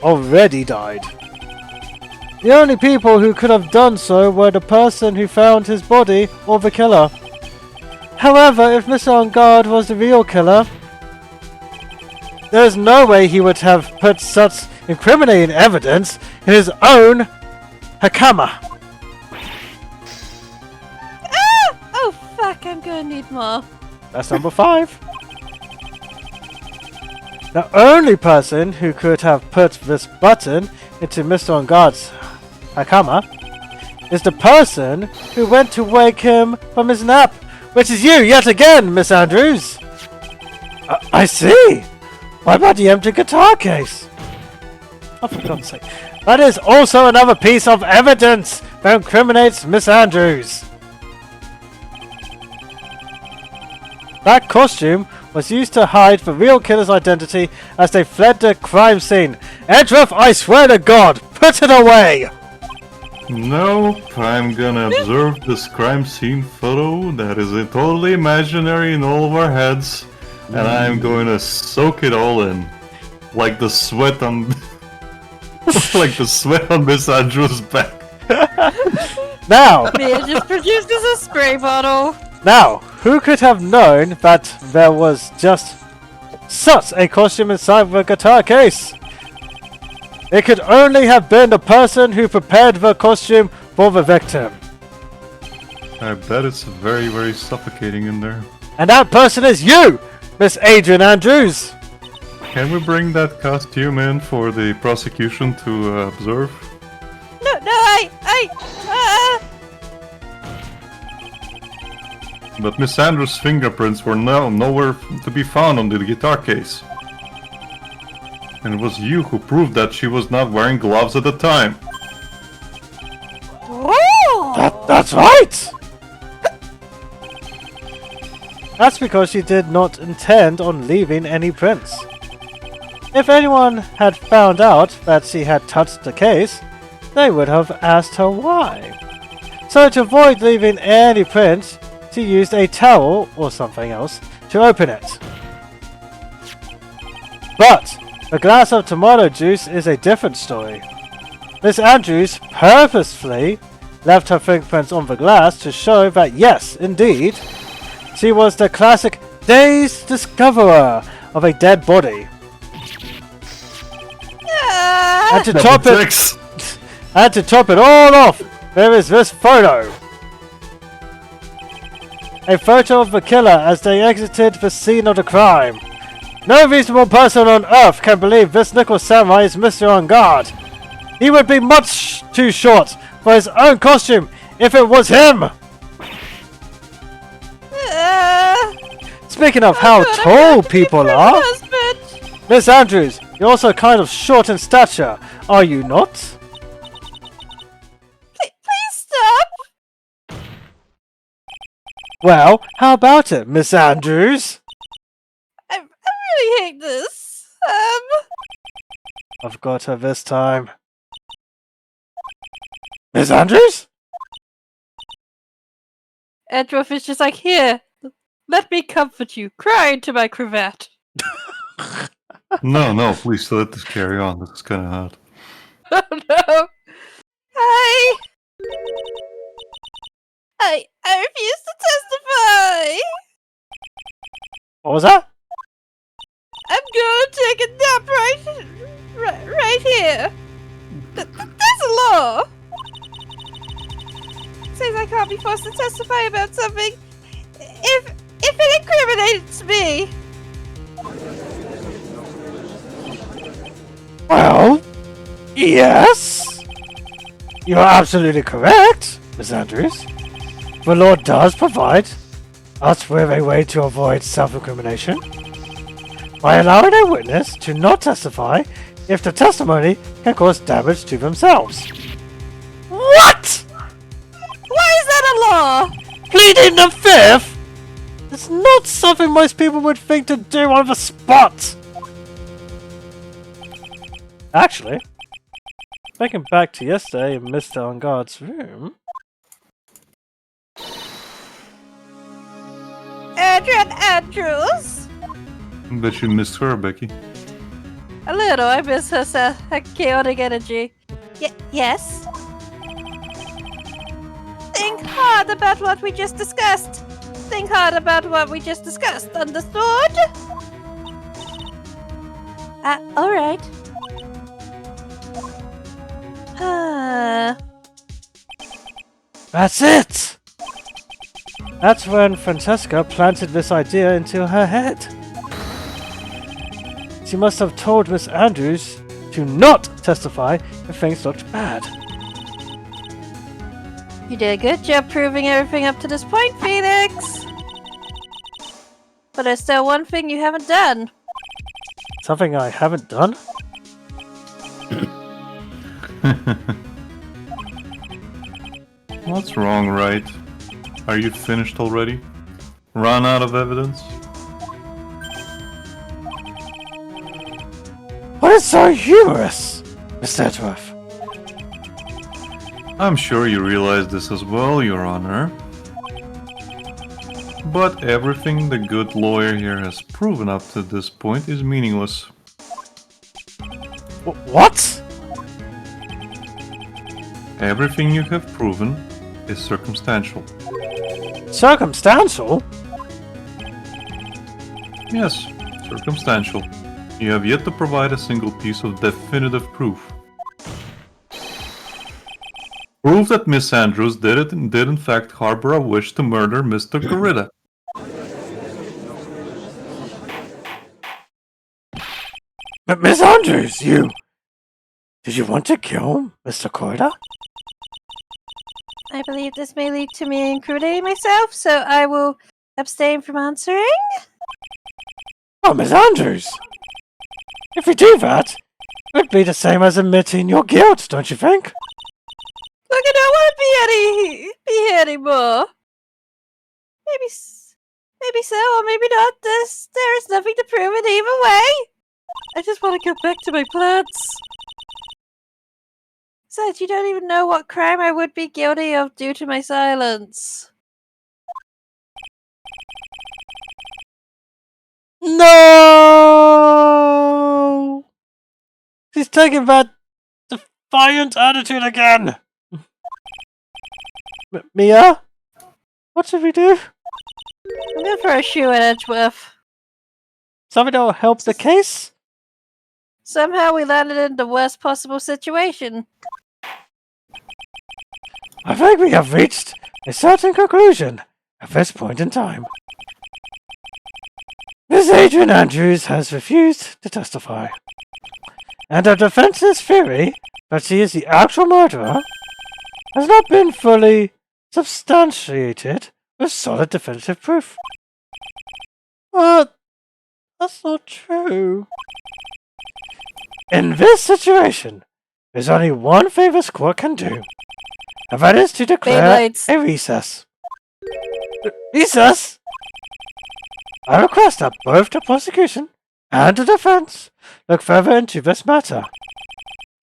already died. The only people who could have done so were the person who found his body or the killer. However, if Mr. On Guard was the real killer, there is no way he would have put such incriminating evidence in his own Hakama. Ah! Oh fuck, I'm gonna need more. That's number 5. The only person who could have put this button into Mr. On Guard's Hakama is the person who went to wake him from his nap, which is you yet again, Miss Andrews. I see. What about the empty guitar case? Oh, for God's sake. That is also another piece of evidence that incriminates Miss Andrews. That costume was used to hide the real killer's identity as they fled the crime scene. Edruff, I swear to God, put it away! Nope, I'm gonna observe this crime scene photo that is totally imaginary in all of our heads, and I'm going to soak it all in. Like the sweat on... like the sweat on Miss Andrews' back. Now! Mia just produced as a spray bottle. Now, who could have known that there was just such a costume inside the guitar case? It could only have been the person who prepared the costume for the victim. I bet it's very, very suffocating in there. And that person is you, Miss Adrian Andrews! Can we bring that costume in for the prosecution to observe? No, But Miss Andrews' fingerprints were nowhere to be found on the guitar case. And it was you who proved that she was not wearing gloves at the time. Oh! That's right! That's because she did not intend on leaving any prints. If anyone had found out that she had touched the case, they would have asked her why. So to avoid leaving any prints, she used a towel or something else to open it. But the glass of tomato juice is a different story. Miss Andrews purposefully left her fingerprints on the glass to show that yes, indeed, she was the classic dazed discoverer of a dead body. And to top it all off, there is this photo. A photo of the killer as they exited the scene of the crime. No reasonable person on Earth can believe this Nickel Samurai is Mr. On Guard. He would be much too short for his own costume if it was him. Speaking of how tall people are, Miss Andrews, you're also kind of short in stature, are you not? Please stop! Well, how about it, Miss Andrews? I really hate this. I've got her this time. Miss Andrews? Edruff is just like, here, let me comfort you. Cry into my cravat. No, please let this carry on. This is kind of hard. Oh no! I refuse to testify! What was that? I'm gonna take a nap right here. That's a law. Says I can't be forced to testify about something if it incriminates me. Well, yes. You're absolutely correct, Miss Andrews. The law does provide us with a way to avoid self-incrimination by allowing a witness to not testify if the testimony can cause damage to themselves. What? Why is that a law? Pleading the fifth? It's not something most people would think to do on the spot. Actually, thinking back to yesterday in Mr. On Guard's room. Adrian Andrews? Bet you missed her, Becky. A little. I miss her chaotic energy. Yes? Think hard about what we just discussed. think hard about what we just discussed. Understood? Alright. That's it! That's when Francesca planted this idea into her head. She must have told Miss Andrews to not testify if things looked bad. You did a good job proving everything up to this point, Phoenix! But there's still one thing you haven't done. Something I haven't done? What's wrong, Wright? Are you finished already? Run out of evidence? What is so humorous, Mr. Edgeworth? I'm sure you realize this as well, Your Honor. But everything the good lawyer here has proven up to this point is meaningless. What? Everything you have proven is circumstantial. Circumstantial? Yes, circumstantial. You have yet to provide a single piece of definitive proof. Proof that Miss Andrews did in fact harbor a wish to murder Mr. Corrida. But Miss Andrews, you... Did you want to kill Mr. Corrida? I believe this may lead to me incriminating myself, so I will abstain from answering. Oh, Miss Andrews! If you do that, it would be the same as admitting your guilt, don't you think? Look, I don't want to be here anymore. Maybe so, or maybe not. There is nothing to prove it either way. I just want to go back to my plans. Besides, you don't even know what crime I would be guilty of due to my silence. No! She's taking that defiant attitude again! Mia? What should we do? I'm going for a shoe at Edgeworth. Something that will help the case? Somehow we landed in the worst possible situation. I think we have reached a certain conclusion at this point in time. Miss Adrian Andrews has refused to testify. And our defense's theory that she is the actual murderer has not been fully substantiated with solid definitive proof. But that's not true. In this situation, there's only one thing this court can do, and that is to declare Beyblades. a recess. Recess? I request that both the prosecution and the defense look further into this matter,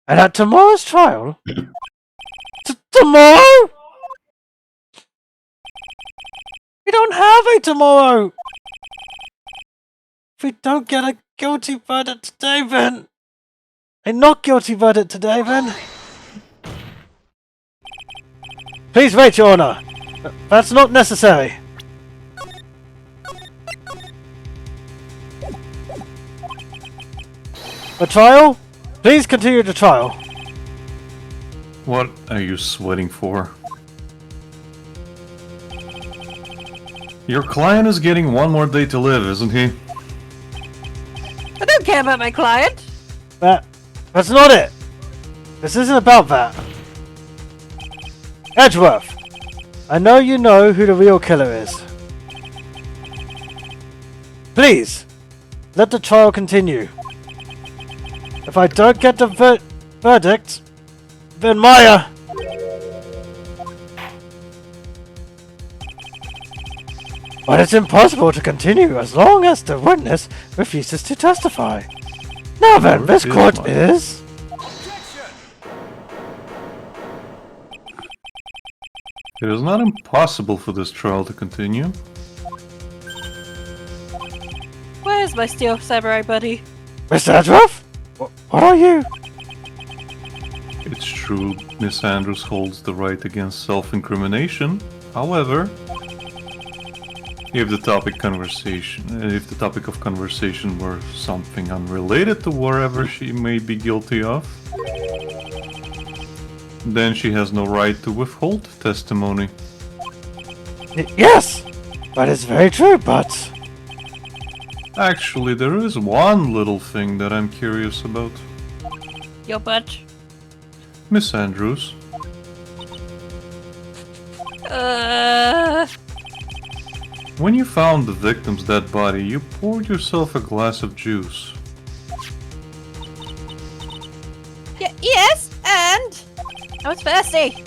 and at tomorrow's trial... Tomorrow? We don't have a tomorrow! If we don't get a guilty verdict today, then... A not guilty verdict today, then... Please wait, Your Honor. That's not necessary. The trial? Please continue the trial. What are you sweating for? Your client is getting one more day to live, isn't he? I don't care about my client. That's not it. This isn't about that. Edgeworth, I know you know who the real killer is. Please, let the trial continue. If I don't get the verdict, then Maya... But it's impossible to continue as long as the witness refuses to testify. Now then, this court is... It is not impossible for this trial to continue. Where's my steel samurai buddy? Mr. Edgeworth? What are you? It's true, Miss Andrews holds the right against self-incrimination. However, the trial must continue. It is not impossible for this trial to continue. Where's my steel samurai buddy? It's true, Miss Andrews holds the right against self-incrimination. However, the trial must continue. It is not impossible for this trial to continue. It is true, Miss Andrews holds the right against self-incrimination. However, If the topic of conversation were something unrelated to whatever she may be guilty of, then she has no right to withhold testimony. Yes! That is very true, but... Actually, there is one little thing that I'm curious about. Your butt. Miss Andrews, when you found the victim's dead body, you poured yourself a glass of juice. Yes, and I was thirsty.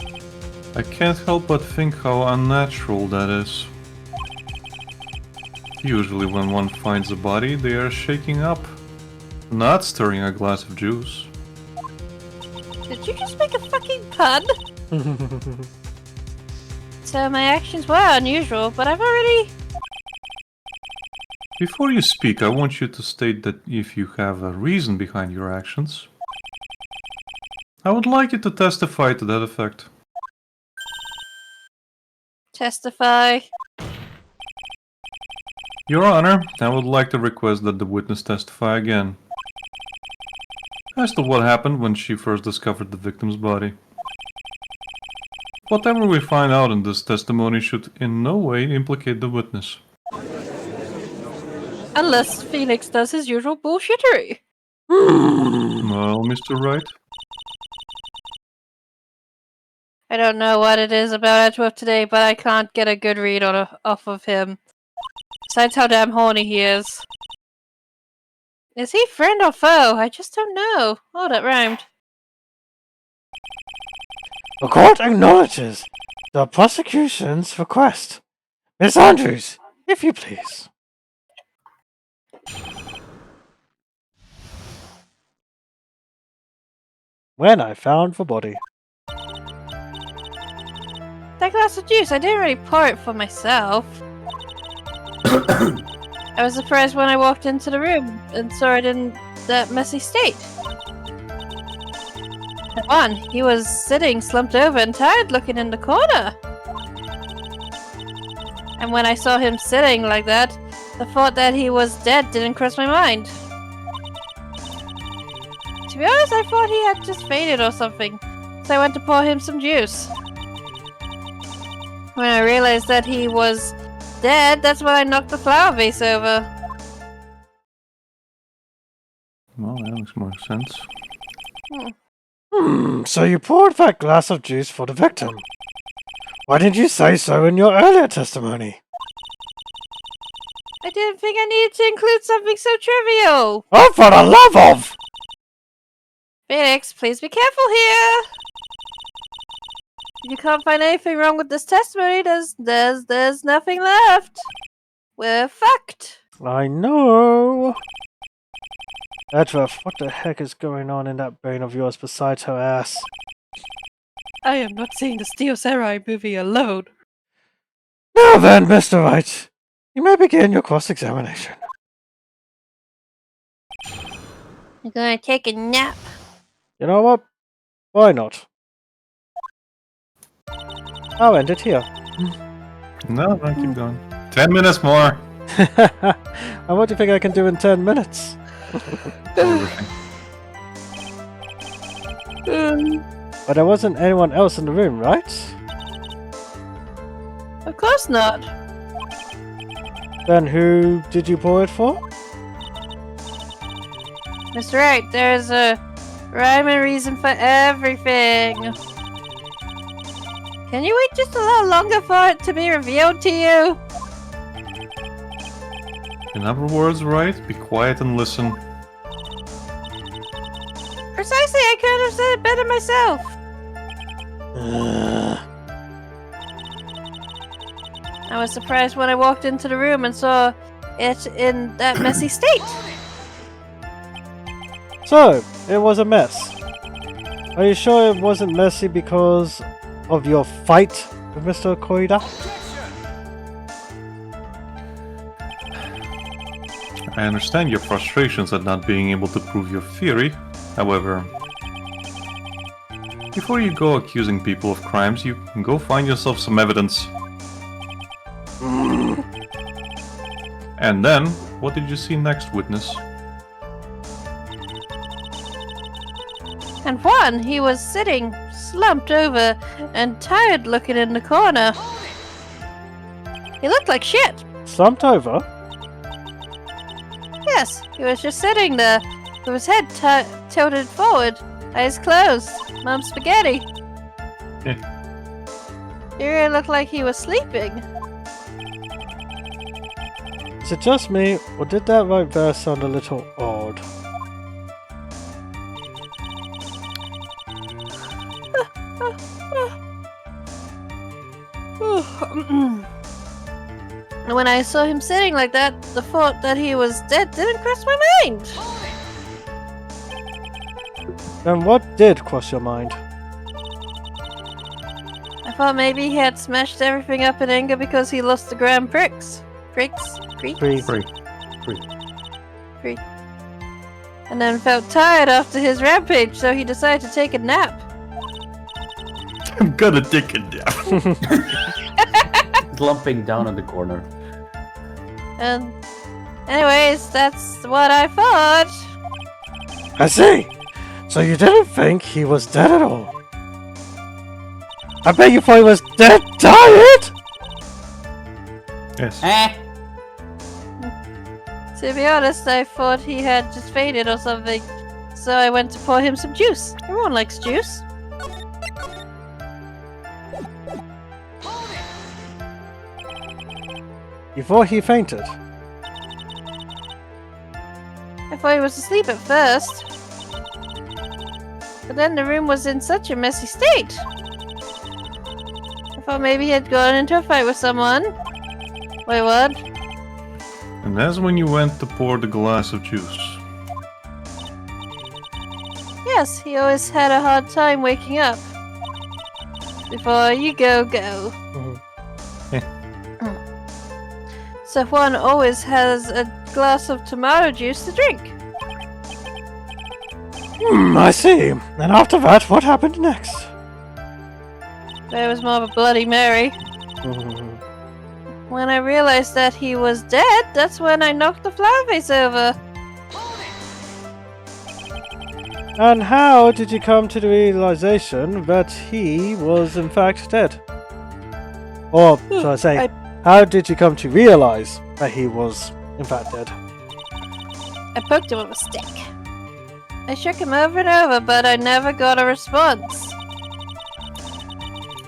I can't help but think how unnatural that is. Usually when one finds a body, they are shaking up, not stirring a glass of juice. Did you just make a fucking pun? So my actions were unusual, but I've already... Before you speak, I want you to state that if you have a reason behind your actions. I would like you to testify to that effect. Testify. Your Honor, I would like to request that the witness testify again as to what happened when she first discovered the victim's body. Whatever we find out in this testimony should in no way implicate the witness. Unless Phoenix does his usual bullshittery. Well, Mr. Wright? I don't know what it is about Edgeworth today, but I can't get a good read off of him. Besides how damn horny he is. Is he friend or foe? I just don't know. Oh, that rhymed. The court acknowledges the prosecution's request. Miss Andrews, if you please. When I found the body. That glass of juice, I didn't really pour it for myself. I was surprised when I walked into the room and saw it in that messy state. On, he was sitting slumped over and tired looking in the corner. And when I saw him sitting like that, the thought that he was dead didn't cross my mind. To be honest, I thought he had just fainted or something, so I went to pour him some juice. When I realized that he was dead, that's when I knocked the flower vase over. Well, that makes more sense. So you poured that glass of juice for the victim. Why didn't you say so in your earlier testimony? I didn't think I needed to include something so trivial. Oh, for the love of! Phoenix, please be careful here. If you can't find anything wrong with this testimony, there's nothing left. We're fucked. I know. Edgeworth, what the heck is going on in that brain of yours besides her ass? I am not seeing the Steel Samurai movie alone. Now then, Mr. Wright, you may begin your cross-examination. I'm gonna take a nap. You know what? Why not? I'll end it here. No, keep going. 10 minutes more! And what do you think I can do in 10 minutes? But there wasn't anyone else in the room, right? Of course not. Then who did you pour it for? Mr. Wright, there's a rhyme and reason for everything. Can you wait just a little longer for it to be revealed to you? In other words, Wright, be quiet and listen. Precisely, I could have said it better myself. I was surprised when I walked into the room and saw it in that messy state. So, it was a mess. Are you sure it wasn't messy because of your fight with Mr. Koida? I understand your frustrations at not being able to prove your theory. However, before you go accusing people of crimes, you can go find yourself some evidence. And then, what did you see next, witness? And Juan, he was sitting slumped over and tired looking in the corner. He looked like shit. Slumped over? Yes, he was just sitting there with his head tilted forward, eyes closed, mum spaghetti. He really looked like he was sleeping. Is it just me, or did that right there sound a little odd? And when I saw him sitting like that, the thought that he was dead didn't cross my mind. Then what did cross your mind? I thought maybe he had smashed everything up in anger because he lost the Grand Prix. Free. And then felt tired after his rampage, so he decided to take a nap. I'm gonna take it down. Slumping down in the corner. And anyways, that's what I thought. I see! So you didn't think he was dead at all? I bet you thought he was dead tired! Yes. To be honest, I thought he had just fainted or something. So I went to pour him some juice. Everyone likes juice. You thought he fainted? I thought he was asleep at first. But then the room was in such a messy state. I thought maybe he had gone into a fight with someone. Wait, what? And that's when you went to pour the glass of juice. Yes, he always had a hard time waking up. Before you go. So Juan always has a glass of tomato juice to drink. I see. And after that, what happened next? There was more of a Bloody Mary. When I realized that he was dead, that's when I knocked the flower vase over. And how did you come to the realization that he was in fact dead? Or, should I say, how did you come to realize that he was in fact dead? I poked him with a stick. I shook him over and over, but I never got a response.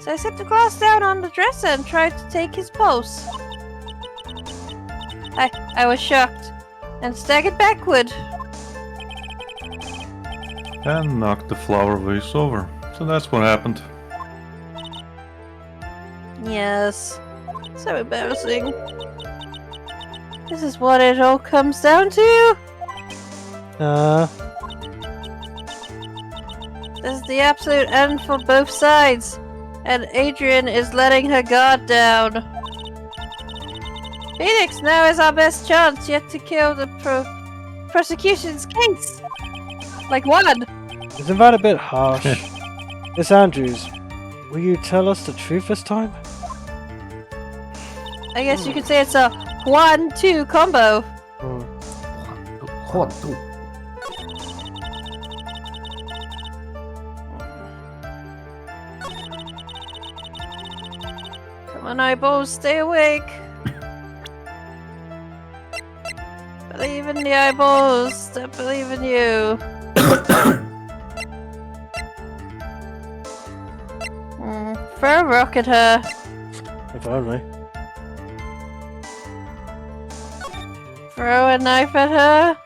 So I set the glass down on the dresser and tried to take his pulse. I was shocked and staggered backward. And knocked the flower vase over. So that's what happened. Yes. So embarrassing. This is what it all comes down to? This is the absolute end for both sides. And Adrian is letting her guard down. Phoenix, now is our best chance yet to kill the prosecution's case. Like one. Isn't that a bit harsh? Miss Andrews, will you tell us the truth this time? I guess you could say it's a 1-2 combo. What? Come on, eyeballs, stay awake. Believe in the eyeballs that believe in you. Throw a rock at her. If only. Throw a knife at her.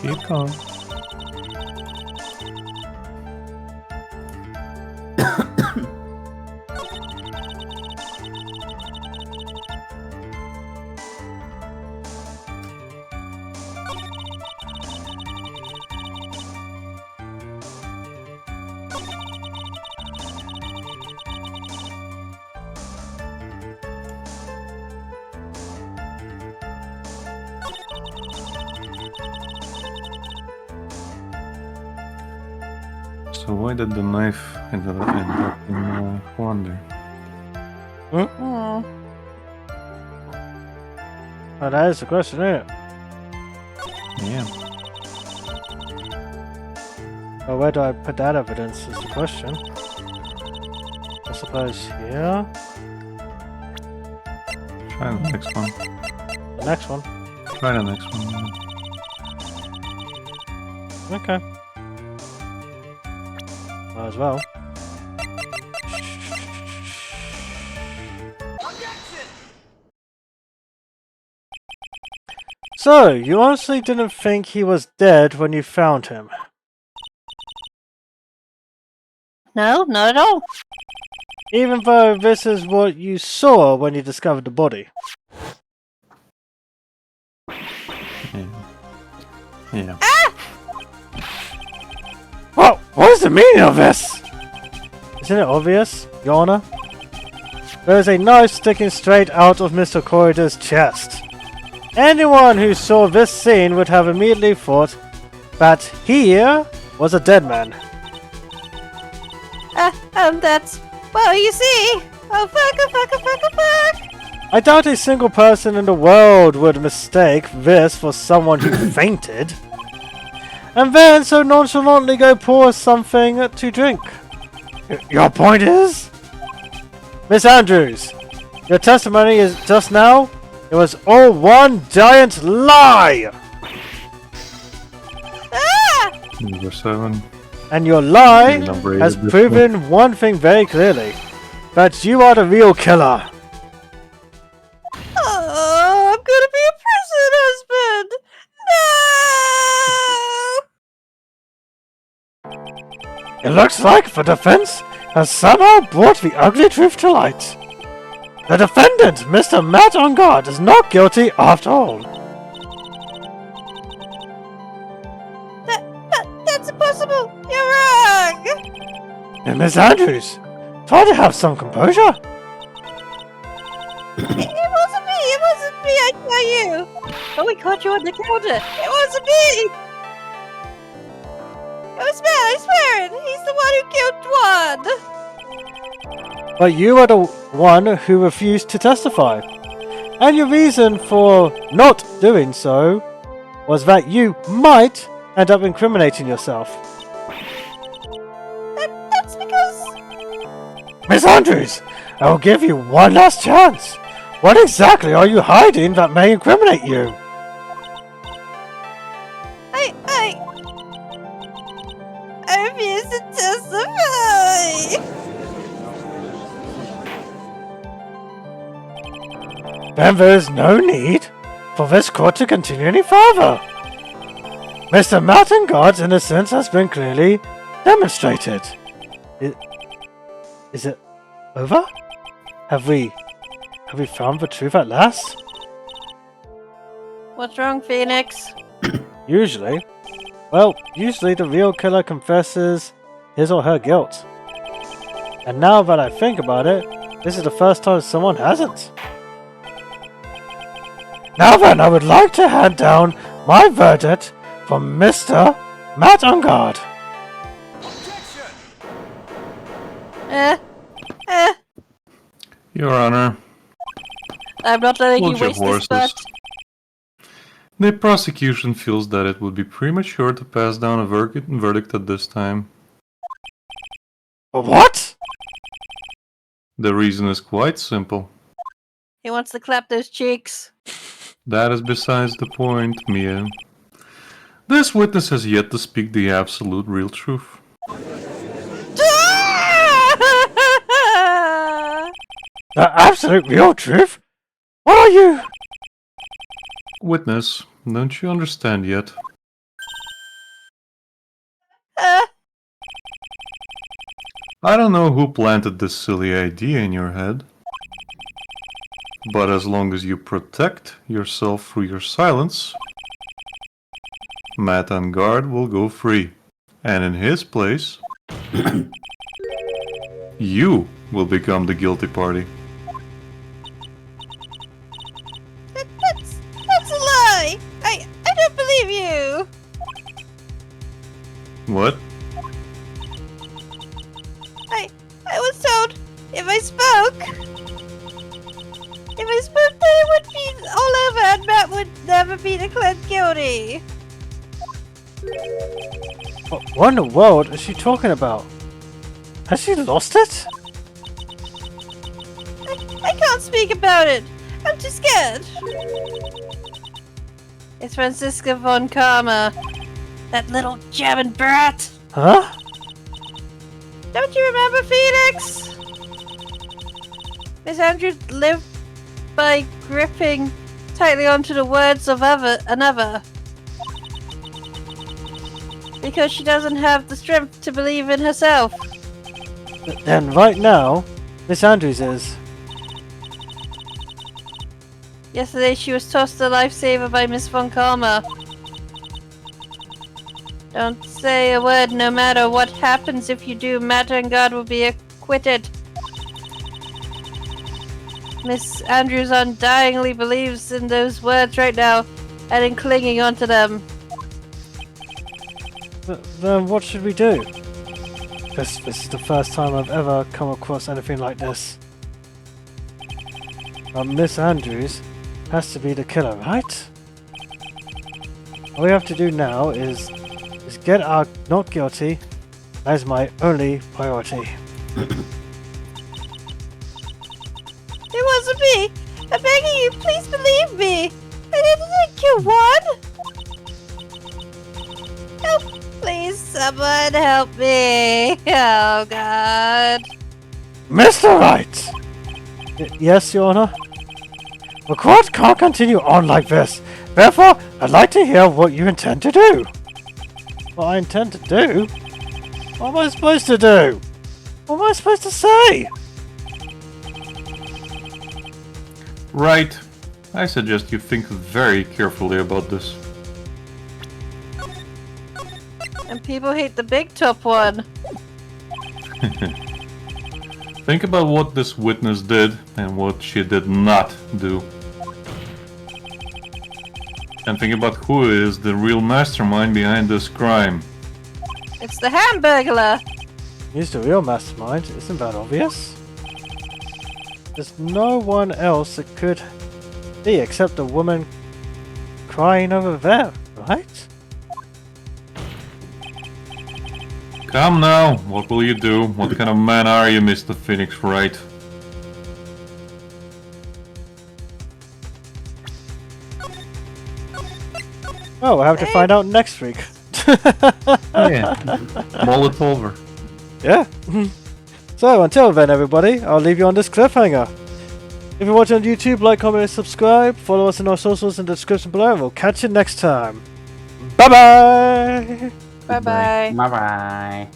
Keep calm. So why did the knife end up in Juan there? Hmm. Oh, that is the question, isn't it? Yeah. Well, where do I put that evidence is the question. I suppose here. Try the next one. The next one. Try the next one. Okay. Might as well. So, you honestly didn't think he was dead when you found him? No, not at all. Even though this is what you saw when you discovered the body? Yeah. Well, what is the meaning of this? Isn't it obvious, Your Honor? There is a knife sticking straight out of Mr. Corridor's chest. Anyone who saw this scene would have immediately thought that he was a dead man. That's... Well, you see... Oh, fuck. I doubt a single person in the world would mistake this for someone who fainted. And then so nonchalantly go pour something to drink. Your point is? Miss Andrews, your testimony is just now, it was all one giant lie! Number 7. And your lie Number 8 has at this proven one thing very clearly. That you are the real killer. Oh, I'm gonna be a prison husband! No! It looks like the defense has somehow brought the ugly truth to light. The defendant, Mr. Matt on guard, is not guilty after all. That's impossible! You're wrong! And Miss Andrews, try to have some composure. It wasn't me, I tell you! Oh, we caught you on the counter! It wasn't me! It was Matt, I swear it! He's the one who killed Juan! But you are the one who refused to testify. And your reason for not doing so was that you might end up incriminating yourself. That's because... Miss Andrews, I will give you one last chance. What exactly are you hiding that may incriminate you? I refuse to testify! Then there is no need for this court to continue any further. Mr. Martingard's innocence has been clearly demonstrated. Is it over? Have we found the truth at last? What's wrong, Phoenix? Usually. Well, usually the real killer confesses his or her guilt. And now that I think about it, this is the first time someone hasn't. Now then, I would like to hand down my verdict for Mr. Matt on guard. Your Honor, I'm not letting hold you your waste this horses. spot. The prosecution feels that it would be premature to pass down a verdict at this time. What? The reason is quite simple. He wants to clap those cheeks. That is besides the point, Mia. This witness has yet to speak the absolute real truth. The absolute real truth? What are you? Witness, don't you understand yet? I don't know who planted this silly idea in your head. But as long as you protect yourself through your silence, Matt on guard will go free. And in his place, you will become the guilty party. That's a lie! I don't believe you! What? me! What in the world is she talking about? Has she lost it? I can't speak about it! I'm too scared! It's Franziska von Karma. That little German brat! Huh? Don't you remember, Phoenix? Miss Andrews lived by gripping tightly onto the words of another. Because she doesn't have the strength to believe in herself. Then right now, Miss Andrews is. Yesterday she was tossed a lifesaver by Miss Von Karma. Don't say a word no matter what happens. If you do, Matter and God will be acquitted. Miss Andrews undyingly believes in those words right now and in clinging onto them. Then what should we do? This is the first time I've ever come across anything like this. Miss Andrews has to be the killer, right? All we have to do now is get our not guilty. That is my only priority. It wasn't me! I'm begging you, please believe me! I didn't kill one! Help! Please, someone help me! Oh God! Mr. Wright! Yes, Your Honor? The court can't continue on like this. Therefore, I'd like to hear what you intend to do. What I intend to do? What am I supposed to do? What am I supposed to say? Right. I suggest you think very carefully about this. And people hate the big top one. Think about what this witness did and what she did not do. And think about who is the real mastermind behind this crime. It's the Hamburglar! He's the real mastermind, isn't that obvious? There's no one else that could be except the woman crying over there, right? Come now, what will you do? What kind of man are you, Mr. Phoenix Wright? Oh, we'll have to find out next week. Yeah, mull it over. Yeah. So, until then, everybody, I'll leave you on this cliffhanger. If you're watching on YouTube, like, comment, and subscribe. Follow us on our socials in the description below, and we'll catch you next time. Bye-bye! Bye bye. Bye bye.